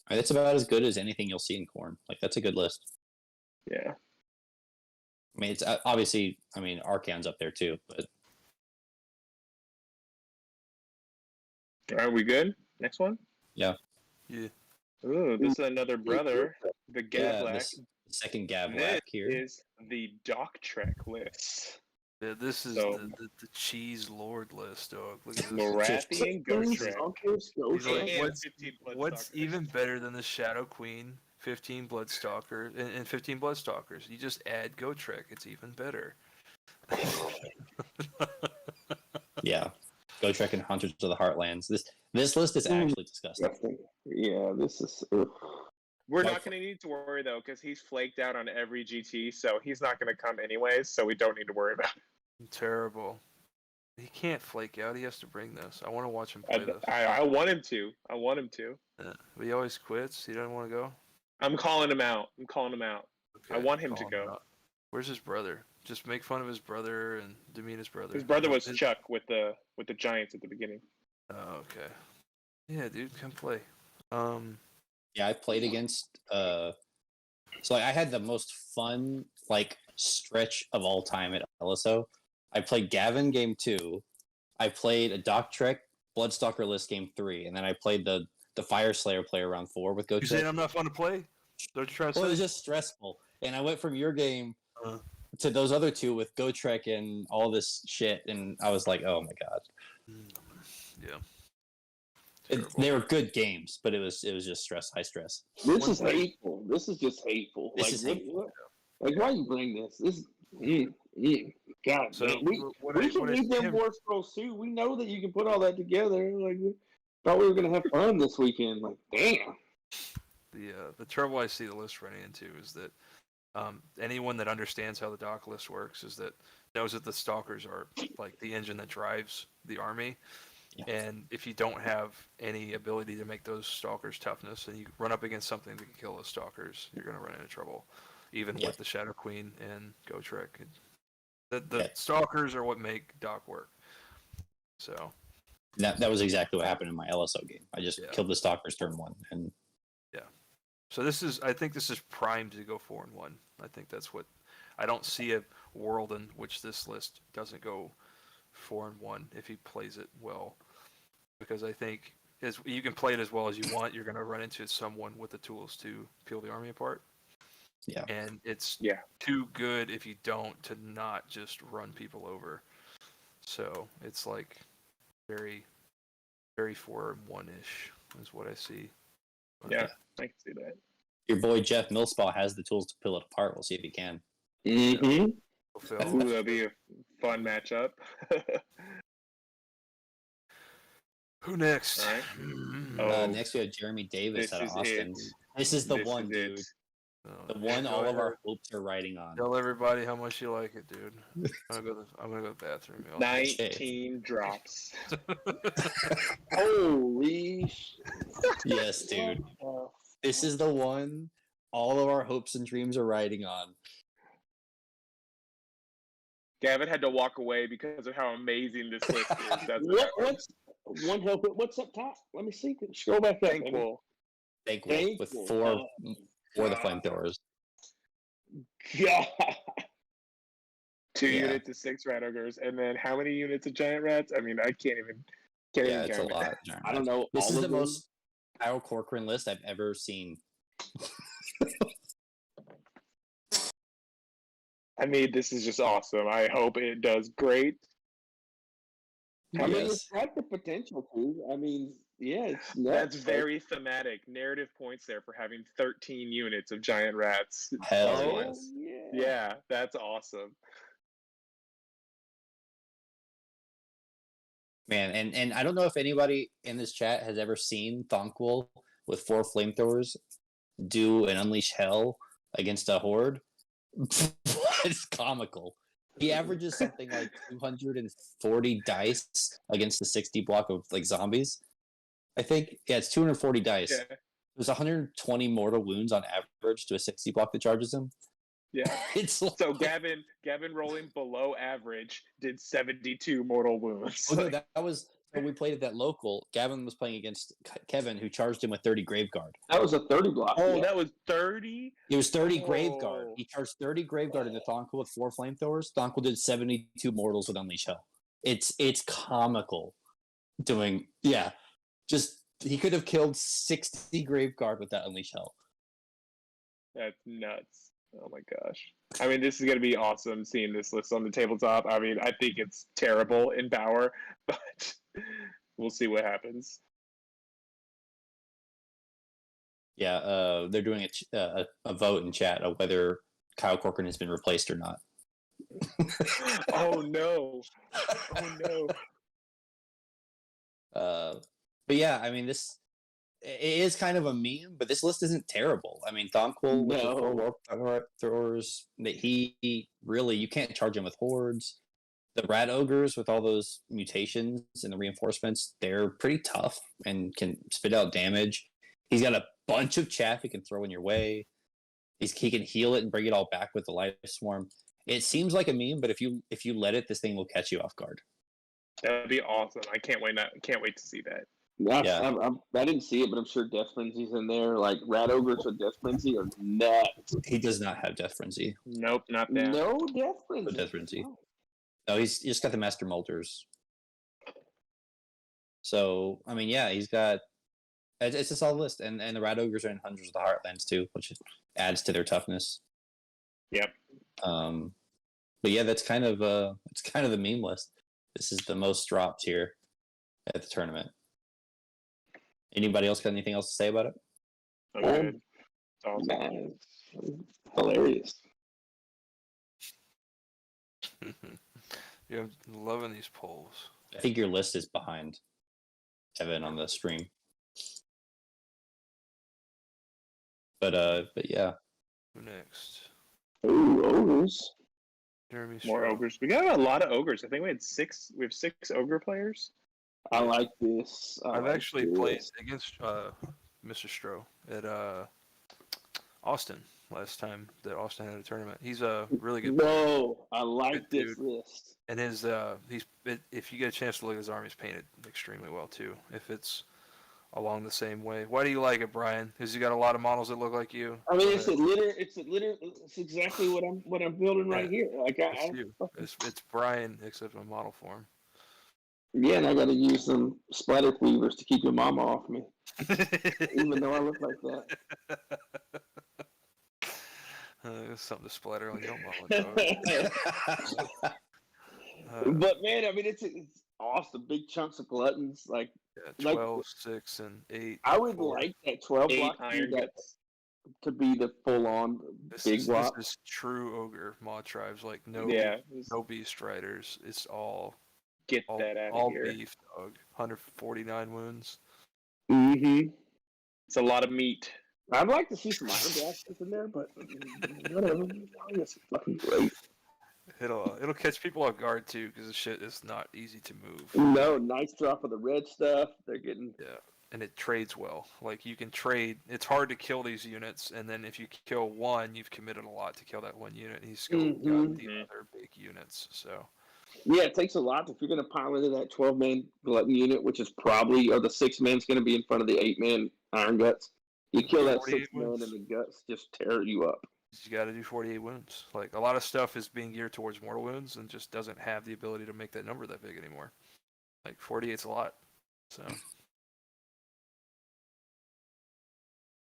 Yeah. That's about as good as anything you'll see in Khorne. Like, that's a good list. Yeah. I mean, it's obviously, Archaon's up there too, but Are we good? Next one? Yeah. Ooh, this is another brother, the Gavlak. this second Gavlak This here. is the Doc Trek list. Yeah, this is So- the cheese lord list, dog. Look at this. Morathi and Gotrek. He's like, And what's 15 Bloodstalkers. what's even better than the Shadow Queen, 15 Bloodstalker, and 15 Bloodstalkers? You just add Gotrek. It's even better. Yeah. Gotrek and Hunters of the Heartlands. This list is actually disgusting. Yeah, this is. We're not going to need to worry, though, because he's flaked out on every GT, so he's not going to come anyways, so we don't need to worry about it. Terrible. He can't flake out. He has to bring this. I want to watch him play this. I want him to. I want him to. Yeah. But he always quits. He doesn't want to go. I'm calling him out. Okay, I want him call to go. out. Where's his brother? Just make fun of his brother and demean his brother. His brother was Chuck with the Giants at the beginning. Oh, okay. Yeah, dude, come play. Yeah, I played against so I had the most fun stretch of all time at LSO. I played Gavin game 2. I played a Doc Trek Bloodstalker list game 3, and then I played the Fire Slayer player round 4 with You saying Gotrek. I'm not fun to play? Don't you try to Well, it say? was just stressful. And I went from your game Uh. to those other two with Gotrek and all this shit, and I was like, oh my god. Yeah. Mm-hmm. They were good games, but it was just high stress. This is hateful. This is just hateful. This is hateful. Like, why you bring this? This. God, So man. We what can read them Tim- War Scrolls too. We know that you can put all that together. Like, we thought we were gonna have fun this weekend. Like, damn. The trouble I see the list running into is that anyone that understands how the doc list works is that knows that the stalkers are like the engine that drives the army. Yeah. And if you don't have any ability to make those stalkers toughness, and you run up against something that can kill those stalkers, you're going to run into trouble. Even with the Shadow Queen and Gotrek. The stalkers are what make Doc work. So That was exactly what happened in my LSO game. I just killed the stalkers turn 1, and So I think this is primed to go 4-1. I think that's what I don't see a world in which this list doesn't go 4-1 if he plays it well, because I think you can play it as well as you want. You're going to run into someone with the tools to peel the army apart. Yeah, and it's too good if you don't to not just run people over. So it's like very, very 4-1-ish is what I see. Yeah, I can see that. Your boy Jeff Millspaw has the tools to peel it apart. We'll see if he can. Mm-hmm. Ooh, that'll be a fun matchup. Who next? All right. Next we have Jeremy Davis This out of is Austin. it. This is the This one, is dude. it. The one all of our hopes are riding on. Tell everybody how much you like it, dude. I'm gonna go to the bathroom. 19 drops. Holy Yes, dude. This is the one all of our hopes and dreams are riding on. Gavin had to walk away because of how amazing this list is. That's what's up top? Let me see. Scroll back up. Thankful. Thankful with Thankful. four for the flamethrowers. God. 2 Yeah. units of 6 rat ogres, and then how many units of giant rats? I mean, I can't even Yeah, it's a count it. lot. I don't know. This all is of the them. most Kyle Corcoran list I've ever seen. I mean, this is just awesome. I hope it does great. I mean, Yes. it's got the potential to. I mean, yeah, it's That's nuts. very thematic. Narrative points there for having 13 units of giant rats. Hell Oh, yes. yeah. Yeah, that's awesome. Man, and I don't know if anybody in this chat has ever seen Thonkwall with 4 flamethrowers do an Unleash Hell against a horde. It's comical. He averages something like 240 dice against the 60 block of like zombies. I think, yeah, it's 240 dice. Yeah. There's 120 mortal wounds on average to a 60 block that charges him. Yeah. It's like, So Gavin rolling below average did 72 mortal wounds. oh no, that was when we played at that local. Gavin was playing against Kevin, who charged him with 30 Graveguard. That was a 30 block. Oh, yeah. that was 30? It was 30 Graveguard. Oh. He charged 30 Graveguard into Thonkwall with 4 flamethrowers. Thonkwall did 72 mortals with Unleash Hell. It's comical. Doing just he could have killed 60 Graveguard with that Unleash Hell. That's nuts. Oh my gosh. I mean, this is going to be awesome seeing this list on the tabletop. I mean, I think it's terrible in power, but we'll see what happens. Yeah, they're doing a vote in chat of whether Kyle Corcoran has been replaced or not. Oh no. Oh no. But yeah, I mean, it is kind of a meme, but this list isn't terrible. I mean, Thonkwall with the 4 warp throwers, that he really, you can't charge him with hordes. The rat ogres with all those mutations and the reinforcements, they're pretty tough and can spit out damage. He's got a bunch of chaff he can throw in your way. He can heal it and bring it all back with the life swarm. It seems like a meme, but if you let it, this thing will catch you off guard. That'd be awesome. I can't wait to see that. Yeah. I didn't see it, but I'm sure Death Frenzy's in there. Like, Rat Ogres with Death Frenzy are nuts. He does not have Death Frenzy. Nope, not that. No Death Frenzy. No Death Frenzy. No, he's just got the Master Molters. So, I mean, yeah, he's got... It's a solid list. And the Rat Ogres are in hundreds of the Heartlands, too, which adds to their toughness. Yep. But yeah, that's kind of the meme list. This is the most dropped here at the tournament. Anybody else got anything else to say about it? Okay. It's awesome. Man, hilarious. Yeah, I'm loving these polls. I think your list is behind Evan on the stream. But yeah. Who next? Ooh, Ogres. Jeremy More Stroh. ogres. We got a lot of ogres. I think we have 6 ogre players. I like this. I've actually played against Mr. Stroh at Austin last time that Austin had a tournament. He's a really good player. No, I like Good this dude. list. And if you get a chance to look at his arm, he's painted extremely well too. If it's along the same way. Why do you like it, Brian? Because you got a lot of models that look like you. I mean, it's exactly what I'm building right here. Like It's you. It's Brian, except in model form. Yeah, and I got to use some splatter cleavers to keep your mama off me, even though I look like that. There's something to splatter on your mama. But man, I mean, it's awesome. Big chunks of gluttons, like 12, 6, and 8. I would 4. like that 12 8 block iron guts. to be the full-on big block. This is true ogre mod tribes, like no beast riders. It's all Get that out all of here. beef, dog. 149 wounds. Mm-hmm. It's a lot of meat. I'd like to see some iron blasters in there, but whatever. It's fucking great. It'll catch people off guard too, because the shit is not easy to move. No, nice drop of the red stuff. They're getting and it trades well. Like you can trade. It's hard to kill these units, and then if you kill one, you've committed a lot to kill that one unit. And he's still got the other big units. So Yeah, it takes a lot if you're going to pile into that 12-man glutton unit, which is probably, or the 6-man's going to be in front of the 8-man Iron Guts. You kill that 6-man and the guts just tear you up. You got to do 48 wounds. Like a lot of stuff is being geared towards mortal wounds and just doesn't have the ability to make that number that big anymore. Like 48's a lot. So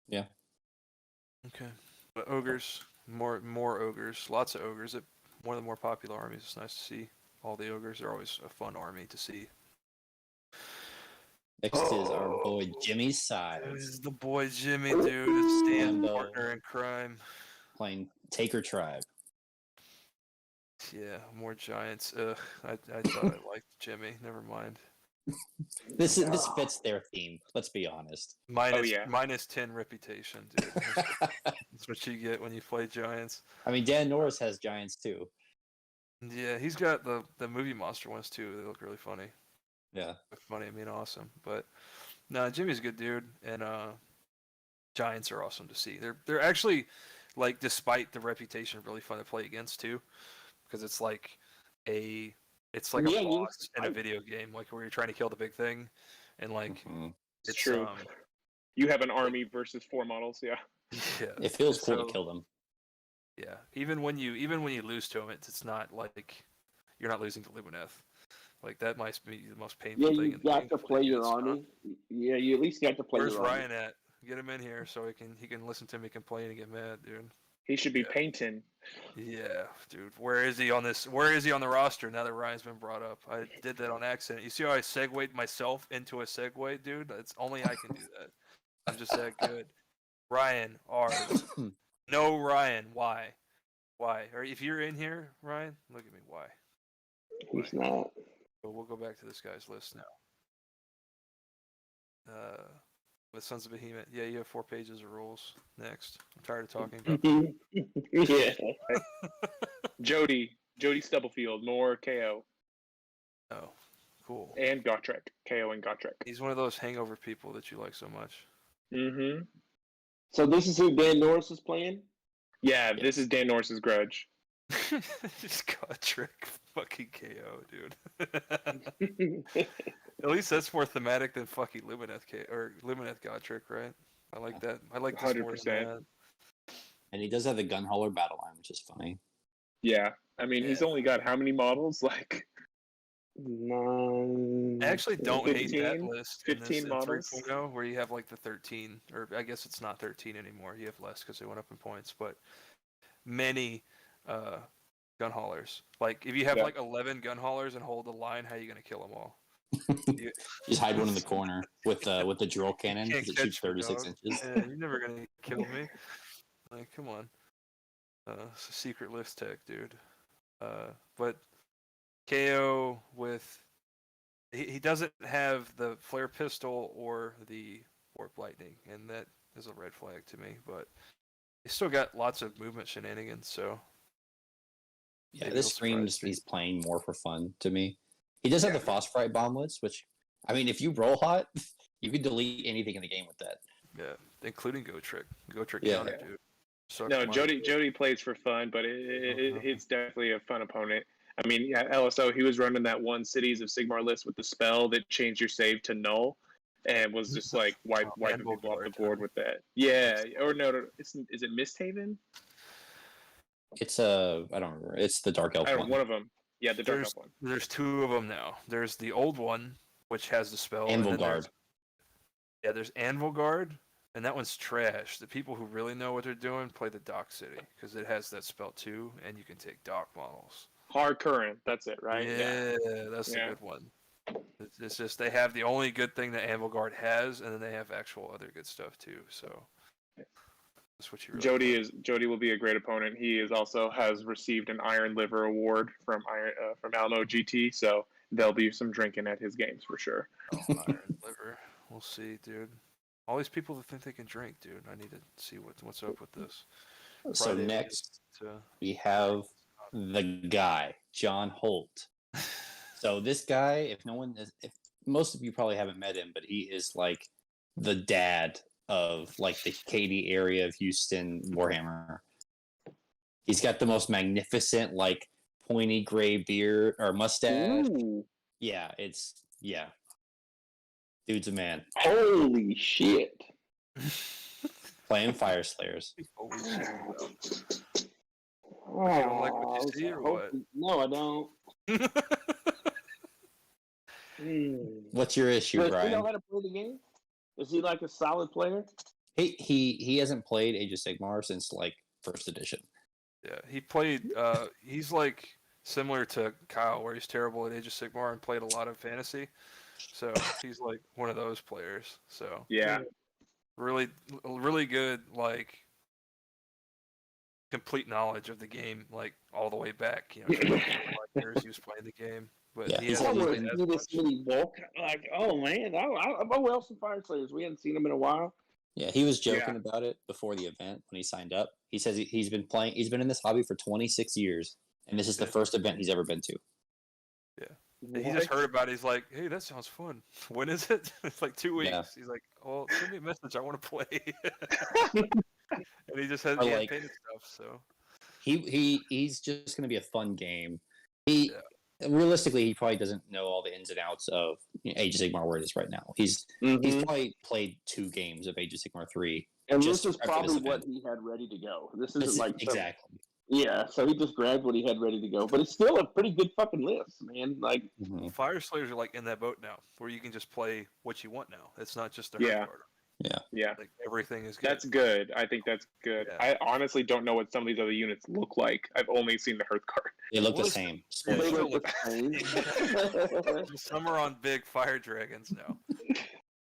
yeah. Okay, but ogres, more ogres, lots of ogres. One of the more popular armies. It's nice to see all the ogres. They're always a fun army to see. Next is our boy Jimmy's side. This is the boy Jimmy, dude. His stand partner in crime. Playing Taker Tribe. Yeah, more giants. I thought I liked Jimmy. Never mind. This fits their theme. Let's be honest. Minus 10 reputation, dude. That's what you get when you play giants. I mean, Dan Norris has giants too. Yeah, he's got the movie monster ones too. They look really funny. Yeah, funny. I mean, awesome. But no, Jimmy's a good dude, and giants are awesome to see. They're actually, like, despite the reputation, really fun to play against too, because it's like a boss in a video game, like where you're trying to kill the big thing, and like it's true. You have an army versus 4 models, yeah. Yeah, it feels cool to kill them. Yeah, even when you lose to them, it's not like you're not losing to Lumineth. Like that might be the most painful thing. Yeah, you got to play your army. Yeah, you at least got to play. Where's Ryan at? Get him in here so he can listen to me complain and get mad, dude. He should be painting. Yeah, dude. Where is he on the roster now that Ryan's been brought up? I did that on accident. You see how I segued myself into a segue, dude? It's only I can do that. I'm just that good. Ryan, ours. No, Ryan. Why? Or if you're in here, Ryan, look at me. Why? He's not. But we'll go back to this guy's list now. With Sons of Behemoth. Yeah, you have 4 pages of rules. Next. I'm tired of talking about Yeah. Jody Stubblefield, more KO. Oh, cool. And Gotrek. KO and Gotrek. He's one of those hangover people that you like so much. Mm-hmm. So this is who Dan Norris is playing? Yeah, this is Dan Norris's grudge. Just Gotrek fucking KO, dude. At least that's more thematic than fucking Lumineth or Lumineth Gotrek, right? I like that. I like this 100%. More than that. And he does have the Gunhauler battle line, which is funny. Yeah, I mean, he's only got how many models? Like 9. I actually don't 15, hate that list. 15 in models, 3.0, where you have like the 13, or I guess it's not 13 anymore. You have less because they went up in points, but many gun haulers. Like if you have like 11 gun haulers and hold the line, how are you gonna kill them all? Just hide one in the corner with the drill cannon because it shoots 36 inches. Yeah, you're never gonna kill me. Like, come on. It's a secret list tech, dude. But KO with he doesn't have the flare pistol or the warp lightning, and that is a red flag to me. But he's still got lots of movement shenanigans, so yeah, this screams he's playing more for fun to me. He does have the phosphorite bomblets, which, I mean, if you roll hot, you can delete anything in the game with that. Yeah, including Gotrek. Gotrek counter, dude. No, Jody plays for fun, but it's definitely a fun opponent. I mean, LSO, he was running that one Cities of Sigmar list with the spell that changed your save to null, and was just like wiping people off the board with that. Yeah, or no, is it Misthaven? It's I don't remember. It's the Dark Elf one. One of them. Yeah, the Dark Elf one. There's 2 of them now. There's the old one, which has the spell. Anvil Guard. There's Anvil Guard, and that one's trash. The people who really know what they're doing play the Dock City, because it has that spell too, and you can take Dock models. Hard Current, that's it, right? Yeah, that's a good one. It's just they have the only good thing that Anvil Guard has, and then they have actual other good stuff too. So that's what you. Really Jody will be a great opponent. He has received an Iron Liver award from Alamo GT, so there'll be some drinking at his games for sure. Oh, Iron Liver, we'll see, dude. All these people that think they can drink, dude. I need to see what's up with this. So next, we have the guy, John Holt. So this guy, if most of you probably haven't met him, but he is like the dad of like the Katy area of Houston Warhammer. He's got the most magnificent, like pointy gray beard or mustache. Ooh, Yeah, dude's a man. holy shit! Playing Fire Slayers. Holy shit. Oh, You don't like what you see or what? No, I don't. What's your issue, Does he Brian? know how to play the game? Is he like a solid player? He hasn't played Age of Sigmar since like first edition. Yeah, he played. He's like similar to Kyle, where he's terrible at Age of Sigmar and played a lot of fantasy. So he's like one of those players. So Yeah. really, really good, like complete knowledge of the game, like all the way back. You know, 5 years he was playing the game, but Yeah, he he's hasn't always played See as this much. mini bulk. Like, oh man, I'm a well some Fire Slayers. We hadn't seen him in a while. Yeah, he was joking about it before the event when he signed up. He says he's been playing. He's been in this hobby for 26 years, and this is the Yeah. first event he's ever been to. He just heard about it. He's like, hey, that sounds fun. When is it? It's like 2 weeks. Yeah. He's like, well, send me a message. I want to play. And he just has Or he had like- painted stuff. So He's just going to be a fun game. Realistically, he probably doesn't know all the ins and outs of Age of Sigmar where it is right now. He's probably played 2 games of Age of Sigmar 3. And just this is after this probably what event. he had ready to go. This isn't like some- exactly. Yeah, so he just grabbed what he had ready to go. But it's still a pretty good fucking list, man. Like, Mhm. Fire Slayers are like in that boat now, where you can just play what you want now. It's not just the Yeah. hard card. Yeah. Like everything is good. That's good. I think that's good. Yeah. I honestly don't know what some of these other units look like. I've only seen the Hearth card. They look the Well, same. Yeah, they they look the same. Some are on big fire dragons now.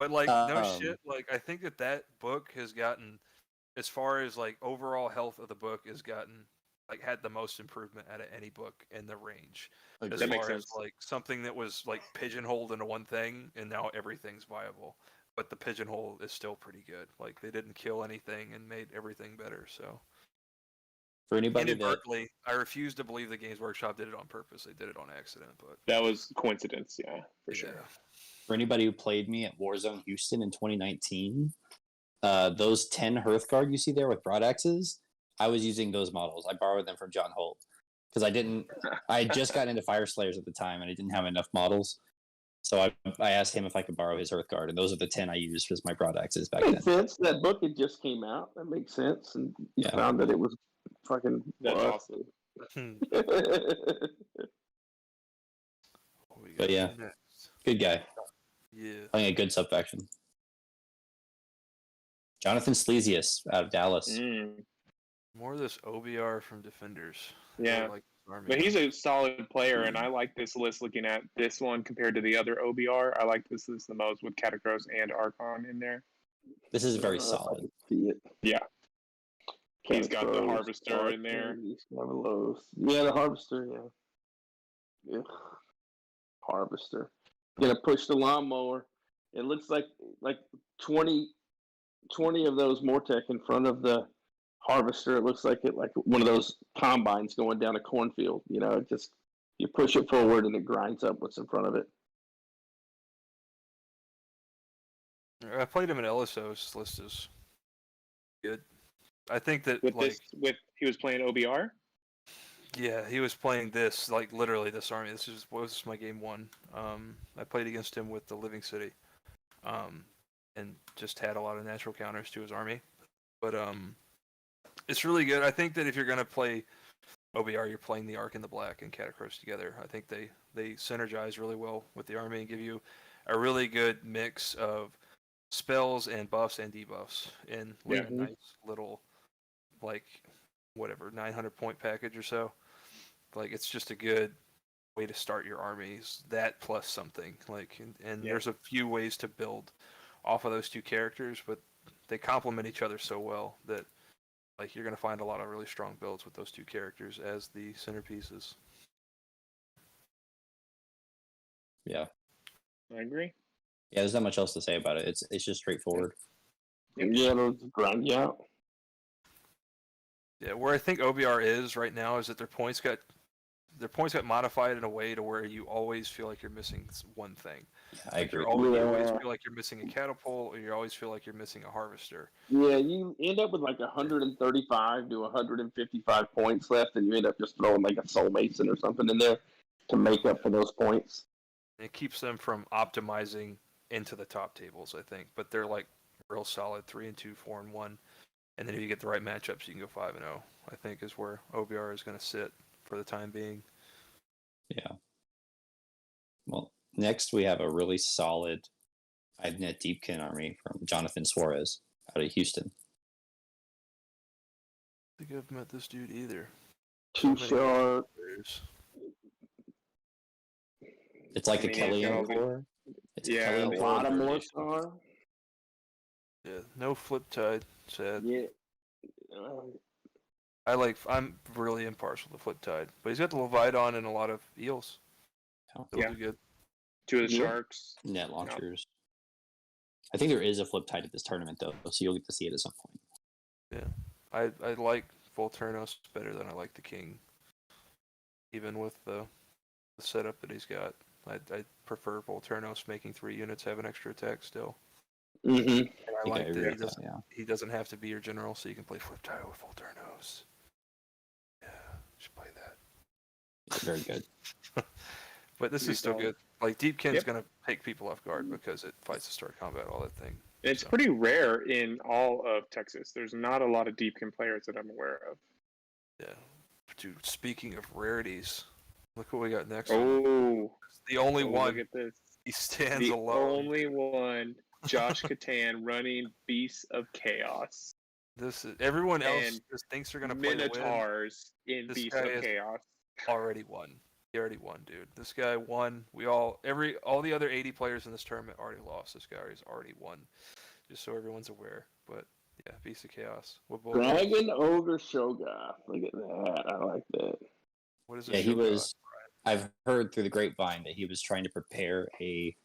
But like no Um, shit, like I think that book has gotten, as far as like overall health of the book, has gotten like had the most improvement out of any book in the range. As Agreed. That makes far as sense. like something that was like pigeonholed into one thing and now everything's viable. But the pigeonhole is still pretty good. Like they didn't kill anything and made everything better. So For anybody that inadvertently, I refuse to believe the Games Workshop did it on purpose. They did it on accident, but That was coincidence, yeah, for yeah. sure. for anybody who played me at Warzone Houston in 2019, those 10 Hearthguard you see there with broadaxes, I was using those models. I borrowed them from John Holt because I had just gotten into Fire Slayers at the time and I didn't have enough models. So I asked him if I could borrow his Hearthguard, and those are the 10 I used as my broadaxes back then. Makes sense. That book had just came out. That makes sense. And you Yeah. found that it was fucking That's bust. awesome. What we But got yeah. next? Good guy. Yeah. Playing a good sub-faction. Jonathan Slesius out of Dallas. More of this OBR from Defenders. Yeah. Like Army. But he's a solid player, and I like this list looking at this one compared to the other OBR. I like this list the most with Catacross and Archon in there. This is very I solid. can see it. Yeah. He's got the Catacross, Harvester in there. Yeah, the Harvester, yeah. Ugh. Harvester. Gonna push the lawnmower. It looks like 20 of those Mortec in front of the Harvester. It looks like one of those combines going down a cornfield. You know, it just, you push it forward and it grinds up what's in front of it. I played him in LSO's list is good. I think that With like this, he was playing OBR. yeah, he was playing this like literally this army. This was my game 1. I played against him with the Living City, and just had a lot of natural counters to his army. But it's really good. I think that if you're gonna play OBR, you're playing the Arc and the Black and Catacross together. I think they synergize really well with the army and give you a really good mix of spells and buffs and debuffs in like a nice little like whatever 900 point package or so. Like it's just a good way to start your armies. That plus something like and there's a few ways to build off of those two characters, but they complement each other so well that like you're gonna find a lot of really strong builds with those two characters as the centerpieces. Yeah. I agree. Yeah, there's not much else to say about it. It's just straightforward. Yeah, it'll grind you out. Yeah, where I think OBR is right now is that their their points got modified in a way to where you always feel like you're missing one thing. Yeah, I Like agree. you always feel like you're missing a catapult, or you always feel like you're missing a harvester. Yeah, you end up with like 135 to 155 points left, and you end up just throwing like a soul mason or something in there to make up for those points. It keeps them from optimizing into the top tables, I think. But they're like real solid 3-2, 4-1, and then if you get the right matchups, you can go 5-0. I think is where OBR is going to sit for the time being. Yeah. Well, next we have a really solid IDNet Deepkin army from Jonathan Suarez out of Houston. I think I've met this dude either. Too So many sharp. players. It's like I a mean, Kellyanne it's core. It's yeah, a A Kellyanne lot of core more variation. star. Yeah, no flip tide. Sad. Yeah. I'm really impartial to flip tide, but he's got the Leviathan and a lot of eels. Oh, It'll Yeah. do good. 2 of the Yeah. sharks. net launchers. I think there is a flip tide at this tournament though, so you'll get to see it at some point. Yeah, I like Volturnos better than I like the King. Even with the setup that he's got, I prefer Volturnos making 3 units have an extra attack still. Mm-hmm. And I I think I like agree that with that, yeah. he doesn't have to be your general, so you can play flip tide with Volturnos. Yeah, you should play that. It's very good. But this Pretty is still solid. good. Like Deepkin's Yep. gonna take people off guard because it fights to start combat, all that thing. And it's So, pretty rare in all of Texas. There's not a lot of Deepkin players that I'm aware of. yeah. Dude, speaking of rarities, look what we got next. Oh, The only one. Look at this. He stands The alone. only one, Josh Catan running Beasts of Chaos. This is everyone else And just thinks they're gonna play to win. Minotaurs in This Beasts guy of is- Chaos. Already won. He already won, dude. This guy won. All the other 80 players in this tournament already lost. This guy has already won. Just so everyone's aware. But yeah, Beast of Chaos. Dragon Ogre Shogoth. Look at that. I like that. What is Yeah, it? he was. I've heard through the grapevine that he was trying to prepare a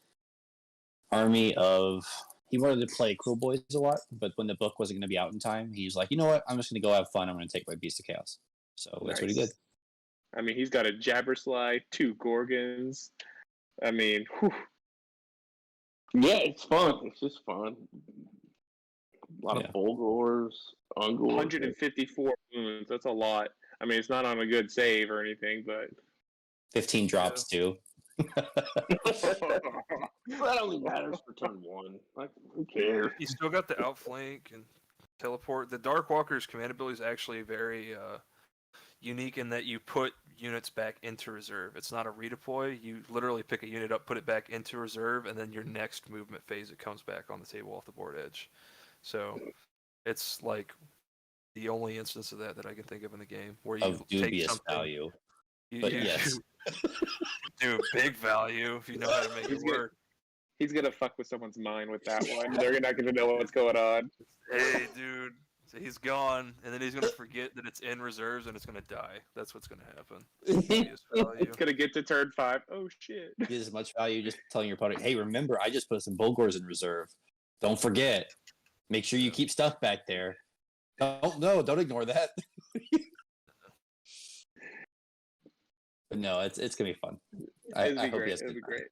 army of. He wanted to play Cruel Boys a lot, but when the book wasn't going to be out in time, he's like, you know what? I'm just going to go have fun. I'm going to take my Beast of Chaos. So that's what he did. I mean, he's got a Jabberslide, 2 Gorgons. I mean, whew. Yeah, it's fun. It's just fun. A lot Yeah. of Bulgors, Ungors. 154 wounds. That's a lot. I mean, it's not on a good save or anything, but 15 drops too. That only matters for turn 1. Like, who cares? He's still got the outflank and teleport. The Dark Walker's command ability is actually very unique in that you put units back into reserve. It's not a redeploy. You literally pick a unit up, put it back into reserve, and then your next movement phase, it comes back on the table off the board edge. So it's like the only instance of that I can think of in the game where you Of take dubious something. value. You, But you yes. do big value if you know how to make it work. he's going to fuck with someone's mind with that one. They're not going to know what's going on. Hey, dude. So he's gone, and then he's gonna forget that it's in reserves, and it's gonna die. That's what's gonna happen. Dubious value. It's going to get to turn 5. Oh, shit. Get as much value just telling your opponent, hey, remember, I just put some Bulgors in reserve. Don't forget. Make sure you keep stuff back there. Don't ignore that. But no, it's gonna be fun. I It'd be hope he great. has a It'd be good time. great.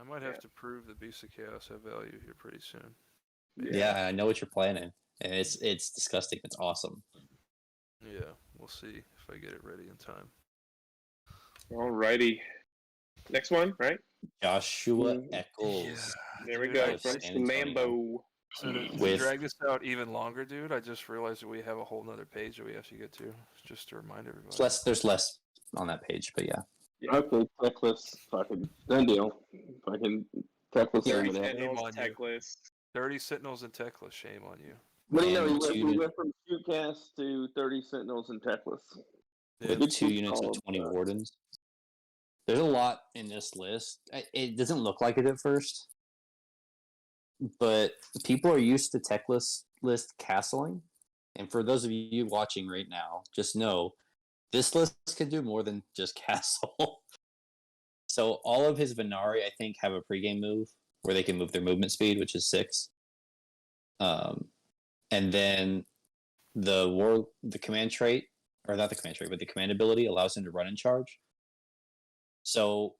I might have to prove that Beasts of Chaos have value here pretty soon. Yeah, I know what you're planning, and it's disgusting. It's awesome. Yeah, we'll see if I get it ready in time. Alrighty. Next one, right? Joshua Eccles. There we Dude, go. I- From San Antonio. Lambo. So to With- drag this out even longer, dude, I just realized that we have a whole nother page that we have to get to. Just to remind everybody. There's less on that page, but yeah. Okay, Techless. Fucking done deal. Fucking Techless. Yeah, 30 over there. Sentinels, on you. Techless. 30 Sentinels and Techless, shame on you. What do you know? And We two- went from Shootcast to 30 Sentinels and Techless. Yeah, With 2 keep units all of of 20 that. wardens. There's a lot in this list. It doesn't look like it at first, but people are used to Techless list castling. And for those of you watching right now, just know this list can do more than just castle. So all of his Venari, I think, have a pregame move where they can move their movement speed, which is 6. And then the command trait, or not the command trait, but the command ability allows him to run and charge. So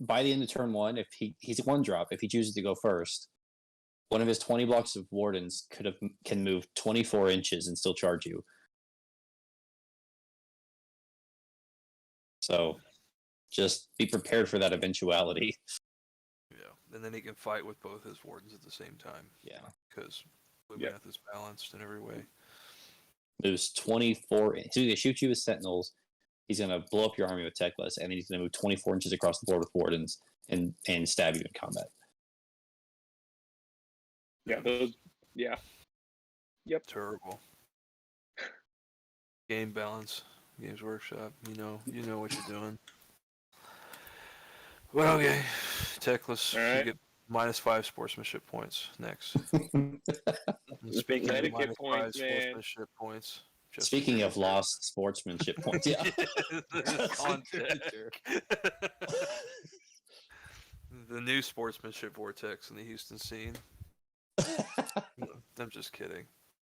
by the end of turn 1, if he's a 1-drop, if he chooses to go first, one of his 20 blocks of wardens can move 24 inches and still charge you. So just be prepared for that eventuality. Yeah, and then he can fight with both his wardens at the same time. Yeah. Because Luminath is balanced in every way. Moves 24. He's going to shoot you with sentinels. He's going to blow up your army with Techless, and then he's going to move 24 inches across the board with wardens and stab you in combat. Yeah, those. Yeah. Yep. Terrible. Game balance. Games Workshop. You know what you're doing. Well, okay. Techless. All right. You get -5 sportsmanship points next. Speaking of Etiquette -5 points, man. sportsmanship points. Speaking of lost sportsmanship points, yeah. On deck. The new sportsmanship vortex in the Houston scene. I'm just kidding.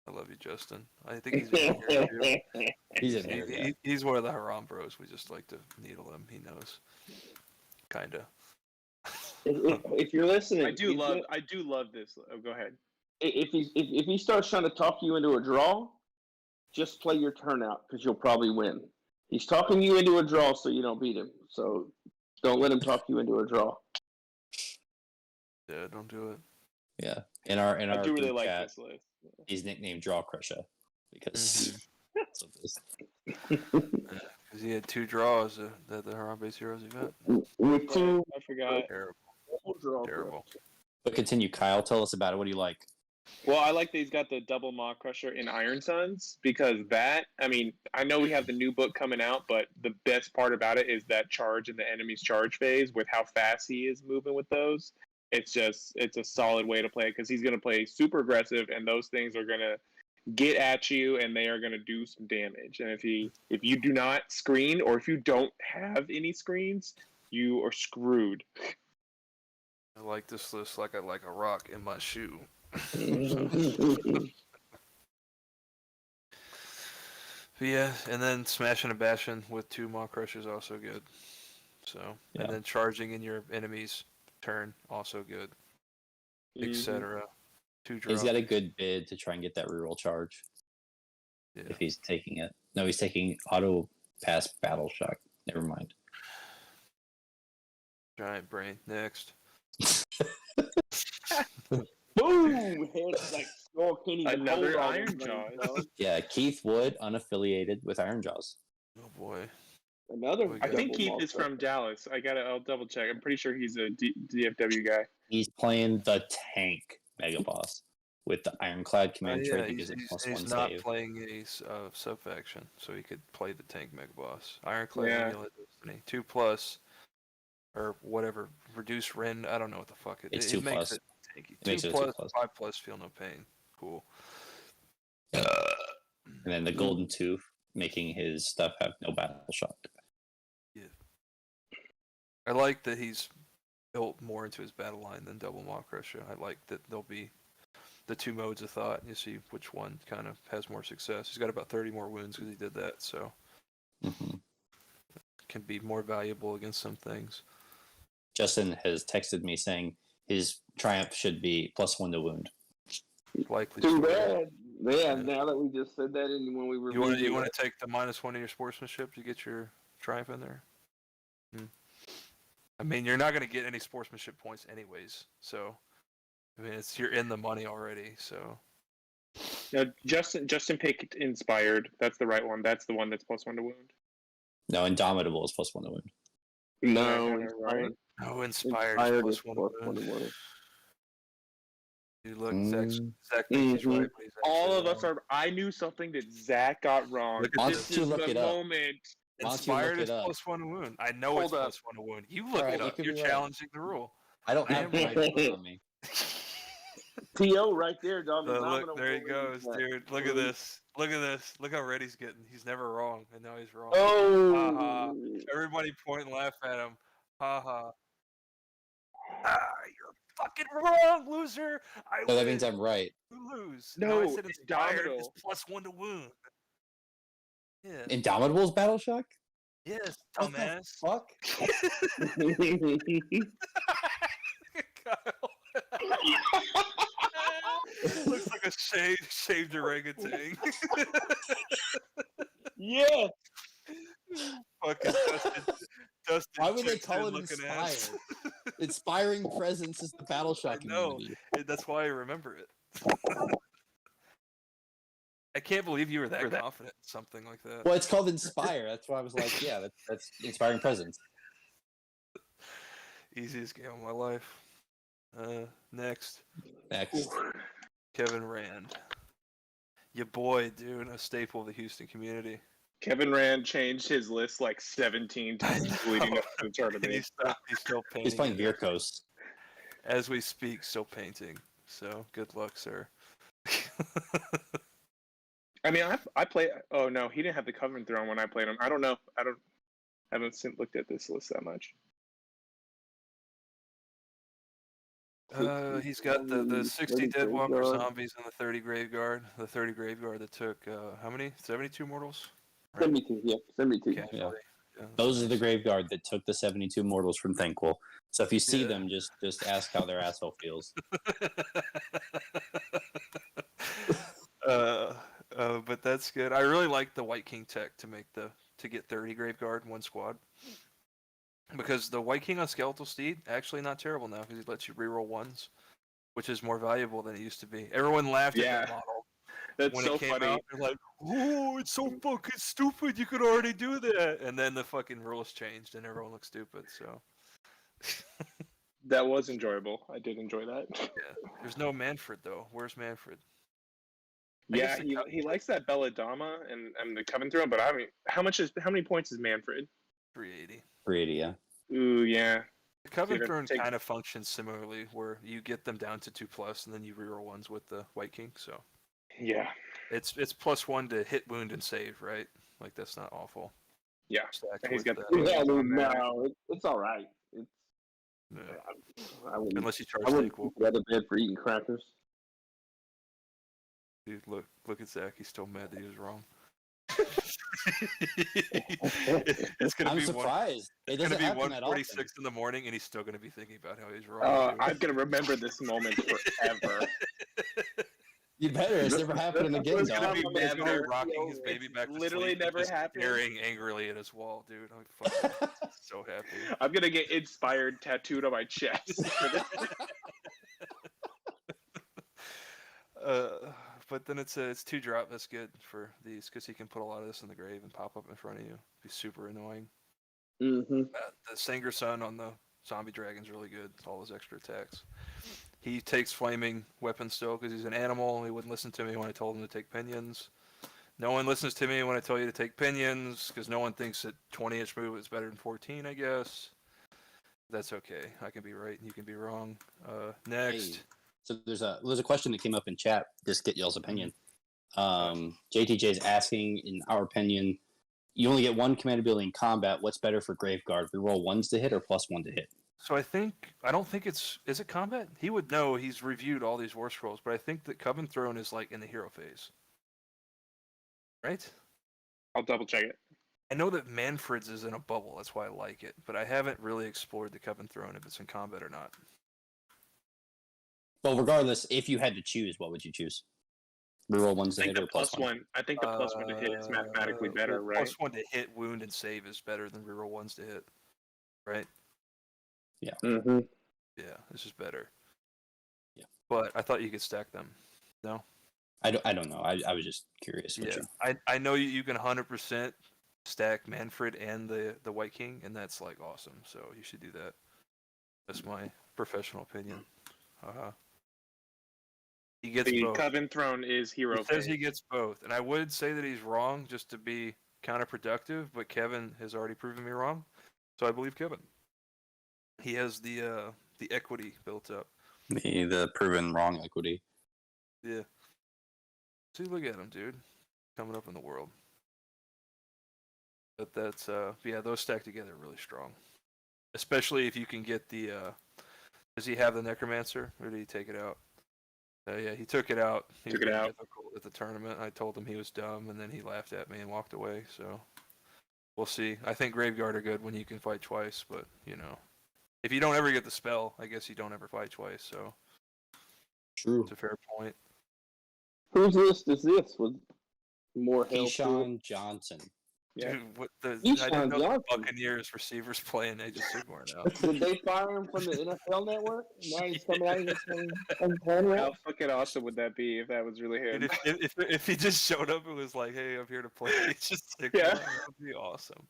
I love you, Justin. I think he's in here too. He's in here. Yeah. He's one of the Haram bros. We just like to needle him. He knows. Kinda. If you're listening, I do love this. Oh, go ahead. If he starts trying to talk you into a draw, just play your turn out because you'll probably win. He's talking you into a draw so you don't beat him. So don't let him talk you into a draw. Yeah, don't do it. Yeah. In our I do really group like chat, this list. he's nicknamed Draw Crusher because of this. Because he had 2 draws at the Haram-based Heroes event. With two I forgot. Terrible. draw. Terrible. But continue, Kyle. Tell us about it. What do you like? Well, I like that he's got the double Maw Crusher in Iron Suns because I know we have the new book coming out, but the best part about it is that charge in the enemy's charge phase with how fast he is moving with those. It's a solid way to play it because he's going to play super aggressive and those things are going to get at you and they are going to do some damage. And if you do not screen or if you don't have any screens, you are screwed. I like this list like I like a rock in my shoe. But yeah, and then smashing and bashing with 2 Maw Crushers also good. So, Yeah. and then charging in your enemy's turn also good, etc. 2 draws. He's got a good bid to try and get that reroll charge. Yeah. If he's taking it. No, he's taking auto pass battle shock. Never mind. Giant brain next. Boom! Heads like skull can't even Another hold all Iron these Jaws. things, dog. Yeah, Keith Wood, unaffiliated with Iron Jaws. Oh boy. Another. I I think double Keith Maw is from Crusher. Dallas. I'll double check. I'm pretty sure he's a DFW guy. He's playing the tank Mega Boss with the Ironclad command Yeah, trait that gives it he's +1 not save. playing a sub-faction, so he could play the tank mega boss. Ironclad Yeah. Amulet Destiny 2+, or whatever, reduce Ren. I don't know what the fuck It's it 2+. makes it tanky. It makes 2+, it a 2+. 5+, feel no pain. Cool. And then the Golden Tooth making his stuff have no battle shock. I like that he's built more into his battle line than Double Maw Crusher. I like that there'll be the 2 modes of thought, and you see which one kind of has more success. He's got about 30 more wounds because he did that, so can be more valuable against some things. Justin has texted me saying his triumph should be +1 to wound. Likely. Too story. bad. Yeah, now that we just said that, and when we were You want to take the -1 of your sportsmanship to get your triumph in there? I mean, you're not going to get any sportsmanship points anyways, so I mean, you're in the money already. So No, Justin picked Inspired. That's the right one. That's the one that's +1 to wound. No, Indomitable is +1 to wound. No, Right. oh, inspired, Inspired is is +1 +1 to to wound. wound. Dude, look, Zach thinks he's Mhm. right, but he's All actually of us wrong. are. I knew something that Zach got wrong. Look at Why this. This don't you is look the it up? moment. Why don't you Inspired look is it up? +1 to wound. I know Hold it's up. +1 to wound. You look Alright, it you up. could You're be right. challenging the rule. I don't have am my on me. PO right there, dog. Look, Nominal there he will goes, lead. dude. Look at this. Look at this. Look how red he's getting. He's never wrong, and now he's wrong. Oh. Everybody point and laugh at him. Ha ha. You're fucking wrong, loser. I So that win. means I'm right. You lose. No, I said inspired is Indomitable. +1 to wound. Yeah. Indomitable's battle shock? Yes, What the dumbass. fuck? Kyle. Looks like a shaved orangutan. Yeah. Fucking dusted Why would they chicken call it looking ass. inspired? Inspiring presence is the battle I shock know. community. That's why I remember it. I can't believe you were that confident in something like that. Well, it's called inspire. That's why I was like, yeah, that's inspiring presence. Easiest game of my life. Next, Next. Kevin Rand. Your boy, dude, a staple of the Houston community. Kevin Rand changed his list like 17 times leading up to the And tournament. he's still painting. He's playing it. Virkos. As we speak, still painting. So good luck, sir. I mean, I play. Oh no, he didn't have the Coven Throne when I played him. I don't know. I haven't looked at this list that much. He's got the 60 Deadwalker zombies and the 30 Graveyard. The 30 Graveyard that took how many? 72 mortals. 72, yeah, 72. Okay, Yeah. yeah. Those are the Graveguard that took the 72 mortals from Thankful. So if you see Yeah. them, just ask how their asshole feels. But that's good. I really like the White King tech to get 30 Graveguard in one squad. Because the White King on Skeletal Steed actually not terrible now because he lets you reroll ones, which is more valuable than it used to be. Everyone laughed at that model. That's When so it came funny. out, they're like, "Oh, it's so fucking stupid! You could already do that." And then the fucking rules changed, and everyone looks stupid. So, That was enjoyable. I did enjoy that. yeah. There's no Manfred though. Where's Manfred? Yeah, he likes that Belladama and the Coven Throne, but I mean, how many points is Manfred? 380. 380, yeah. Ooh, yeah. The Coven Dude, Throne take- kind of functions similarly, where you get them down to 2+, and then you reroll ones with the White King. So Yeah. it's +1 to hit, wound, and save, right? Like that's not awful. Yeah. Stacked And he's with got that. Yeah, I mean, on there. no, it's all right. It's, Yeah. I wouldn't, Unless you charge I wouldn't Thankful. put the other bed for eating crackers. Dude, look at Zach. He's still mad that he was wrong. It's gonna I'm be surprised. It It's doesn't gonna be happen that often. 1:46 in the morning, and he's still gonna be thinking about how he's wrong. dude. I'm gonna remember this moment forever. You better. It's never happening again, He's gonna dog. be Never. Manfred rocking his baby It's back to literally sleep, never and just happened. staring angrily at his wall, dude. I'm fucking so happy. I'm gonna get inspired tattooed on my chest. But then it's 2-drop. That's good for these because he can put a lot of this in the grave and pop up in front of you. Be super annoying. Mm-hmm. The Sanger Sun on the zombie dragon's really good. All his extra attacks. He takes flaming weapons still because he's an animal. He wouldn't listen to me when I told him to take pinions. No one listens to me when I tell you to take pinions because no one thinks that 20-inch move is better than 14, I guess. That's okay. I can be right and you can be wrong. Next. Hey, so there's a question that came up in chat. Just get y'all's opinion. JTJ is asking, in our opinion, you only get one command ability in combat. What's better for Graveguard? We roll ones to hit or +1 to hit? So I don't think is it combat? He would know. He's reviewed all these war scrolls, but I think that Coven Throne is like in the hero phase. Right? I'll double check it. I know that Manfred's is in a bubble, that's why I like it, but I haven't really explored the Coven Throne if it's in combat or not. Well, regardless, if you had to choose, what would you choose? Reroll ones I to think hit the or +1? I think the +1 to hit is mathematically better, well, right? +1 to hit, wound, and save is better than reroll ones to hit, right? Mm-hmm. Yeah, this is better. Yeah. But I thought you could stack them. No? I don't know. I was just curious. Yeah. I know you can 100% stack Manfred and the White King, and that's like awesome. So you should do that. That's my professional opinion. He gets The both. Coven Throne is hero He says he phase. gets both, and I would say that he's wrong just to be counterproductive, but Kevin has already proven me wrong, so I believe Kevin. He has the equity built up. The proven wrong equity. Yeah. See, look at him, dude, coming up in the world. But that's yeah, those stacked together are really strong, especially if you can get the. Does he have the Necromancer, or did he take it out? Yeah, he took it out. He Took was it being out. difficult at the tournament. I told him he was dumb, and then he laughed at me and walked away. So we'll see. I think Graveguard are good when you can fight twice, but if you don't ever get the spell, I guess you don't ever fight twice. So True. it's a fair point. Whose list is this with more health? Keyshawn Johnson. Yeah. Dude, I Keyshawn didn't know the Johnson. Buccaneers receivers playing Age of Sigmar now. Did they fire him from the NFL Network? Now he's coming out here and playing How fucking awesome would that be if that was really him? Dude, if he just showed up and was like, "Hey, I'm here to play Age of Sigmar," Yeah. that would be awesome.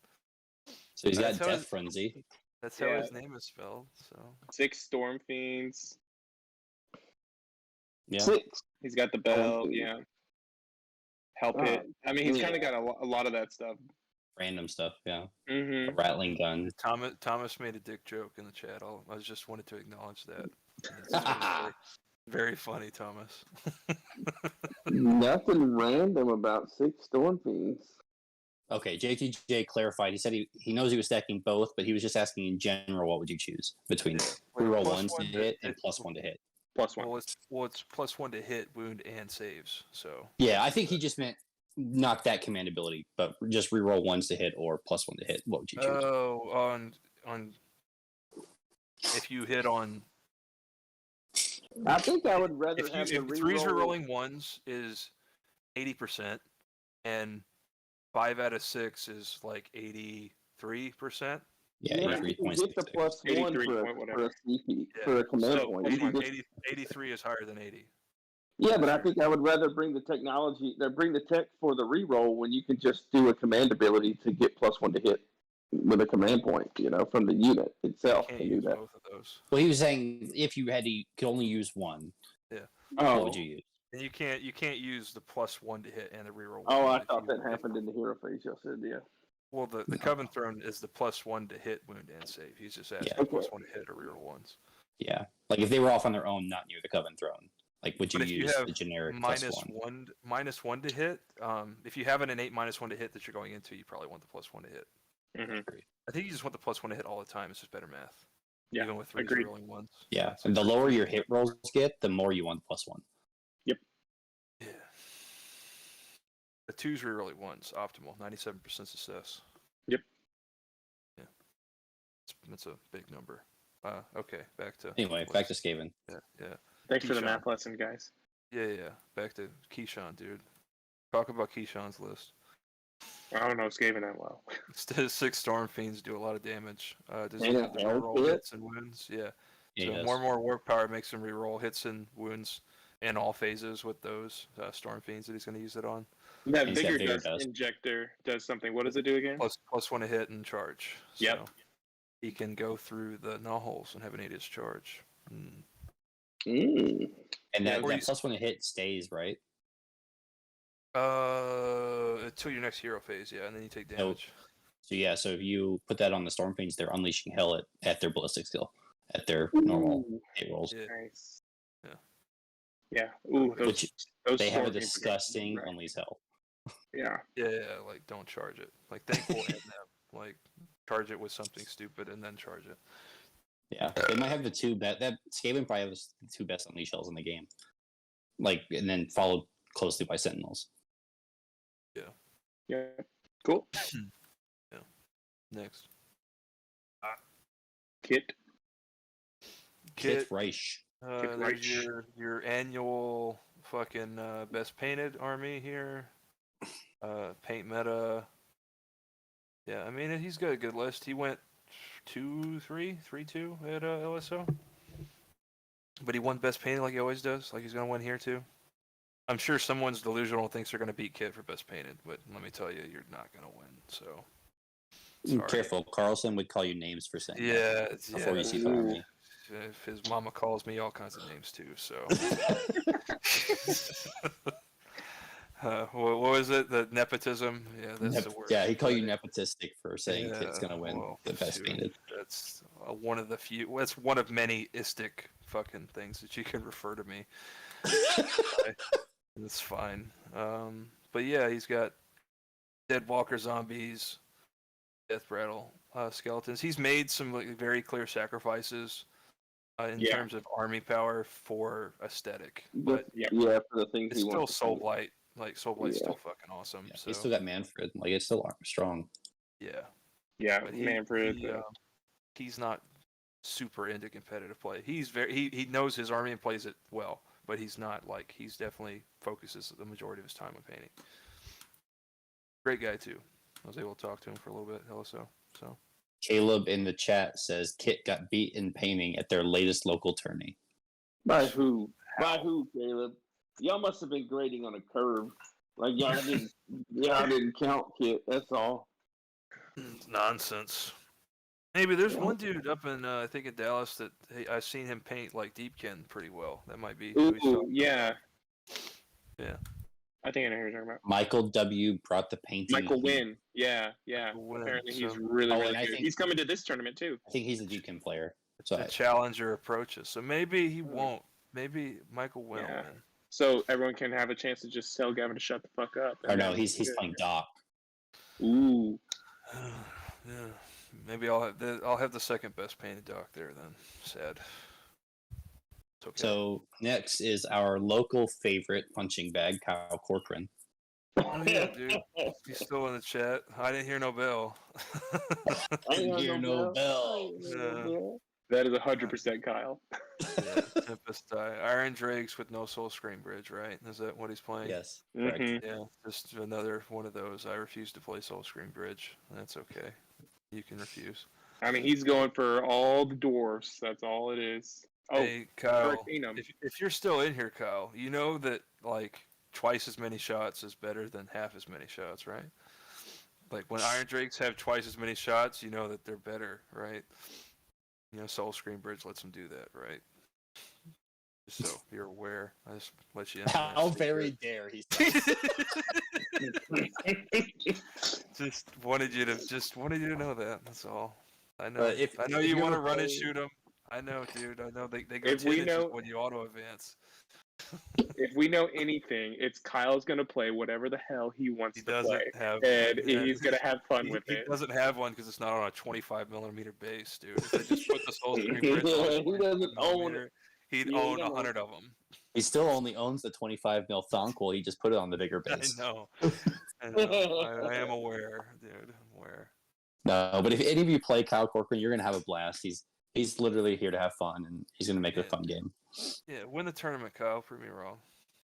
So he's got That's how Death his- Frenzy. That's how Yeah. his name is spelled. So 6 Storm Fiends. Yeah. 6. He's got the bell. Yeah. Help Oh, it. I mean, he's yeah. kind of got a lot of that stuff. Random stuff. Yeah. Mm-hmm. A rattling gun. Thomas made a dick joke in the chat. I just wanted to acknowledge that. It's very, very funny, Thomas. Nothing random about 6 Storm Fiends. Okay, JTJ clarified. He said he knows he was stacking both, but he was just asking in general, what would you choose between reroll Plus 1s to one hit and +1 to hit? +1. Well, it's +1 to hit, wound, and saves. So Yeah, I think he just meant not that command ability, but just reroll 1s to hit or +1 to hit. What would you choose? oh, on if you hit on I think I would rather have if the threes reroll. rerolling ones is 80%, and 5 out of 6 is like 83%. Yeah, Yeah, you can get the 83.6. +1 83 for point whatever. a CP, Yeah. for a command So point. You can just- 83 is higher than 80. yeah, but I think I would rather bring the technology, bring the tech for the reroll when you can just do a command ability to get +1 to hit with a command point, from the unit You itself can't to do use that. both of those, Well, he was saying if you could only use one, what Oh, would you use? and you can't use the +1 to hit and the reroll. oh, I if thought you- that happened in the hero phase. You said, yeah. Well, the No. Coven Throne is the +1 to hit, wound, and save. He's just asking Yeah. Okay. +1 to hit or reroll ones. Yeah, like if they were off on their own, not near the Coven Throne, like would you But if you use have the generic -1 +1? to hit, if you have an innate -1 to hit that you're going into, you probably want the +1 to hit. Mm-hmm. I think you just want the +1 to hit all the time. It's just better math. Yeah, Even with threes agreed. rolling ones. Yeah, and the lower your hit rolls get, the more you want the +1. Yeah. The 2's rerolling ones, optimal, 97% success. Yep. Yeah. That's a big number. Okay, back to. Anyway, back to Skaven. Yeah. Thanks for the Keyshawn. math lesson, guys. Yeah. Back to Keyshawn, dude. Talk about Keyshawn's list. I don't know Skaven that well. 6 Storm Fiends do a lot of damage. Does he And have the a health reroll hit? hits and wounds? Yeah. Yeah, So he does. more and more warp power makes him reroll hits and wounds in all phases with those Storm Fiends that he's going to use it on. That He's got Vigor Vigor Dust Dust. Injector does something. What does it do again? +1 to hit and charge. So Yep. he can go through the null holes and have an 8-inch charge. Mm. And that, Or that you- +1 to hit stays, right? Until your next hero phase, yeah, and then you take No. damage. So yeah, so if you put that on the Storm Fiends, they're unleashing hell at their ballistic skill, at their normal Ooh. hit rolls. Yeah. Nice. Yeah. Yeah. Ooh, those, Which those they have a Storm Fiends are good. disgusting Right. unleash hell. Yeah. Yeah, like don't charge it. Like thankful and them. Like charge it with something stupid and then charge it. Yeah, they might have the two best. That Skaven probably has the two best unleash hells in the game. Like, and then followed closely by Sentinels. Yeah. Cool. Next. Kit. Kit Reich. There's Reich. your annual fucking best painted army here. Paint meta. Yeah, I mean he's got a good list. He went 2-3, 3-2 at LSO. But he won best painted like he always does. Like he's gonna win here too. I'm sure someone's delusional and thinks they're gonna beat Kit for best painted, but let me tell you, you're not gonna win. So sorry. Careful, Carlson would call you names for saying that Yeah, before yeah. you see the army. If his mama calls me all kinds of names too, so. What was it? The nepotism? Yeah, that's the word. Yeah, he called you nepotistic for saying Yeah, Kit's gonna win well, the best shoot. painted. That's one of the few. Well, it's one of many istic fucking things that you can refer to me. It's fine. But yeah, he's got dead walker zombies, death rattle skeletons. He's made some like very clear sacrifices in Yeah. terms of army power for aesthetic, But but yeah. yeah, for the things it's he still wants to Soul do. Blight. Like Soul Blight's Yeah. still fucking awesome. Yeah, So he's still got Manfred. Like it's still strong. Yeah, But Manfred. he's not super into competitive play. He's he knows his army and plays it well, but he's not like he's definitely focuses the majority of his time on painting. Great guy too. I was able to talk to him for a little bit also. So Caleb in the chat says Kit got beat in painting at their latest local tourney. By who? By who, Caleb? Y'all must have been grading on a curve. Like y'all didn't count Kit. That's all. it's nonsense. Maybe there's one dude up in I think in Dallas that I've seen him paint like Deepkin pretty well. That might be. Who he's Ooh, talking yeah. about. Yeah. I think I know who you're talking about. Michael W. brought the painting. Michael heat. Wynn. Yeah. Wynn, Apparently he's so- really, Oh, really and I good. think- He's coming to this tournament too. I think he's a Deacon player. So The challenger approaches. So maybe he won't. Maybe Michael will. Yeah. Man. So everyone can have a chance to just tell Gavin to shut the fuck up. or no, he's playing Doc. Ooh. Yeah. Maybe I'll have the second best painted dock there then. Sad. It's okay. So next is our local favorite punching bag, Kyle Corcoran. Oh yeah, dude. He's still in the chat. I didn't hear no bell. I ain't Hear heard no bell. bell. I ain't heard no bell. That is 100% Kyle. Yeah, Tempest Iron Drakes with no Soul Screen Bridge, right? Is that what he's playing? Yes, correct. Mhm. Yeah, just another one of those. I refuse to play Soul Screen Bridge. That's okay. You can refuse. I mean, he's going for all the dwarfs. That's all it is. Oh, Hey, Kyle, Hurricanum. if you're still in here, Kyle, you know that like twice as many shots is better than half as many shots, right? Like when Iron Drakes have twice as many shots, you know that they're better, right? You know, Soul Screen Bridge lets them do that, right? Just so you're aware, I just let you in. on that How secret. very dare he? Just wanted you to know that. That's all. I know. But I know if you you're want to gonna run and play- shoot them. I know, dude. I know they go If 10 we inches know- when you auto advance. If we know anything, it's Kyle's going to play whatever the hell he wants He to play. doesn't have. And yeah, he's going to have fun with he it. doesn't have one because it's not on a 25mm base, dude. If they just put the Soul Screen Bridge on Yeah, a he doesn't 25mm, he'd Yeah, own he don't 100 of them. He still only owns the 25 mil Thonquil. He just put it on the bigger I base. know. I am aware, dude. I'm aware. No, but if any of you play Kyle Corcoran, you're gonna have a blast. He's literally here to have fun, and he's gonna make it a Yeah. fun game. Yeah, win the tournament, Kyle. Prove me wrong.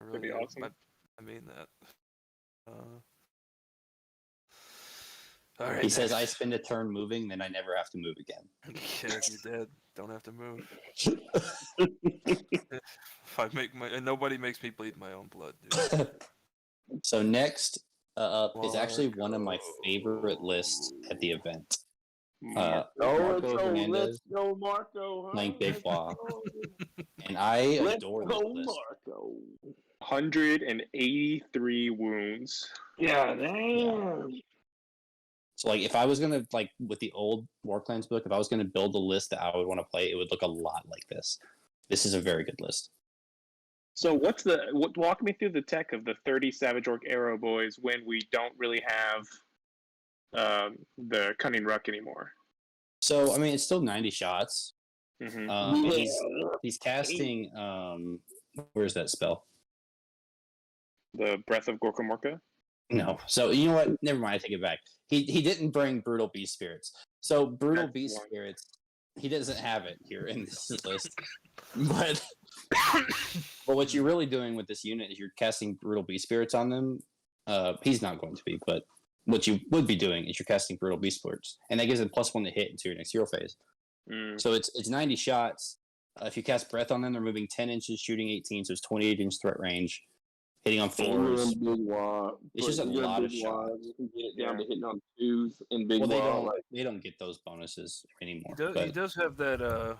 I That'd be do. awesome. I mean that. All right. He says, next. "I spend a turn moving, then I never have to move again." Yeah, if you're dead, don't have to move. If I make and nobody makes me bleed my own blood, dude. So next up is actually one of my favorite lists at the event. Marco Hernandez let's go, Marco. Huh? playing Big Let's Law. go. And I Let's adore go, this list. Marco. 183 wounds. Yeah, damn. So like if I was gonna like with the old Warclans book, if I was gonna build a list that I would want to play, it would look a lot like this. This is a very good list. So walk me through the tech of the 30 Savage Orc Arrow Boys when we don't really have the Cunning Ruck anymore. So I mean it's still 90 shots. Mm-hmm. And he's casting where's that spell? The Breath of Gorkamorka. No. So you know what? Never mind, I take it back. He didn't bring Brutal Beast Spirits. So Brutal That's Beast one. Spirits, he doesn't have it here in this list. But what you're really doing with this unit is you're casting Brutal Beast Spirits on them. He's not going to be, but what you would be doing is you're casting Brutal Beast Spirits, and that gives it +1 to hit into your next hero phase. Mm. So it's 90 shots. If you cast Breath on them, they're moving 10 inches, shooting 18, so it's 28 inch threat range, hitting on 4s. It's just a lot of shots. You can get it down Yeah. to hitting on 2s in big Well, wall. they don't get those bonuses anymore. He but does have that.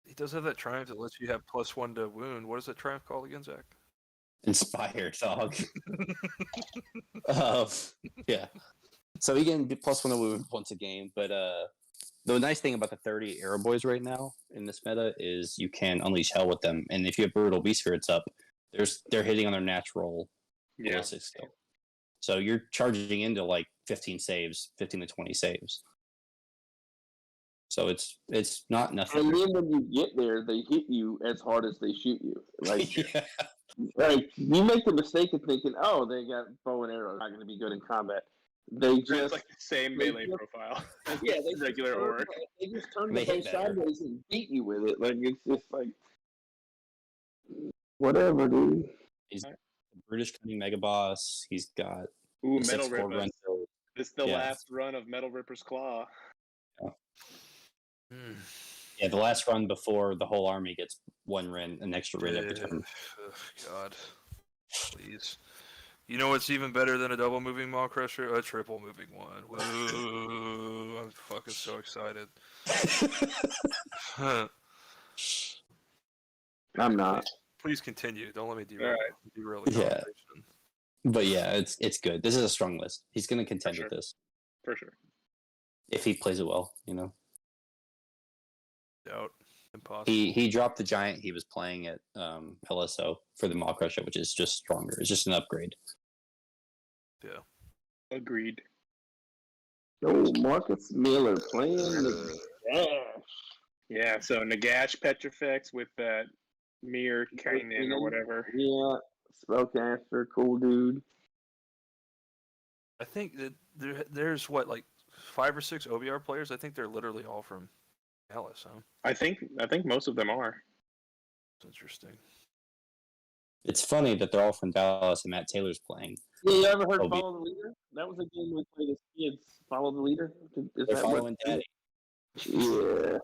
He does have that triumph that lets you have +1 to wound. What is that triumph called again, Zach? Inspired dog. Yeah. So he can get +1 to wound once a game, but the nice thing about the 30 Arrow Boys right now in this meta is you can unleash hell with them, and if you have Brutal Beast Spirits up, they're hitting on their natural Yeah. ballistic skill. So you're charging into like 15 to 20 saves. So it's not nothing. And then when you get there, they hit you as hard as they shoot you. Like, Yeah. like you make the mistake of thinking, "Oh, they got bow and arrow, not going to be good in combat." they It's just like the same they melee just- profile. yeah, they regular turn, orc. They just turn They the hit bow better. sideways and beat you with it. Like it's just like whatever, dude. He's the Brutish Cunning Mega Boss. He's got Ooh, the Metal 6-4 Rip. run. This is the Yeah. last run of Metal Ripper's Claw. Yeah, the last run before the whole army gets one rin, an extra rin every turn. Ugh, God, please. You know what's even better than a double moving Maw Crusher? A triple moving one. Woo! I'm fucking so excited. I'm not. Please continue. Don't let me derail. Alright. Derail the Yeah. conversation. But yeah, it's good. This is a strong list. He's going to contend sure. with this For sure. if he plays it well. You know, Doubt. Impossible. he dropped the giant he was playing at LSO for the Maw Crusher, which is just stronger. It's just an upgrade. Yeah. Agreed. Oh, Marcus Miller playing the dash. Yeah, so Nagash Petrifex with that Mir Kanan or whatever. Yeah, spellcaster, cool dude. I think that there's what, like 5 or 6 OBR players. I think they're literally all from Alice. Huh? I think most of them are. That's interesting. It's funny that they're all from Dallas and Matt Taylor's playing. Yeah, you ever heard Oh, Follow the Leader? That was a game we played as kids. Follow the Leader? Is They're that following Daddy. Yeah.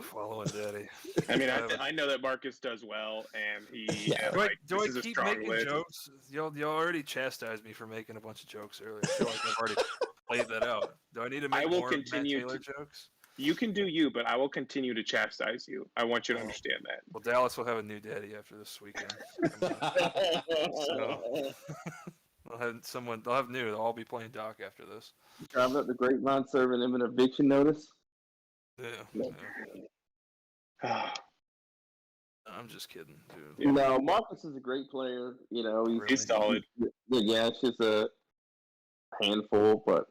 Following Daddy. I mean, I know that Marcus does well, and he. Yeah. Do I this is a keep strong making list. jokes? Y'all already chastised me for making a bunch of jokes earlier. I feel like I've already played that out. Do I need to make I will more continue Matt Taylor jokes? You can do you, but I will continue to chastise you. I want you to Oh. understand that. Well, Dallas will have a new daddy after this weekend. They'll have new. They'll all be playing Doc after this. Driving up the grapevine serving him an eviction notice. Yeah. I'm just kidding, dude. Yeah. No, Marcus is a great player. You know, He's solid. Nagash is a handful, but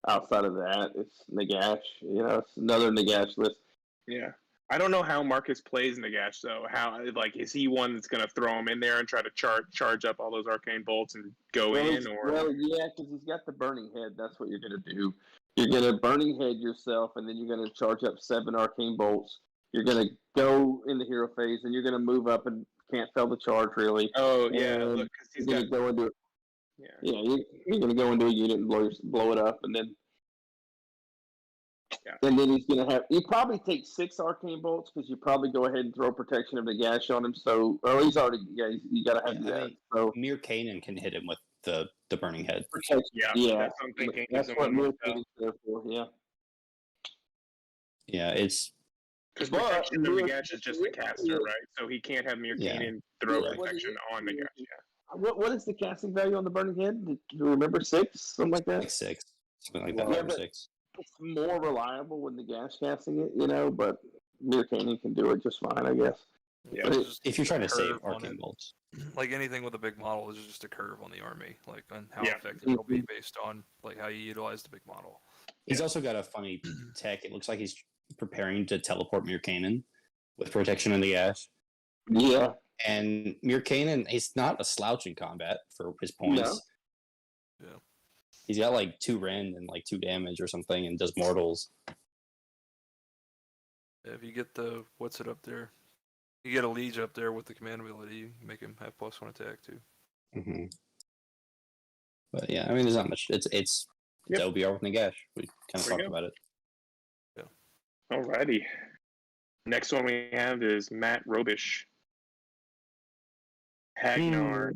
outside of that, it's Nagash. You know, it's another Nagash list. Yeah. I don't know how Marcus plays Nagash though. How is he one that's gonna throw him in there and try to charge up all those arcane bolts and go in, or yeah, because he's got the burning head. That's what you're gonna do. You're gonna burning head yourself, and then you're gonna charge up 7 arcane bolts. You're gonna go in the hero phase, and you're gonna move up and can't fail the charge really. oh yeah, And look, because he's you're got gonna go into yeah. you're gonna go into a unit and blow it up, and then Yeah. and then he's gonna have. You probably take 6 arcane bolts because you probably go ahead and throw protection of the gash on him. So, he's already you gotta have Yeah, I that. mean, So Mir Kanan can hit him with the burning head. protection. Yeah, Yeah, that's what I'm thinking. that's He's what the one with Military is there for. Yeah. Yeah, it's Because But protection of Mir- Nagash is just the caster, right? So he can't have Mir Yeah. Kanan throw Yeah. protection on Nagash. Yeah. What is the casting value on the burning head? Do you remember 6, something like that? like 6, something like that, Yeah, 5 or but- 6. It's more reliable when the gash casting it, you know. But Mir Kanan can do it just fine, I guess. Yeah. But Just If you're trying to save curve on arcane it. bolts. Like anything with a big model, is just a curve on the army, like on how Yeah. effective it'll be based on like how you utilize the big model. He's also got a funny tech. It looks like he's preparing to teleport Mir Kanan with protection in the ash. Yeah. And Mir Kanan, he's not a slouch in combat for his points. No. Yeah. He's got like 2 rend and like 2 damage or something and does mortals. If you get the what's it up there, you get a liege up there with the command ability, you make him have +1 attack too. Mm-hmm. But yeah, I mean, there's not much. It's Yep. OBR with Nagash. We kind of There talked you go. about it. Alrighty. Next one we have is Matt Robish. Hagnar,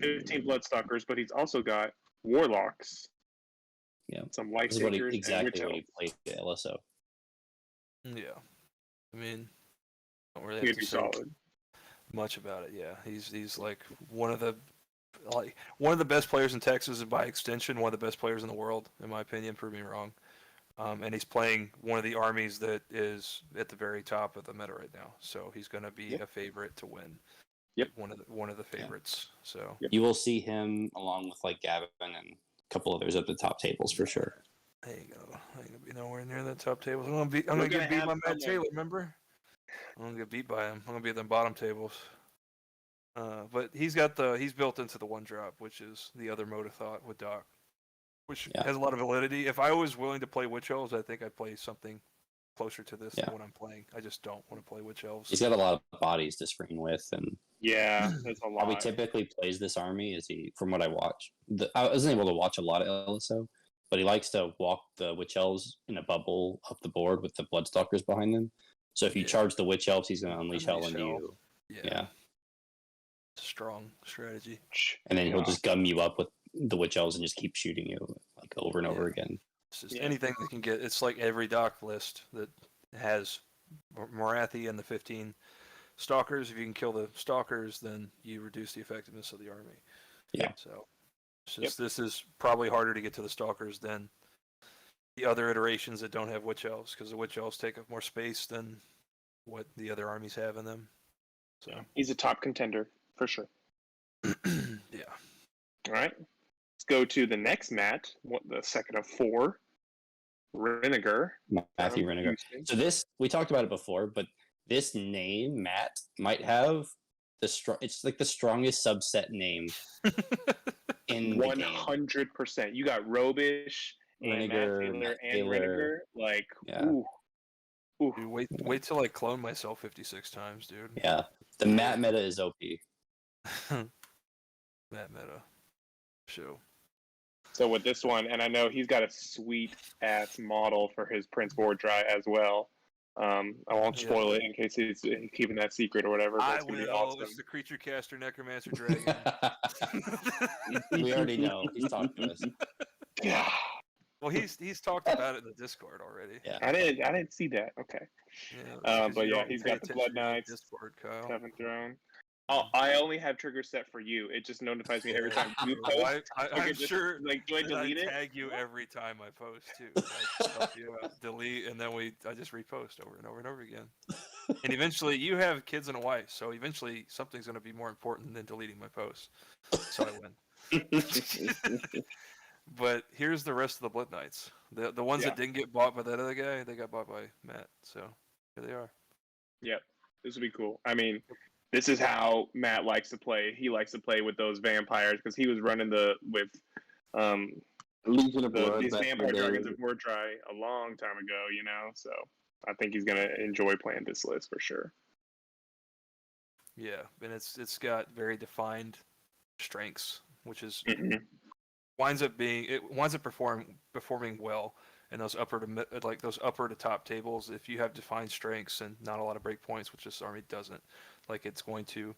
15 Bloodstalkers, but he's also got Warlocks. Yeah. Some This is what he, Lightseekers and exactly Witch what he Elves. played at LSO. Yeah, I mean, don't really He'd have be to say solid. much about it. Yeah, he's like one of the best players in Texas, and by extension, one of the best players in the world, in my opinion. Prove me wrong. And he's playing one of the armies that is at the very top of the meta right now. So he's going to be a favorite to win. Yep. One of the favorites. So You will see him along with like Gavin and a couple others at the top tables for sure. I ain't gonna be nowhere near that top tables. I'm gonna get beat by Matt Taylor. Remember? I'm gonna get beat by him. I'm gonna be at the bottom tables. But he's built into the 1-drop, which is the other mode of thought with Doc, which has a lot of validity. If I was willing to play Witch Elves, I think I'd play something closer to this than what I'm playing. I just don't want to play Witch Elves. He's got a lot of bodies to screen with, and there's a how he lot. typically plays this army is from what I watch. I wasn't able to watch a lot of LSO, but he likes to walk the Witch Elves in a bubble up the board with the Bloodstalkers behind them. So if you charge the Witch Elves, he's going to unleash hell into you. Yeah. Strong strategy. And then he'll just gum you up with the Witch Elves and just keep shooting you like over and over again. It's just anything that can get. It's like every Doc list that has Morathi and the 15 Stalkers. If you can kill the Stalkers, then you reduce the effectiveness of the army. Yeah. So it's just, this is probably harder to get to the Stalkers than the other iterations that don't have Witch Elves, because the Witch Elves take up more space than what the other armies have in them. So he's a top contender for sure. Yeah. All right. Let's go to the next Matt. The second of 4. Renegar. Matthew Renegar. So this, we talked about it before, but this name, Matt, might have it's like the strongest subset name in 100%. You got Robish and Renegar, Matt Taylor and Renegar. Like, ooh. Dude, wait till I clone myself 56 times, dude. Yeah. The Matt meta is OP. Matt meta. Show. So with this one, and I know he's got a sweet ass model for his Prince Vordry as well. I won't spoil it in case he's keeping that secret or whatever. But it's gonna be awesome. It's the Creature Caster Necromancer Dragon. We already know. He's talked to us. Yeah. Well, he's talked about it in the Discord already. Yeah. I didn't see that. Okay. Yeah, but yeah, he's got the Blood Knights, Discord, Kyle. Seven Throne. I only have trigger set for you. It just notifies me every time you post. I'm sure. Like, do I delete it? Tag you every time I post too. Delete, and then I just repost over and over and over again. And eventually, you have kids and a wife, so eventually something's going to be more important than deleting my posts. So I win. But here's the rest of the Blood Knights. The ones that didn't get bought by that other guy, they got bought by Matt. So here they are. Yep, this would be cool. I mean, this is how Matt likes to play. He likes to play with those vampires because he was running with Legion of Blood. These vampire dragons of Vordry a long time ago, you know. So I think he's gonna enjoy playing this list for sure. Yeah, and it's got very defined strengths, which is winds up performing well in those upper to top tables. If you have defined strengths and not a lot of breakpoints, which this army doesn't, like, it's going to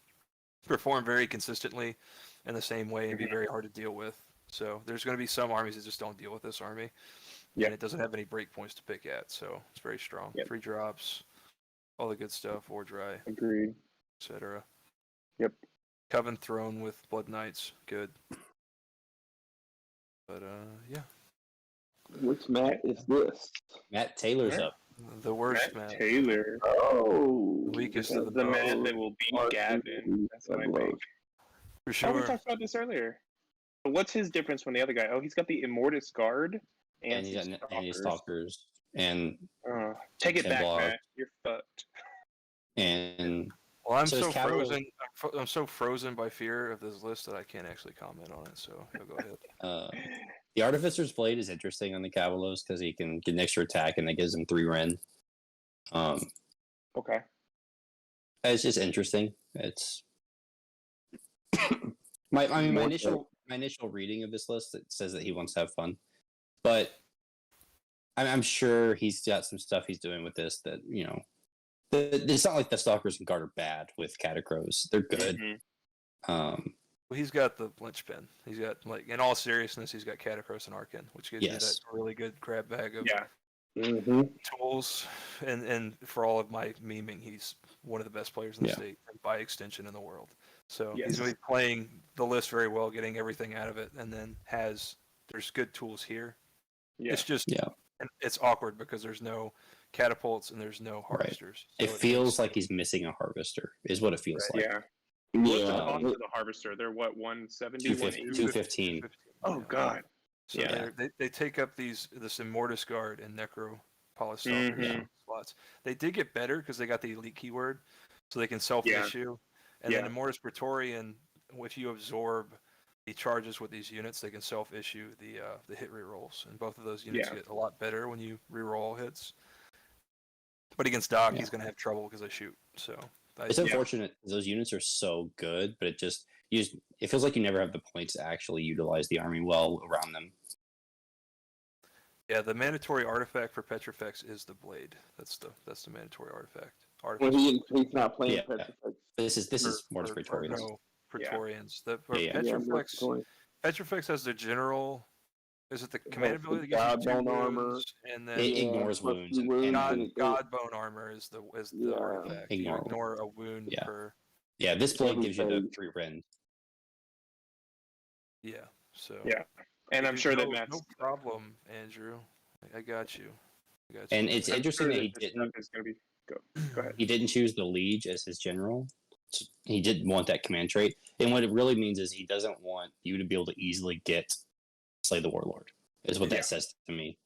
perform very consistently in the same way and be very hard to deal with. So there's going to be some armies that just don't deal with this army. Yeah, and it doesn't have any breakpoints to pick at, so it's very strong. 3 drops, all the good stuff, or dry. Agreed. Etc. Yep. Coven Throne with Blood Knights, good. But yeah. Which Matt is this? Matt Taylor's up. The worst Matt. Taylor. Oh. Weakest of the man that will beat Gavin. That's what I think. For sure. We talked about this earlier. But what's his difference from the other guy? Oh, he's got the Immortus Guard and he's got Anti-Stalkers. And take it back, Matt. You're fucked. And well, I'm so frozen. I'm so frozen by fear of this list that I can't actually comment on it. So go ahead. The Artificer's Blade is interesting on the Cavalos because he can get an extra attack and that gives him 3 Ren. Okay. It's just interesting. It's my initial reading of this list, it says that he wants to have fun, but I'm sure he's got some stuff he's doing with this that, you know, it's not like the Stalkers and Guard are bad with Catacrows. They're good. Well, he's got the linchpin. He's got, like, in all seriousness, he's got Catacross and Arcan, which gives you that really good grab bag of tools. And for all of my memeing, he's one of the best players in the state, and by extension in the world. So he's really playing the list very well, getting everything out of it, and then there's good tools here. Yeah. It's just it's awkward because there's no catapults and there's no harvesters. So it feels like he's missing a harvester, is what it feels like. Yeah. What's the cost of the harvester? They're what, 170? 215. Oh god. So they take up this Immortus Guard and Necro Polystalker slots. They did get better because they got the elite keyword, so they can self-issue. And then in Mortis Praetorian, if you absorb the charges with these units, they can self-issue the hit rerolls, and both of those units get a lot better when you reroll all hits. But against Doc, he's going to have trouble because I shoot. So it's unfortunate. Those units are so good, but it feels like you never have the points to actually utilize the army well around them. Yeah, the mandatory artifact for Petrifex is the blade. That's the mandatory artifact. Well, he's not playing Petrifex. This is Mortis Praetorians. No, Praetorians. Petrifex has the general. Is it the command ability that gives you 2 armor, and then it ignores wounds? God bone armor is the artifact. You ignore a wound per. Yeah, this blade gives you the 3 rend. Yeah. So. Yeah, and I'm sure that Matt's no problem, Andrew. I got you. And it's interesting that he didn't. Go ahead. He didn't choose the Liege as his general. So he didn't want that command trait, and what it really means is he doesn't want you to be able to easily get Slay the Warlord. Is what that says to me.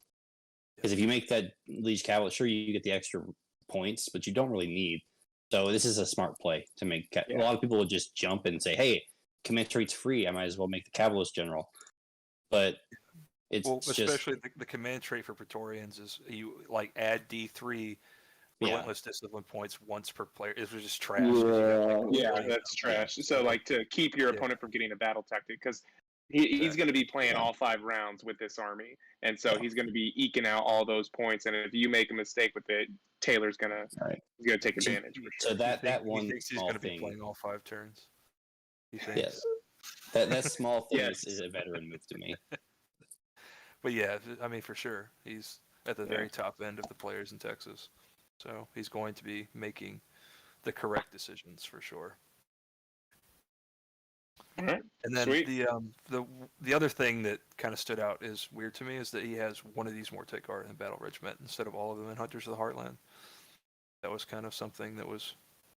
Because if you make that Liege Cavalry, sure you get the extra points, but you don't really need. So this is a smart play to make. A lot of people would just jump and say, "Hey, command trait's free. I might as well make the Cavalist general." But it's especially the command trait for Praetorians is you add D3 relentless discipline points once per player. It was just trash. That's trash. So to keep your opponent from getting a battle tactic, because he's going to be playing all 5 rounds with this army, and so he's going to be eking out all those points. And if you make a mistake with it, Taylor's going to take advantage. For sure. So that one he thinks he's going to be playing all 5 turns. Yes. That small thing is a veteran move to me. But yeah, I mean, for sure, he's at the very top end of the players in Texas, so he's going to be making the correct decisions for sure. All right. And then the other thing that kind of stood out is weird to me is that he has one of these Mortek Guard in Battle Regiment instead of all of them in Hunters of the Heartland. That was kind of something that was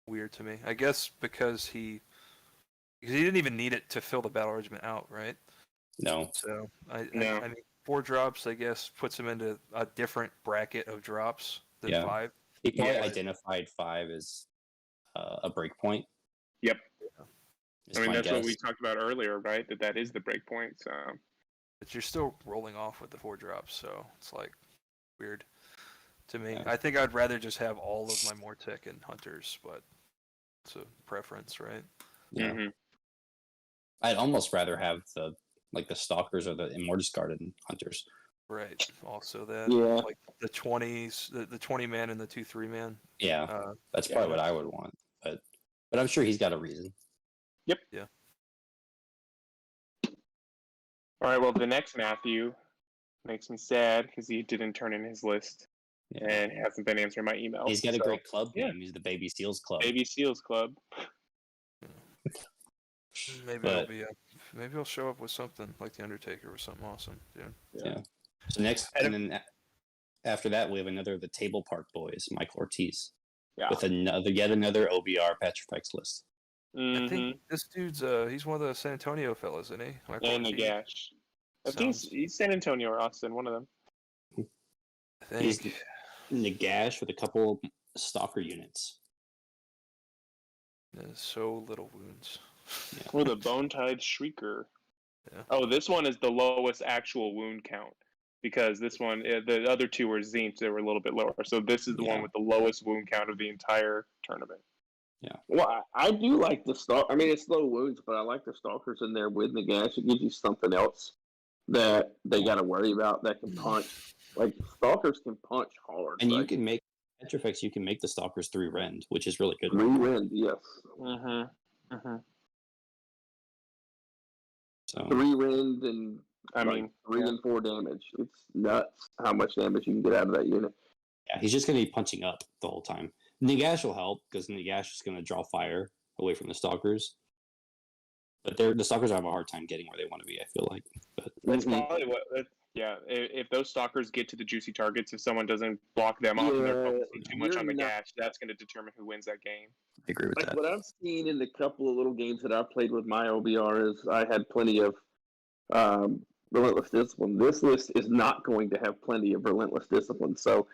weird to me. I guess because he didn't even need it to fill the Battle Regiment out, right? No. So I mean, 4 drops, I guess, puts him into a different bracket of drops than 5. He probably identified 5 as a breakpoint. Yep. I mean, that's what we talked about earlier, right? That is the breakpoint. So. But you're still rolling off with the 4 drops, so it's weird to me. I think I'd rather just have all of my Mortek and Hunters, but it's a preference, right? Yeah. Mm-hmm. I'd almost rather have the Stalkers or the Immortus Guard and Hunters. Right. Also that the 20s, the 20-man and the 2-3-man. Yeah. That's probably what I would want. But I'm sure he's got a reason. Yep. Yeah. All right. Well, the next Matthew makes me sad because he didn't turn in his list and hasn't been answering my emails. He's got a great club name. He's the Baby Seals Club. Baby Seals Club. Maybe I'll show up with something like the Undertaker or something awesome, dude. Yeah. So next, and then after that, we have another of the Table Park Boys, Michael Ortiz, with yet another OBR Petrifex list. Mm-hmm. I think this dude's he's one of the San Antonio fellas, isn't he? And Nagash. I think he's San Antonio or Austin, one of them. He's Nagash with a couple Stalker units. There's so little wounds. With a Bone-Tied Shrieker. Yeah. Oh, this one is the lowest actual wound count. Because this one, the other 2 were Zinch, they were a little bit lower. So this is the one with the lowest wound count of the entire tournament. Yeah. Well, I do like the Stalker. I mean, it's low wounds, but I like the Stalkers in there with Nagash. It gives you something else that they got to worry about that can punch. Stalkers can punch hard. And you can make Petrifex, you can make the Stalkers 3 rend, which is really good. 3 rend, yes. Mm-hmm. Mm-hmm. So 3 rend and 3 and 4 damage. It's nuts how much damage you can get out of that unit. Yeah, he's just going to be punching up the whole time. Nagash will help because Nagash is going to draw fire away from the Stalkers. But the Stalkers have a hard time getting where they want to be, I feel like. But that's probably what. If those Stalkers get to the juicy targets, if someone doesn't block them off and they're focusing too much on Nagash, that's going to determine who wins that game. I agree with that. What I've seen in the couple of little games that I've played with my OBR is I had plenty of Relentless Discipline. This list is not going to have plenty of Relentless Discipline, so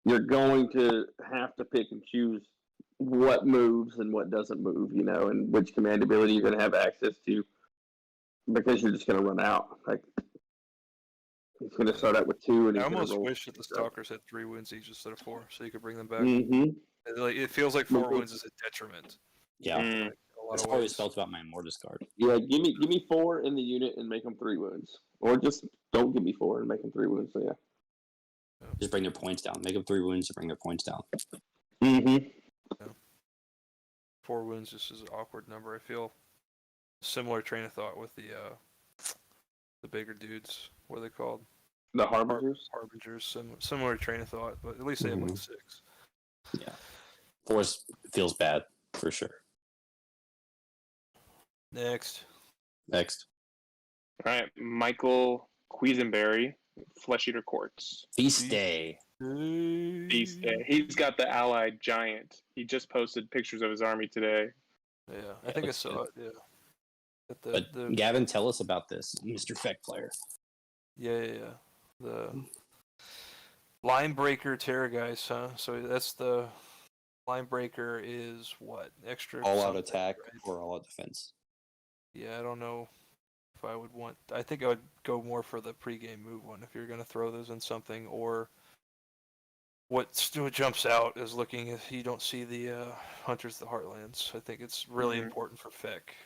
you're going to have to pick and choose what moves and what doesn't move, and which command ability you're going to have access to, because you're just going to run out. Like, it's going to start out with 2, and I he's going almost to roll. wish that the Stalkers had 3 wounds each instead of 4, so you could bring them back. Mm-hmm. It feels like 4 wounds is a detriment. Yeah, Like, in a lot that's of always ways. felt about my Mortis card. Yeah, give me 4 in the unit and make them 3 wounds, or just don't give me 4 and make them 3 wounds. So yeah. Just bring their points down. Make them 3 wounds to bring their points down. Mm-hmm. 4 wounds just is an awkward number. I feel similar train of thought with the bigger dudes. What are they called? The Harbingers. Harbingers. Similar train of thought, but at least they have Mhm. 1/6. Yeah. 4 feels bad, for sure. Next. All right, Michael Quisenberry, Flesh Eater Courts. Feast Day. Beast Day. He's got the allied giant. He just posted pictures of his army today. Yeah, I think I saw it. Yeah. But Gavin, tell us about this, Mr. Feck player. Yeah. The line breaker Terrorgeist, huh? So that's the line breaker is what? Extra All out something, attack right? or all out defense. Yeah, I don't know if I would want. I think I would go more for the pregame move one if you're going to throw those in something. Or what jumps out is looking if you don't see the Hunters of the Heartlands. I think it's really important for Feck,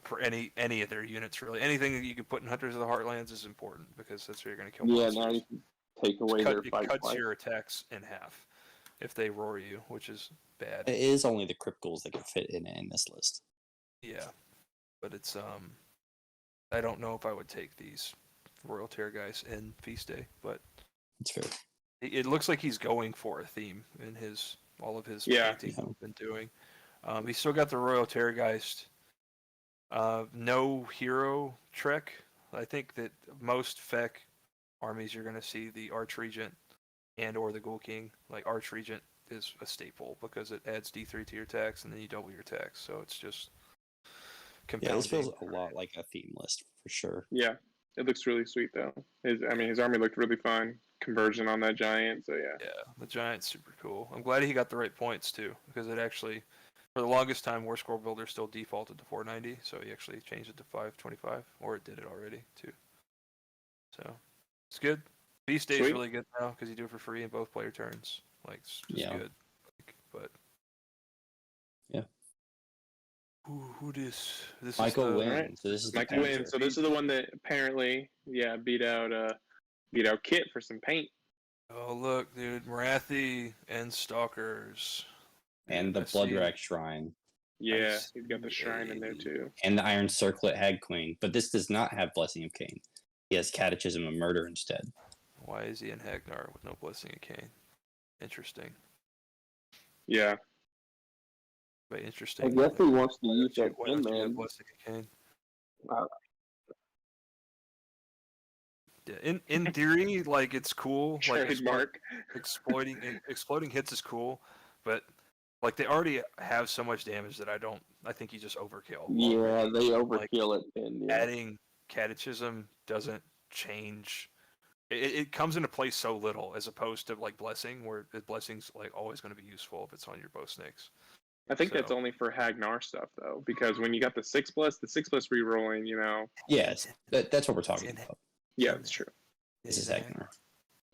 for any of their units really. Anything that you can put in Hunters of the Heartlands is important because that's where you're going to kill monsters. Yeah, now you can take away their fight. It cuts your attacks in half if they roar you, which is bad. It is only the Crypt Ghouls that can fit in this list. Yeah, but it's I don't know if I would take these Royal Terrorgeist in Feast Day, but It's fair. it looks like he's going for a theme in all of his painting he's been doing. He's still got the Royal Terrorgeist. No hero trek. I think that most Feck armies you're going to see the Archregent and or the Ghoul King. Like Archregent is a staple because it adds D3 to your attacks and then you double your attacks. So it's just compounding. Yeah, this feels a lot like a theme list for sure. Yeah, it looks really sweet though. His army looked really fun. Conversion on that giant, so yeah. Yeah, the giant's super cool. I'm glad he got the right points too, because it actually, for the longest time, War Scroll Builder still defaulted to 490, so he actually changed it to 525, or it did it already too. So it's good. Feast Day is really good now because you do it for free in both player turns. Like, it's just good. But yeah. Who this? This Michael is the, wins. Right. So this is Michael wins. So this is the one that apparently, beat out Kit for some paint. Oh look, dude, Marathi and Stalkers. And the Bloodrack Shrine. Yeah, he's got the shrine in there too. And the Iron Circlet Hag Queen. But this does not have Blessing of Cain. He has Catechism of Murder instead. Why is he in Hagnar with no Blessing of Cain? Interesting. Yeah. But interesting. I guess he wants to use that Why don't you have man. Blessing of Cain? Wow. Yeah, in theory, like it's cool. Like Trademark. exploding hits is cool, but like they already have so much damage that I think you just overkill. Yeah, they overkill it. And adding Catechism doesn't change. It comes into play so little as opposed to like Blessing, where the Blessing's like always going to be useful if it's on your bow snakes. I think that's only for Hagnar stuff though, because when you got the 6+, the 6+ rerolling, Yes, that's what we're talking about. Yeah, that's true. This is Hagnar.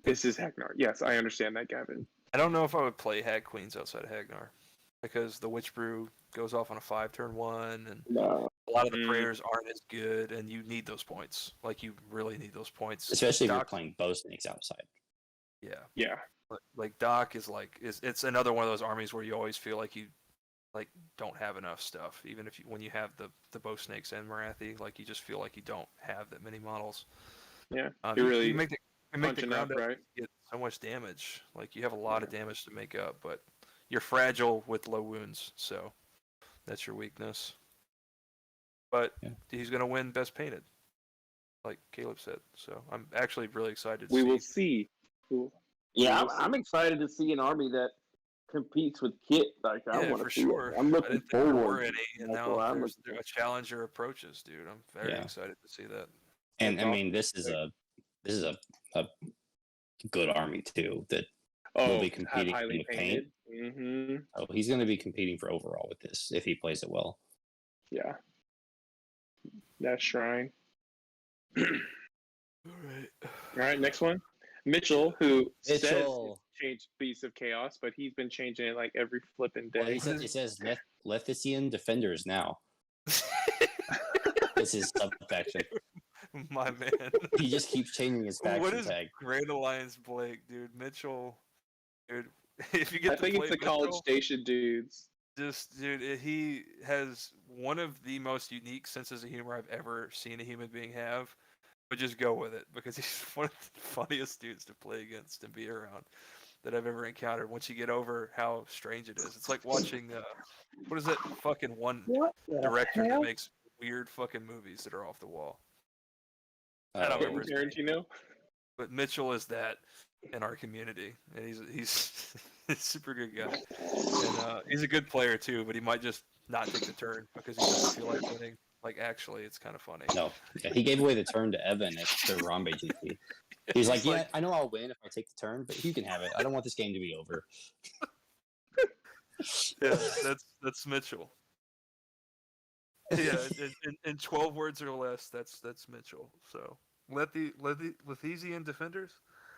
This is Hagnar. Yes, I understand that, Gavin. I don't know if I would play Hag Queens outside of Hagnar, because the Witch Brew goes off on a 5 turn 1, and a lot of the prayers aren't as good, and you need those points. Like, you really need those points. Especially if you're playing bow snakes outside. Yeah. Yeah. Like, Doc is like, it's another one of those armies where you always feel like you don't have enough stuff, even if when you have the bow snakes and Marathi, like you just feel like you don't have that many models. Yeah, you make the ground up, right? Get so much damage. Like, you have a lot of damage to make up, but you're fragile with low wounds, so that's your weakness. But he's gonna win best painted, like Caleb said. So I'm actually really excited. We will see. Yeah, I'm excited to see an army that competes with Kit. Like, I want to see it. I'm looking forward. And now there's a challenger approaches, dude. I'm very excited to see that. And I mean, this is a good army too that will be competing in the paint. Mm-hmm. Oh, he's going to be competing for overall with this if he plays it well. Yeah. That shrine. All right. All right, next one. Mitchell, who says Mitchell. it's changed Beasts of Chaos, but he's been changing it like every flipping Well, day. it says Leftician Defenders now. This is sub-faction. My man. He just keeps changing his What faction is tag. Grand Alliance Blake, dude? Mitchell, dude. If you get I to think play it's the College Mitchell, Station dudes. just dude, he has one of the most unique senses of humor I've ever seen a human being have. But just go with it because he's one of the funniest dudes to play against and be around that I've ever encountered. Once you get over how strange it is, it's like watching what is that fucking one director that makes weird fucking movies that are off the wall. I don't remember Quentin his name, Tarantino. but Mitchell is that in our community, and he's he's a super good guy, and he's a good player too. But he might just not take the turn because he doesn't feel like winning. Like actually, it's kind of funny. No, yeah, he gave away the turn to Evan at the Rambe GP. He's like, yeah, I know I'll win if I take the turn, but you can have it. I don't want this game to be over. Yeah, that's Mitchell. Yeah, in 12 words or less, that's Mitchell. So Lethizian Defenders.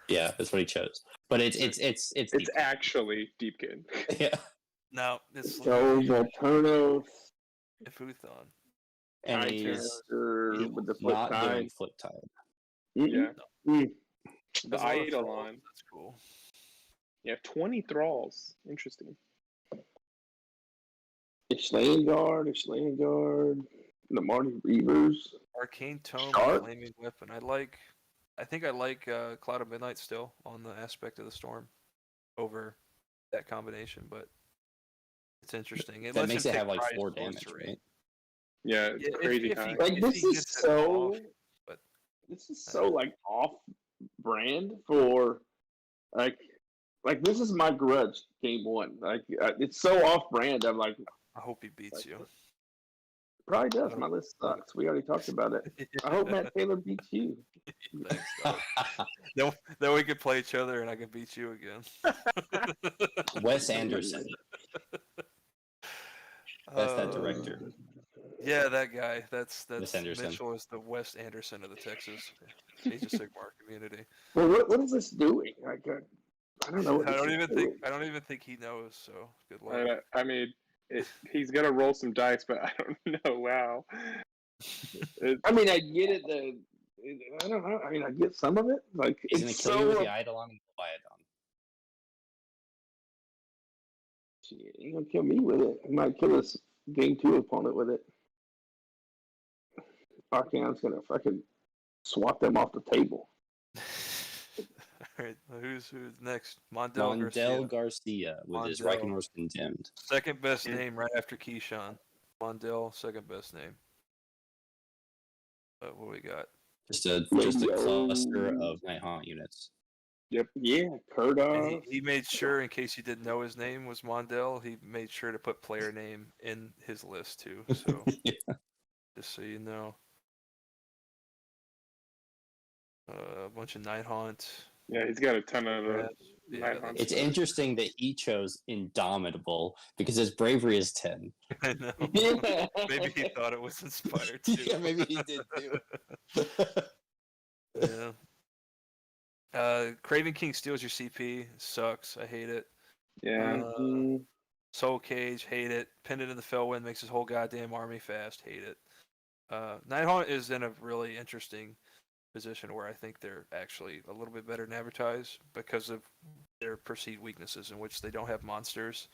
Yeah, that's what he chose. But it's It's actually Deepkin. yeah. No, it's So Volturnos, Ifuthon. And he's he's with the flip not tide. doing flip tide. Yeah. Mm. The There's a lot of Eidolon. thralls, that's cool. Yeah, 20 thralls. Interesting. Ishlandguard, the Marty Reavers. Arcane Tome, Shark? Flaming Weapon. I think I like Cloud of Midnight still on the aspect of the storm over that combination, but it's interesting. It That lets makes him it take have like prize 4 close damage, terrain. right? Yeah, it's Yeah, crazy if high. he- Like if this he is gets it so. off, but- This is so like off brand for like this is my grudge game one. Like it's so off brand. I'm like I hope he beats you. probably does. My list sucks. We already talked about it. I hope Matt Taylor beats you. Thanks, dog. Then we could play each other and I can beat you again. Wes Anderson. That's that director. Yeah, that guy. That's Wes Anderson. Mitchell is the Wes Anderson of the Texas Age of Sigmar community. Well, what is this doing? Like, I don't know. What I this don't is even doing. think he knows. So good luck. I mean, he's gonna roll some dice, but I don't know. Wow. I mean, I get it. I don't know. I mean, I get some of it. Like He's gonna it's kill you with so. the Eidolon and Leviathan. Shit, he gonna kill me with it. He might kill his game 2 opponent with it. Arcane's gonna fucking swat them off the table. All right, who's next? Mondel Mondel Garcia. Garcia with his Mondel. Reichenhorst Condemned. Second best name right after Keyshawn. Mondel, second best name. What we got? Just a cluster of Night Haunt units. Yep. Yeah, And Kurda. he made sure, in case you didn't know his name was Mondel, he made sure to put player name in his list too. So Yeah. just so you know. A bunch of Night Haunt. Yeah, he's got a ton of Yeah, Night Haunt. It's interesting that he chose Indomitable because his bravery is 10. I know. Yeah. Maybe he thought it was inspired too. Yeah, maybe he did too. Yeah. Craven King steals your CP. Sucks. I hate it. Yeah. Soul Cage. Hate it. Pendant in the Fellwind makes his whole goddamn army fast. Hate it. Nighthaunt is in a really interesting position where I think they're actually a little bit better than advertised because of their perceived weaknesses in which they don't have monsters.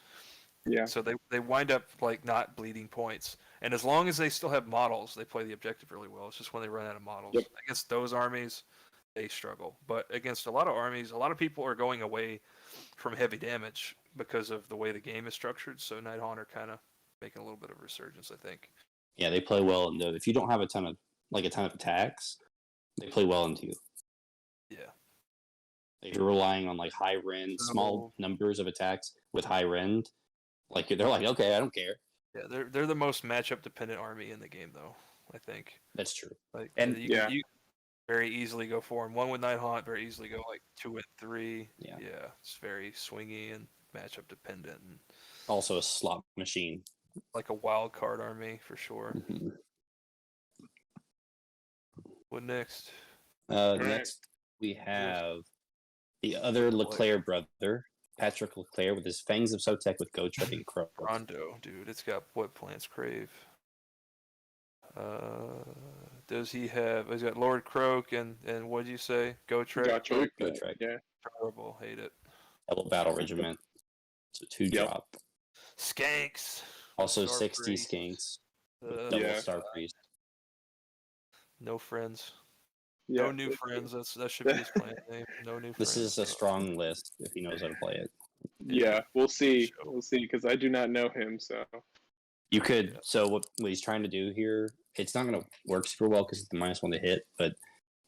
Yeah. So they wind up like not bleeding points. And as long as they still have models, they play the objective really well. It's just when they run out of models. Yep. Against those armies, they struggle. But against a lot of armies, a lot of people are going away from heavy damage because of the way the game is structured. So Nighthaunt are kind of making a little bit of a resurgence, I think. Yeah, they play well. And if you don't have a ton of attacks, they play well into you. Yeah. If you're relying on like high rend, small numbers of attacks with high rend, like they're like, okay, I don't care. Yeah, they're the most matchup dependent army in the game, though. I think. That's true. Like, And you very easily go 4-1 with Nighthaunt. Very easily go like 2-3. Yeah. Yeah, it's very swingy and matchup dependent and Also a slot machine. like a wild card army for sure. Mhm. What next? right. Next, we have the other Leclaire brother, Patrick Leclaire, with his Fangs of Sotek with Go Trek and Crow. Rondo, dude. It's got what plants crave. Does he have? He's got Lord Croak and what did you say? Go Trek. Gotcha. Go Trek. Yeah. Terrible. Hate it. Double Battle Regiment. So 2-drop. Skanks. Also Star 60 Priest. Skanks. Double Yeah. Star Priest. No friends. Yeah. No new friends. That should be his plant name. No new friends. This is a strong list if he knows how to play it. Yeah, we'll see. Show. We'll see, because I do not know him, so. You could, so what he's trying to do here, it's not going to work super well because it's the -1 to hit, but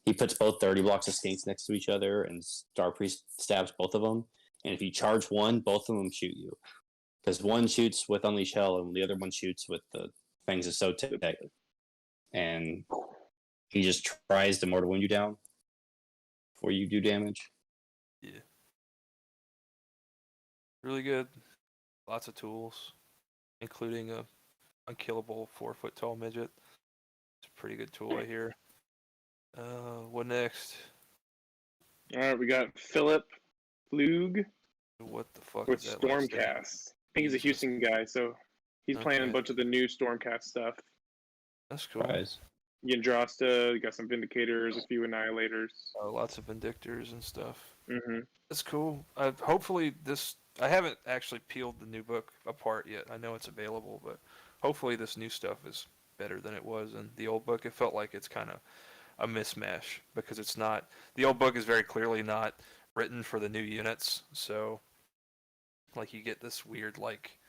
he puts both 30 blocks of Skanks next to each other and Star Priest stabs both of them. And if you charge one, both of them shoot you. Because one shoots with Unleash Hell and the other one shoots with the Fangs of Sotek. And he just tries to mortal wound you down before you do damage. Yeah. Really good. Lots of tools, including a unkillable 4-foot tall midget. It's a pretty good tool, I hear. What next? All right, we got Philip Flug What the fuck with is that? last name? Stormcast. I think he's a Houston guy, so he's playing a Okay. bunch of the new Stormcast stuff. That's cool. Surprise. Yandrasta, you got some Vindicators, a few Annihilators. Lots of Vindictors and stuff. Mm-hmm. That's cool. Hopefully this. I haven't actually peeled the new book apart yet. I know it's available, but hopefully this new stuff is better than it was in the old book. It felt like it's kind of a mismatch because it's not. The old book is very clearly not written for the new units, so like you get this weird like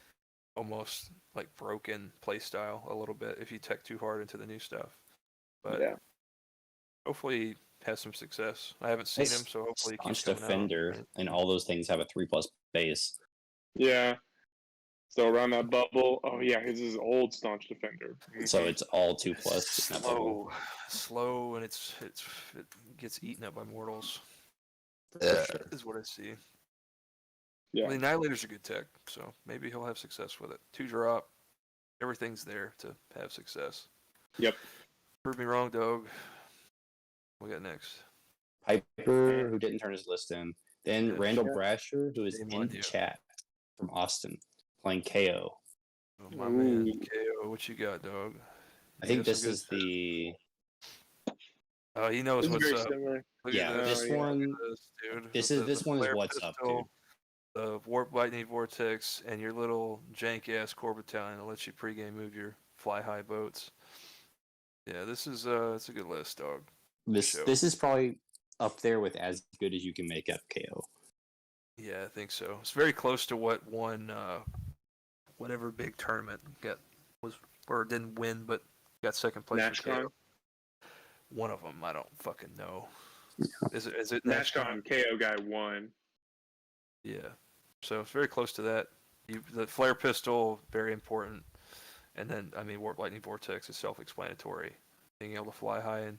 almost like broken playstyle a little bit if you tech too hard into the new stuff. But Yeah. hopefully he has some success. I haven't seen This him, so hopefully he keeps Staunch coming out. Defender and all those things have a 3+ base. Yeah. So around that bubble, oh yeah, his is old Staunch Defender. So it's all 2+. in that bubble. Slow, and it gets eaten up by mortals. Yeah. Is what I see. Yeah. Well, the Annihilator's a good tech, so maybe he'll have success with it. 2-drop, everything's there to have success. Yep. Prove me wrong, Doug. What we got next? Piper, who didn't turn his list in. Then Yeah, Randall sure. Brasher, who is Same in one, the yeah. chat from Austin, playing KO. Oh, my man, Ooh. KO. What you got, Doug? I think You got this some is the... good. He knows This is what's very up. similar. Look Yeah, at this. this yeah. one... Dude. This one is flare what's up, pistol, dude. The Warp Lightning Vortex, and your little jank-ass core battalion that lets you pregame move your fly-high boats. Yeah, this is it's a good list, dog. This is probably up there with as good as you can make up KO. Yeah, I think so. It's very close to what won whatever big tournament didn't win, but got second place. Nashcon? One of them, I don't fucking know. Yeah. Is it Nashcon KO guy won. Yeah. So it's very close to that. The flare pistol, very important. And then, I mean, Warp Lightning Vortex is self-explanatory. Being able to fly high and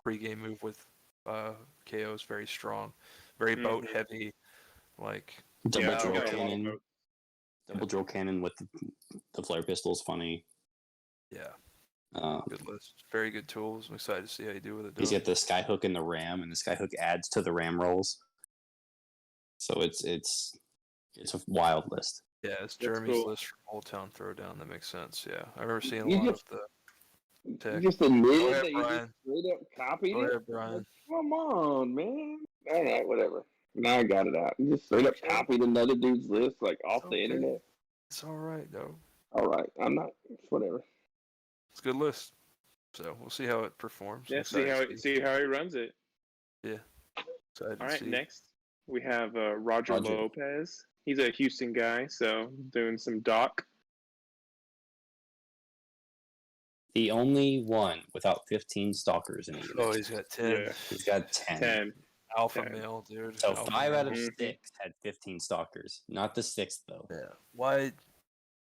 pre-game move with KO is very strong. Very boat heavy. Like, Double Yeah, drill we got a lot of cannon. votes. Double drill cannon with the flare pistol is funny. yeah, Uh, good list. Very good tools. I'm excited to see how you do with it. he's Doug. got the skyhook and the ram, and the skyhook adds to the ram rolls. So it's a wild list. Yeah, it's That's Jeremy's cool. list from Old Town Throwdown. That makes sense. Yeah, I remember seeing a You lot just- of the You tech. just admitted Go ahead, that you Brian. just straight up copied Go it? ahead, Brian. Come on, man. All right, whatever. Now I got it out. You just straight up copied another dude's list, like off the Okay. internet. It's all right, though. All right, I'm not. Whatever. It's a good list. So we'll see how it performs. Yeah, I'm see excited how he runs it. excited All to right, see. next we have Roger Roger. Lopez. He's a Houston guy, so doing some doc. The only one without 15 stalkers in a unit. Oh, he's got 10. Yeah. He's got 10. 10. Alpha 10. male, dude. So Alpha 5 out of male. Mhm. 6 had 15 stalkers. Not the 6th, though. Yeah. Why?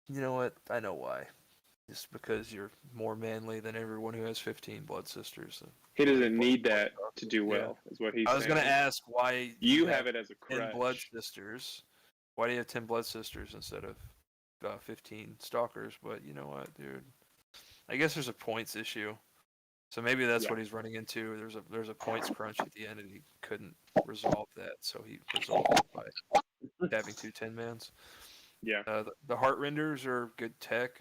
You know what? I know why. Just because you're more manly than everyone who has 15 blood sisters. He doesn't need that to do well, is what he's I was saying. going to ask why You have it as a 10 blood crutch. sisters, why do you have 10 Blood Sisters instead of 15 Stalkers? But you know what, dude? I guess there's a points issue. So maybe that's what he's running into. There's a points crunch at the end, and he couldn't resolve that, so he resolved it by having 2 10-mans. Yeah. The Heart Renders are good tech.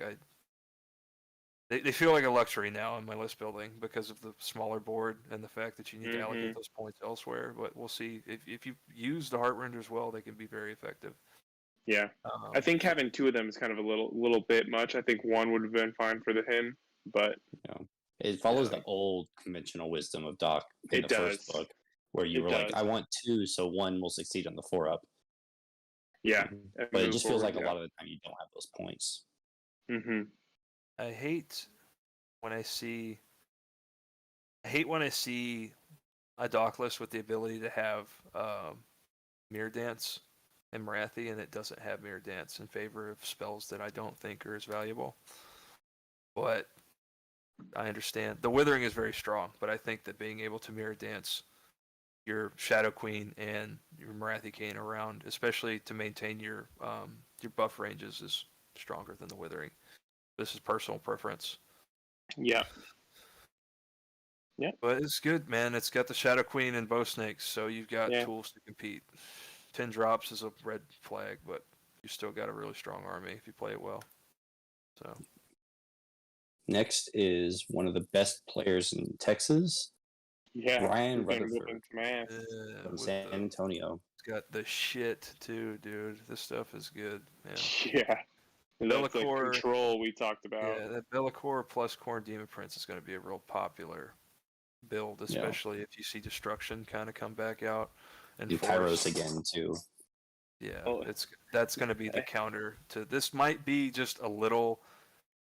They feel like a luxury now in my list building because of the smaller board and the fact that you need to allocate those points elsewhere. But we'll see. If you use the Heart Renders well, they can be very effective. Yeah. I think having 2 of them is kind of a little bit much. I think 1 would have been fine for him, but it follows the old conventional wisdom of Doc in the first book, where you were like, I want 2, so 1 will succeed on the 4-up. Yeah. But it just feels like a lot of the time you don't have those points. Mm-hmm. I hate when I see a dock list with the ability to have Mirror Dance and Marathi, and it doesn't have Mirror Dance in favor of spells that I don't think are as valuable. But I understand. The Withering is very strong, but I think that being able to Mirror Dance your Shadow Queen and your Marathi Cane around, especially to maintain your buff ranges, is stronger than the Withering. This is personal preference. Yeah. Yeah. But it's good, man. It's got the Shadow Queen and Bow Snakes, so you've got tools to compete. 10 drops is a red flag, but you still got a really strong army if you play it well. So next is one of the best players in Texas. Yeah. Ryan Rutherford from San Antonio. It's got the shit too, dude. This stuff is good, man. Yeah. And that's like Bellacore, control we talked about. Yeah, that Bellacore plus Khorne Demon Prince is going to be a real popular build, especially if you see Destruction kind of come back out. And Kairos again, too. Yeah, that's going to be the counter to this. Might be just a little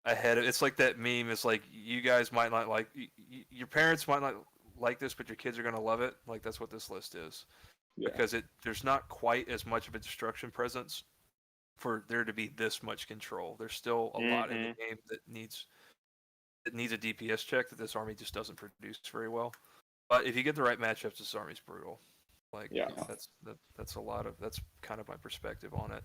ahead of. It's like that meme. It's like you guys might not like. Your parents might not like this, but your kids are going to love it. Like that's what this list is, because there's not quite as much of a Destruction presence for there to be this much control. There's still a lot in the game that needs a DPS check that this army just doesn't produce very well. But if you get the right matchups, this army's brutal. Like that's a lot of that's kind of my perspective on it.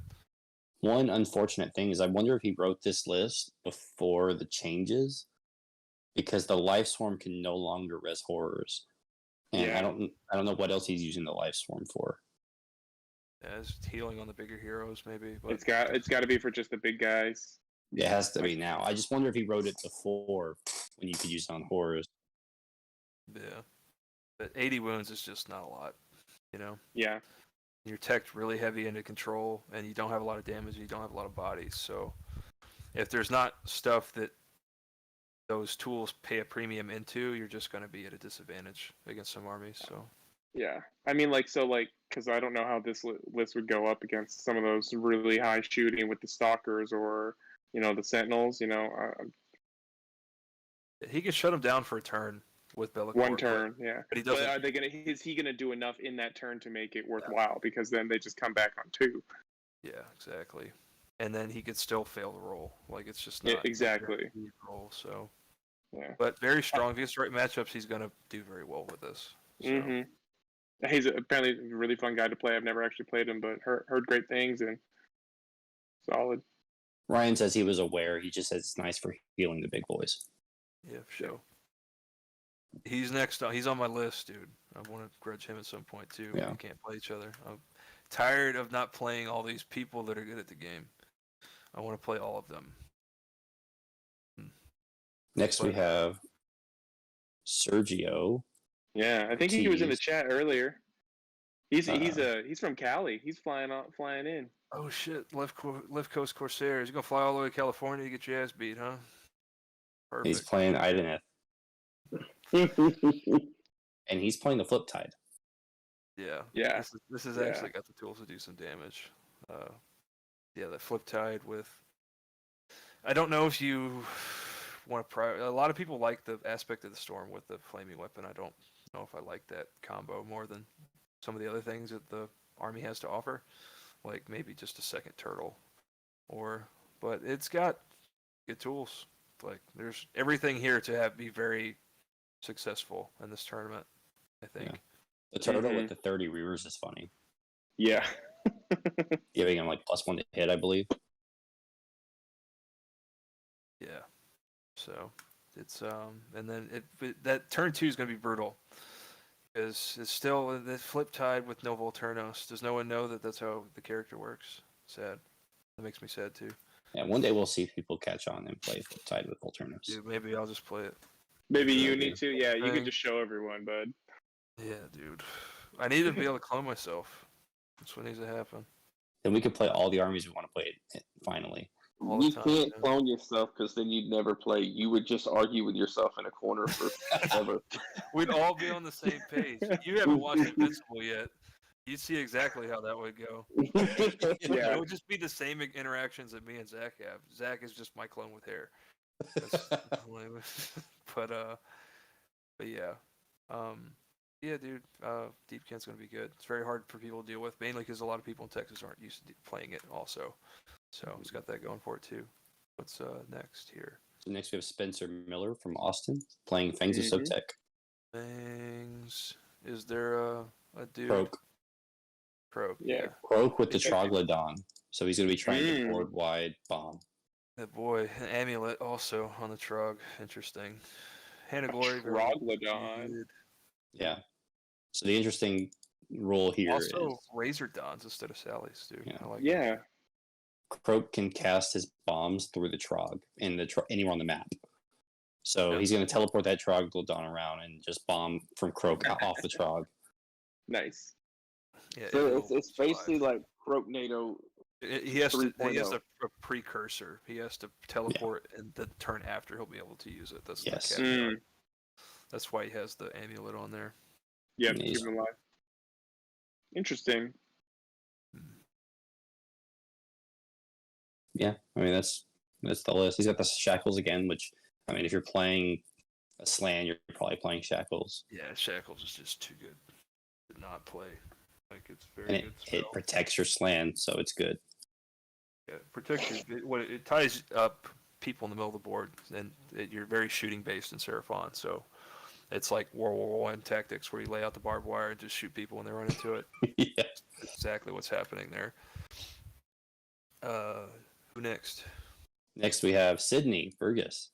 One unfortunate thing is I wonder if he wrote this list before the changes, because the Life Swarm can no longer res horrors, and I don't know what else he's using the Life Swarm for. Yeah, it's healing on the bigger heroes, maybe. But it's got to be for just the big guys. It has to be now. I just wonder if he wrote it before when you could use it on horrors. Yeah, but 80 wounds is just not a lot, you know. Yeah. You're teched really heavy into control, and you don't have a lot of damage, and you don't have a lot of bodies. So, if there's not stuff that those tools pay a premium into, you're just going to be at a disadvantage against some armies. So. Yeah, I mean, because I don't know how this list would go up against some of those really high shooting with the Stalkers or, the Sentinels, He can shut them down for a turn with Bellacore. One turn, But he doesn't. But is he gonna do enough in that turn to make it worthwhile? Because then they just come back on 2. Yeah, exactly. And then he could still fail the roll. Like, it's just not exactly roll. So. Yeah. But very strong. If he gets the right matchups, he's gonna do very well with this. So. He's apparently a really fun guy to play. I've never actually played him, but heard great things and solid. Ryan says he was aware. He just says it's nice for healing the big boys. Yeah, for sure. He's next. He's on my list, dude. I want to grudge him at some point too. Yeah. We can't play each other. I'm tired of not playing all these people that are good at the game. I want to play all of them. Next we have Sergio. Yeah, I think he was in the chat earlier. He's from Cali. He's flying in. Oh shit, left coast Corsairs. You're gonna fly all the way to California to get your ass beat, huh? Perfect. He's playing Ideneth. And he's playing the Fliptide. Yeah. Yeah. This has actually got the tools to do some damage. The Fliptide with. I don't know if you want to. A lot of people like the aspect of the storm with the flaming weapon. I don't know if I like that combo more than some of the other things that the army has to offer, like maybe just a second turtle, but it's got good tools. Like there's everything here to be very successful in this tournament, I think. Yeah. The turtle with the 30 rears is funny. Yeah. giving him like +1 to hit, I believe. Yeah. So it's and then that turn 2 is going to be brutal because it's still the flip tide with no Volturnos. Does no one know that that's how the character works? Sad. That makes me sad too. Yeah, one day we'll see if people catch on and play Tied with Volturnos. Dude, maybe I'll just play it. Maybe Good you idea. need to. Yeah, you could just show everyone, bud. Yeah, dude. I need to be able to clone myself. That's what needs to happen. Then we could play all the armies we want to play finally. All the You time, can't yeah. clone yourself because then you'd never play. You would just argue with yourself in a corner forever. We'd all be on the same page. You haven't watched Invincible yet. You'd see exactly how that would go. Yeah. It would just be the same interactions that me and Zach have. Zach is just my clone with hair. But yeah. Yeah, dude. Deep Kent's gonna be good. It's very hard for people to deal with, mainly because a lot of people in Texas aren't used to playing it also. So it's got that going for it too. What's next here? So next we have Spencer Miller from Austin playing Fangs of Mhm. Sotek. Things. Is there a dude? Croak. Yeah. Croak with the It's okay. Troglodyte. So he's going to be trying to Mm. board wide bomb. That boy, an amulet also on the Trog. Interesting. Hand of Glory. very Troglodyte. good. Yeah. So the interesting rule here is Also, Razor Dons instead of Sally's, dude. Yeah. I like Yeah. Croak can cast his bombs through the Trog and anywhere on the map. So Yeah. he's going to teleport that Troglodyte around and just bomb from Croak off the Trog. Nice. Yeah, So it'll it's basically survive. like Croaknado. He has to. He has 3.0. a precursor. He has to teleport, and the turn after he'll be able to use it. That's Yes. the caveat. Mm. That's why he has the amulet on there. Yeah, Amazing. keep him alive. Interesting. Yeah, I mean that's the list. He's got the Shackles again, which I mean if you're playing a Slan, you're probably playing Shackles. Yeah, Shackles is just too good to not play. Like it's very And good it spell. protects your Slan, so it's good. Yeah, protects you. It ties up people in the middle of the board, and you're very shooting based in Seraphon. So it's like World War I tactics, where you lay out the barbed wire and just shoot people when they run into it. Yeah. That's exactly what's happening there. Who next? Next we have Sydney Burgess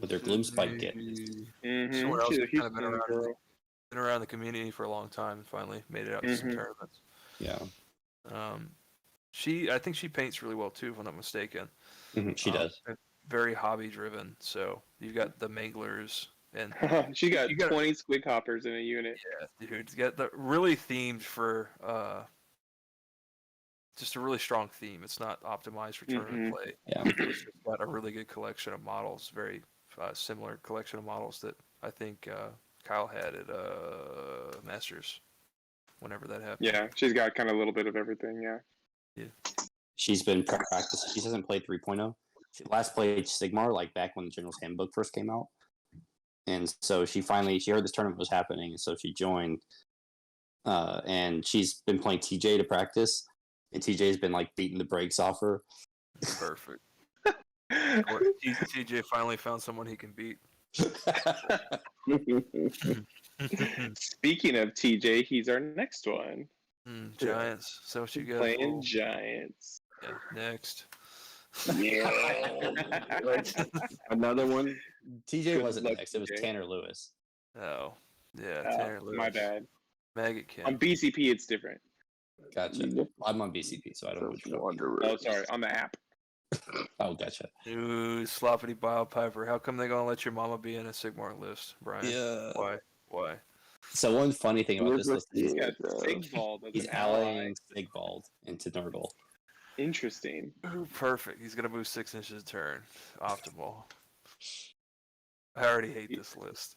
with their Gloom Spike kit. Mm-hmm. Someone else She's a who's kind of Houston girl. been around the community for a long time and finally made it out to some Mhm. tournaments. Yeah, I think she paints really well too, if I'm not mistaken. she does. and very hobby driven. So you've got the Manglers and She got You gotta- 20 squig hoppers in a unit. yeah, dude, you got the really themed for just a really strong theme. It's not optimized for tournament play. Yeah. It's just got a really good collection of models, very similar collection of models that I think Kyle had at Masters, whenever that happened. Yeah, she's got kind of a little bit of everything. Yeah. She's been practicing. She hasn't played 3.0. She last played Sigmar like back when the General's Handbook first came out, and so she heard this tournament was happening, and so she joined. And she's been playing TJ to practice, and TJ's been like beating the brakes off her. Perfect. TJ finally found someone he can beat. Speaking of TJ, he's our next one. Giants. So what you got? Playing Giants. Yeah, next. Yeah. Another one. TJ Good wasn't luck, next. It was TJ. Tanner Lewis. Oh, yeah. Oh, Tanner Lewis. my bad. Maggot King. On BCP, it's different. Gotcha. Yep. I'm on BCP, so I don't know which one. Wanderers. Oh, sorry. On the app. Oh, gotcha. Ooh, Sloppity Bile Piper. How come they gonna let your mama be in a Sigmar list, Brian? Yeah. Why? So one funny thing about this list is He's got Yeah. Sigvald as he's an ally. allying Sigvald into Nurgle. Interesting. Ooh, perfect. He's gonna move 6 inches a turn. Optimal. I already hate this list.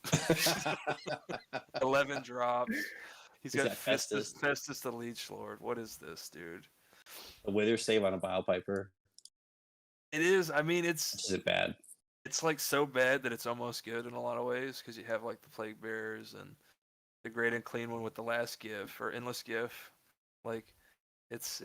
11 drops. He's He's got got Festus the Leech Lord. What is this, dude? A Wither save on a Bile Piper. It is. I mean, Which it's isn't bad. like so bad that it's almost good in a lot of ways because you have like the Plague Bearers and the Great and Clean one with the last GIF or Endless GIF. Like, it's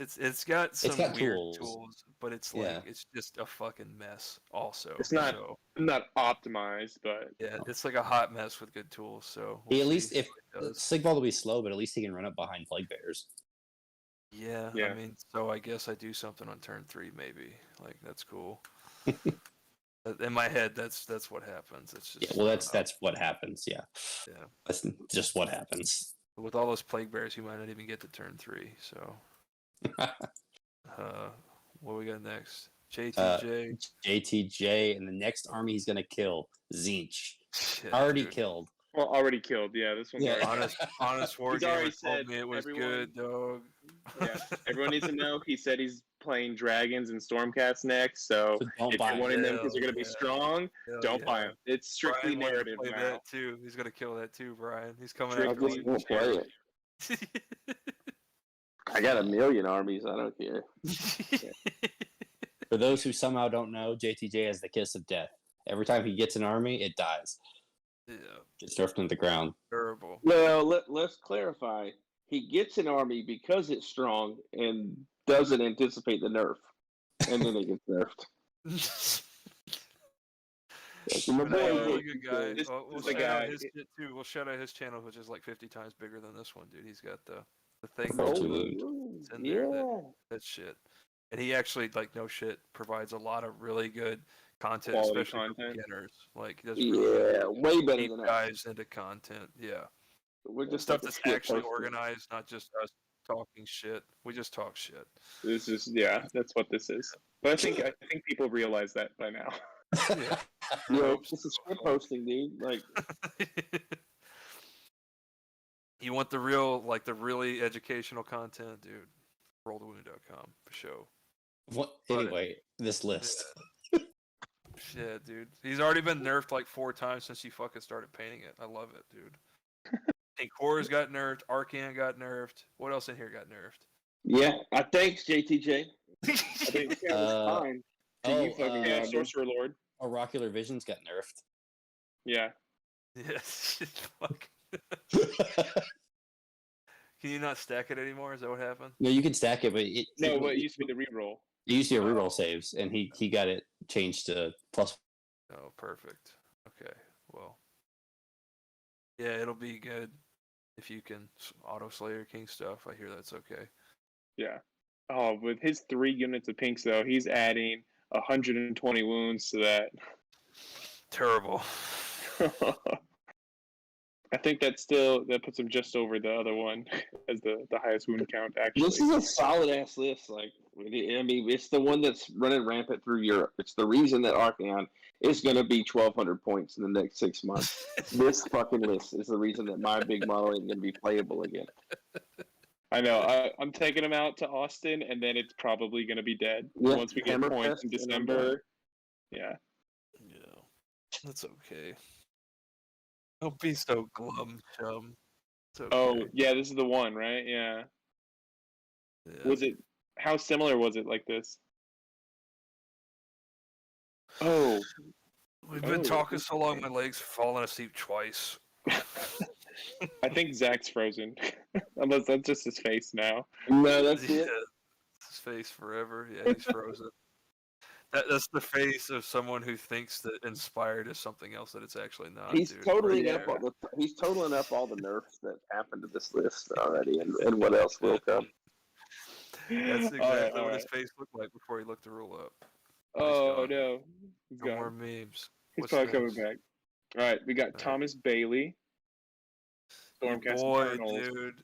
got some got weird tools. tools, but it's like Yeah. it's just a fucking mess. Also, It's not- So, Not optimized, but yeah, it's like a hot mess with good tools. So He we'll at least see if what it does. Sigvald will be slow, but at least he can run up behind Plague Bears. Yeah, Yeah. I mean, so I guess I do something on turn 3, maybe. Like, that's cool. In my head, that's what happens. It's just Yeah, well, that's what happens. Yeah, yeah. that's just what happens. With all those plague bears, you might not even get to turn 3. So, what we got next? JTJ. JTJ, and the next army he's gonna kill, Zinch. Shit, Already dude. killed. Well, already killed. Yeah, this one's Yeah. already Honest war He's gamer already told said me it was everyone- good, dog. Yeah, everyone needs to know. He said he's playing dragons and Stormcast next. So So don't if buy you're it. wanting them because Hell they're going to be yeah. strong, Hell don't buy yeah. them. It's strictly Brian wanted to narrative play now. that too. He's gonna kill that too, Brian. He's coming I after just you. won't play it. I got a million armies. I don't care. For those who somehow don't know, JTJ has the kiss of death. Every time he gets an army, it dies. Yeah, Gets thrown into the ground. terrible. Well, let's clarify. He gets an army because it's strong and doesn't anticipate the nerf, and then it gets nerfed. That's my boy, Really JTJ. good guy. This We'll is the shout out guy. his shit too. We'll shout out his channel, which is like 50 times bigger than this one, dude. He's got the thing Oh, that's dude. it's in there Yeah. that shit. And he actually, like, no shit, provides a lot of really good content, Quality especially for content. beginners. Like, he does really good Yeah, way better deep than us. dives into content. Yeah. We're just Stuff like a that's shit actually poster. organized, not just us talking shit. We just talk shit. This is that's what this is. But I think people realize that by now. Yeah. Yo, this is shit posting, dude. Like, You want the real, like, the really educational content, dude. RollTheWound.com for sure. What? But- Anyway, this list. Yeah, dude. He's already been nerfed like 4 times since you fucking started painting it. I love it, dude. Pink Horrors got nerfed. Arcan got nerfed. What else in here got nerfed? yeah. Thanks, JTJ. I think Fine. Oh, you fucking yeah, guys. Sorcerer Lord. Oracular Visions got nerfed. Yeah. Yes. Fuck. Can you not stack it anymore? Is that what happened? No, you can stack it, but No, but it used to be the reroll. it used to be a reroll saves, and he got it changed to plus. Oh, perfect. Okay. Well. Yeah, it'll be good if you can auto Slayer King stuff. I hear that's okay. Yeah. Oh, with his 3 units of pinks though, he's adding 120 wounds to that. Terrible. I think that puts him just over the other one as the highest wound count actually. This is a solid ass list. Like, I mean, it's the one that's running rampant through Europe. It's the reason that Archeon is going to be 1,200 points in the next 6 months. This fucking list is the reason that my big model ain't going to be playable again. I know. I'm taking him out to Austin, and then it's probably going to be dead Yeah, once we get Hammerfest points in and I'm December. Yeah. Yeah. That's okay. Don't be so glum, chum. It's okay. Oh, yeah. This is the one, right? Yeah. Yeah. Was it? How similar was it like this? Oh, We've been Oh, talking so long, okay. my legs have fallen asleep twice. I think Zach's frozen. Unless that's just his face now. No, that's Yeah, it. his face forever. Yeah, he's frozen. That's the face of someone who thinks that inspired is something else that it's actually not. He's dude. totaling Right up there. all the he's totaling up all the nerfs that happened to this list already, and what else will come. That's exactly All what his right. face looked like before he looked the rule up. Oh gone. no, he's No more gone. memes. He's What's probably next? coming back. All right, we got right. Thomas Bailey. Stormcast Boy, Eternals. dude.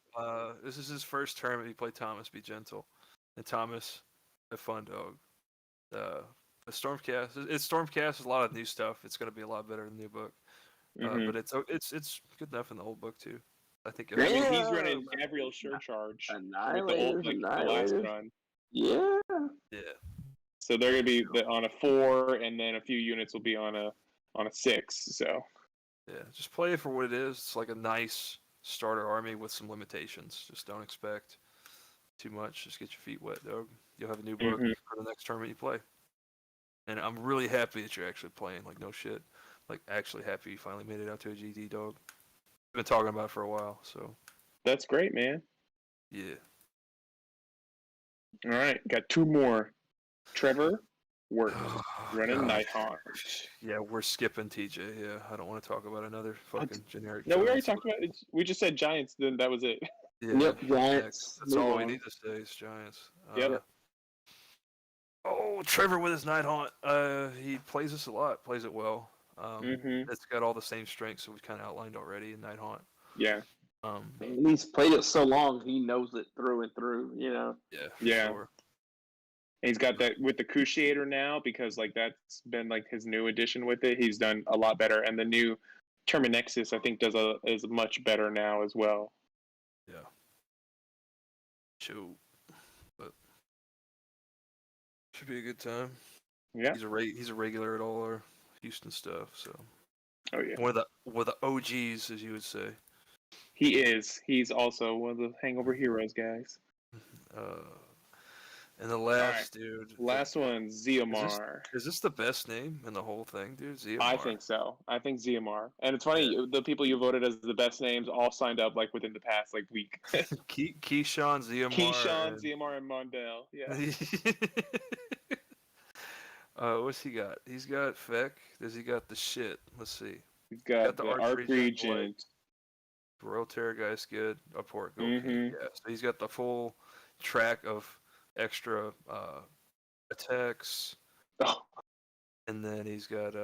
This is his first tournament. He played Thomas. Be gentle. And Thomas, have fun, dog. The Stormcast. It's Stormcast. Is a lot of new stuff. It's going to be a lot better in the new book. Mhm. But it's good enough in the old book too. I think. I mean, Yeah. he's running Gabriel Surcharge with the old, Annihilators, like the last Annihilators. run. Yeah. Yeah. So they're gonna be on a 4, and then a few units will be on a 6. So Yeah. Just play it for what it is. It's like a nice starter army with some limitations. Just don't expect too much. Just get your feet wet, dog. You'll have a new book Mhm. for the next tournament you play. And I'm really happy that you're actually playing. Like, no shit. Like, actually happy you finally made it out to a GD, dog. Been talking about it for a while, so that's great, man. yeah. All right, got 2 more. Trevor Work running God. Nighthawk. Yeah, we're skipping TJ. Yeah, I don't want to talk about another fucking generic. No, we already Giants. talked about it. We just said Giants, then that was it. Yeah, Yep, Giants. That's all we Move need to say is Giants. Yep. Oh, Trevor with his Nighthaunt. He plays this a lot. Plays it well. It's got all the same strengths that we kind of outlined already in Nighthaunt. Yeah. And he's played it so long, he knows it through and through. You know. Yeah. Yeah. Sure. And he's got that with the Cruciator now because like that's been like his new addition with it. He's done a lot better, and the new Terminexus I think is much better now as well. Yeah. Shoot. But should be a good time. Yeah. He's a regular at all our Houston stuff. So. Oh yeah. One of the OGs, as you would say. He is. He's also one of the Hangover Heroes guys. And the last dude. Last one, Zeomar. Is this the best name in the whole thing, dude? Zeomar. I think so. I think Zeomar. And it's funny, the people you voted as the best names all signed up like within the past like week. Keyshawn, Zeomar. Zeomar, and Mondale. Yeah. What's he got? He's got Feck. Does he got the shit? Let's see. He's got the Arc Regent. Like, Royal Terrorgeist good. Uport go. Mhm. Yeah. So he's got the full track of extra attacks. Oh. And then he's got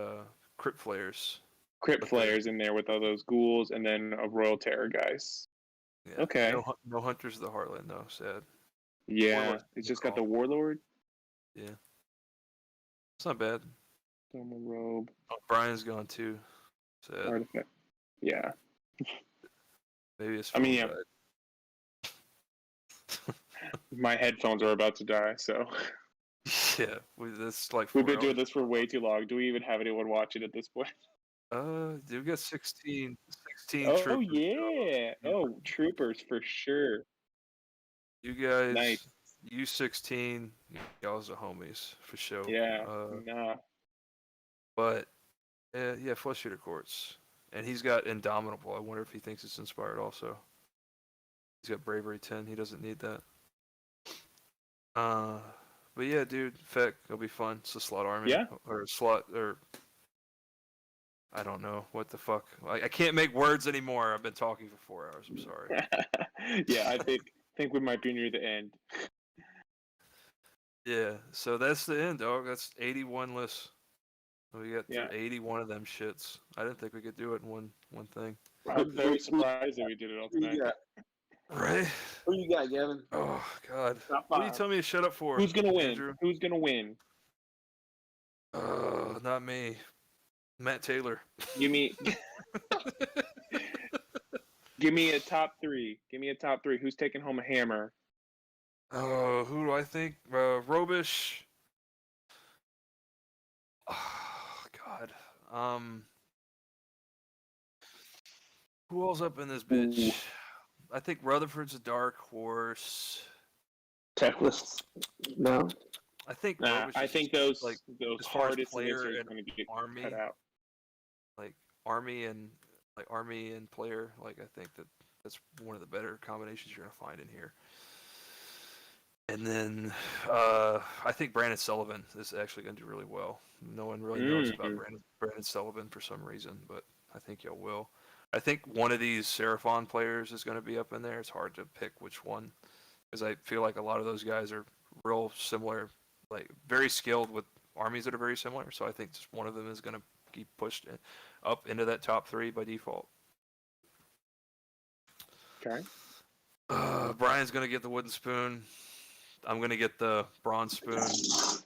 Crypt Flares. Crypt Flares in there with all those ghouls, and then a Royal Terrorgeist. Yeah. Okay. No Hunters of the Heartland though. Sad. Yeah, Warlord's it's just got the Warlord. Yeah. It's not bad. Thermal Robe. Oh, Brian's gone too. Sad. Artifact. Yeah. Maybe it's. I mean, yeah. My headphones are about to die, so. Yeah, that's like. We've been doing this for way too long. Do we even have anyone watching at this point? We've got 16 Oh troopers. yeah. Oh, troopers for sure. You guys, Nice. you 16, y'all's the homies for sure. Yeah. Nah. But yeah, Flesh Shooter Courts, and he's got Indomitable. I wonder if he thinks it's inspired also. He's got Bravery 10. He doesn't need that. But yeah, dude, Feck, it'll be fun. It's a slot army. Yeah. Or slot, or I don't know what the fuck. I can't make words anymore. I've been talking for 4 hours. I'm sorry. Yeah, I think we might be near the end. Yeah, so that's the end, dog. That's 81 lists. We got Yeah. 81 of them shits. I didn't think we could do it in one thing. I'm very surprised that we did it all Who you tonight. got? Right? Who you got, Gavin? Oh God. Top What do you five. tell me to shut up for? Who's gonna win? Andrew? Who's gonna win? Not me. Matt Taylor. Give me Give me a top 3. Give me a top 3. Who's taking home a hammer? Who do I think? Robish. Oh God. Who else up in this bitch? Ooh. I think Rutherford's a dark horse. Techless. No. I think. Nah, Robish I is think just, those as far as hardest player are and going to get army, cut out. like army and player. Like I think that's one of the better combinations you're gonna find in here. And then I think Brandon Sullivan is actually going to do really well. No one really knows about Brandon Sullivan for some reason, but I think y'all will. I think one of these Seraphon players is going to be up in there. It's hard to pick which one, because I feel like a lot of those guys are real similar, like very skilled with armies that are very similar. So I think just one of them is going to keep pushed up into that top 3 by default. Okay. Brian's going to get the wooden spoon. I'm going to get the bronze spoon. So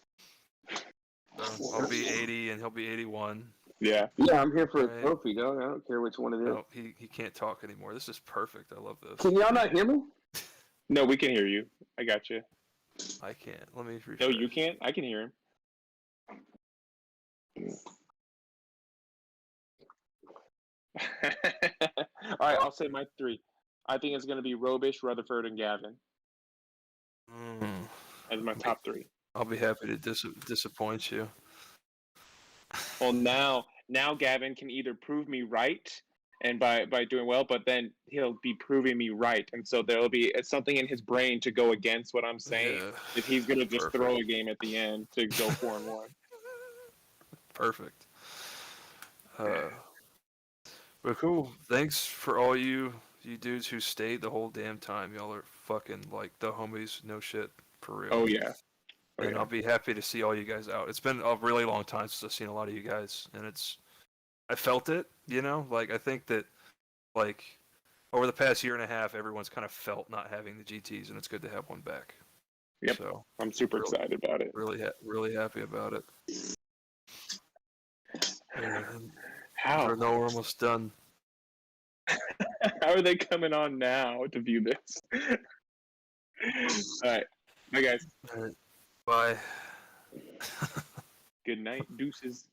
I'll be 80 and he'll be 81. Yeah. Yeah, I'm here for Right. a trophy, dog. I don't care which one it is. No, he can't talk anymore. This is perfect. I love this. Can y'all not hear me? No, we can hear you. I got you. I can't. Let me refresh. No, you can't. I can hear him. All right, I'll say my 3. I think it's going to be Robish, Rutherford, and Gavin as my top 3. I'll be happy to disappoint you. Well, now Gavin can either prove me right, and by doing well, but then he'll be proving me right, and so there'll be something in his brain to go against what I'm saying. Yeah. If he's going to just Perfect. throw a game at the end to go 4-1. Perfect. But cool. Thanks for all you You dudes who stayed the whole damn time, y'all are fucking like the homies, no shit, for real. Oh yeah. Oh, And yeah. I'll be happy to see all you guys out. It's been a really long time since I've seen a lot of you guys, and I felt it, you know? Like, I think that, like, over the past year and a half, everyone's kind of felt not having the GTs, and it's good to have one back. Yep. So, I'm super really- excited about it. really happy about it. And How? I know we're almost done. How are they coming on now to view this? All right. Bye, guys. All right. Bye. Good night. Deuces.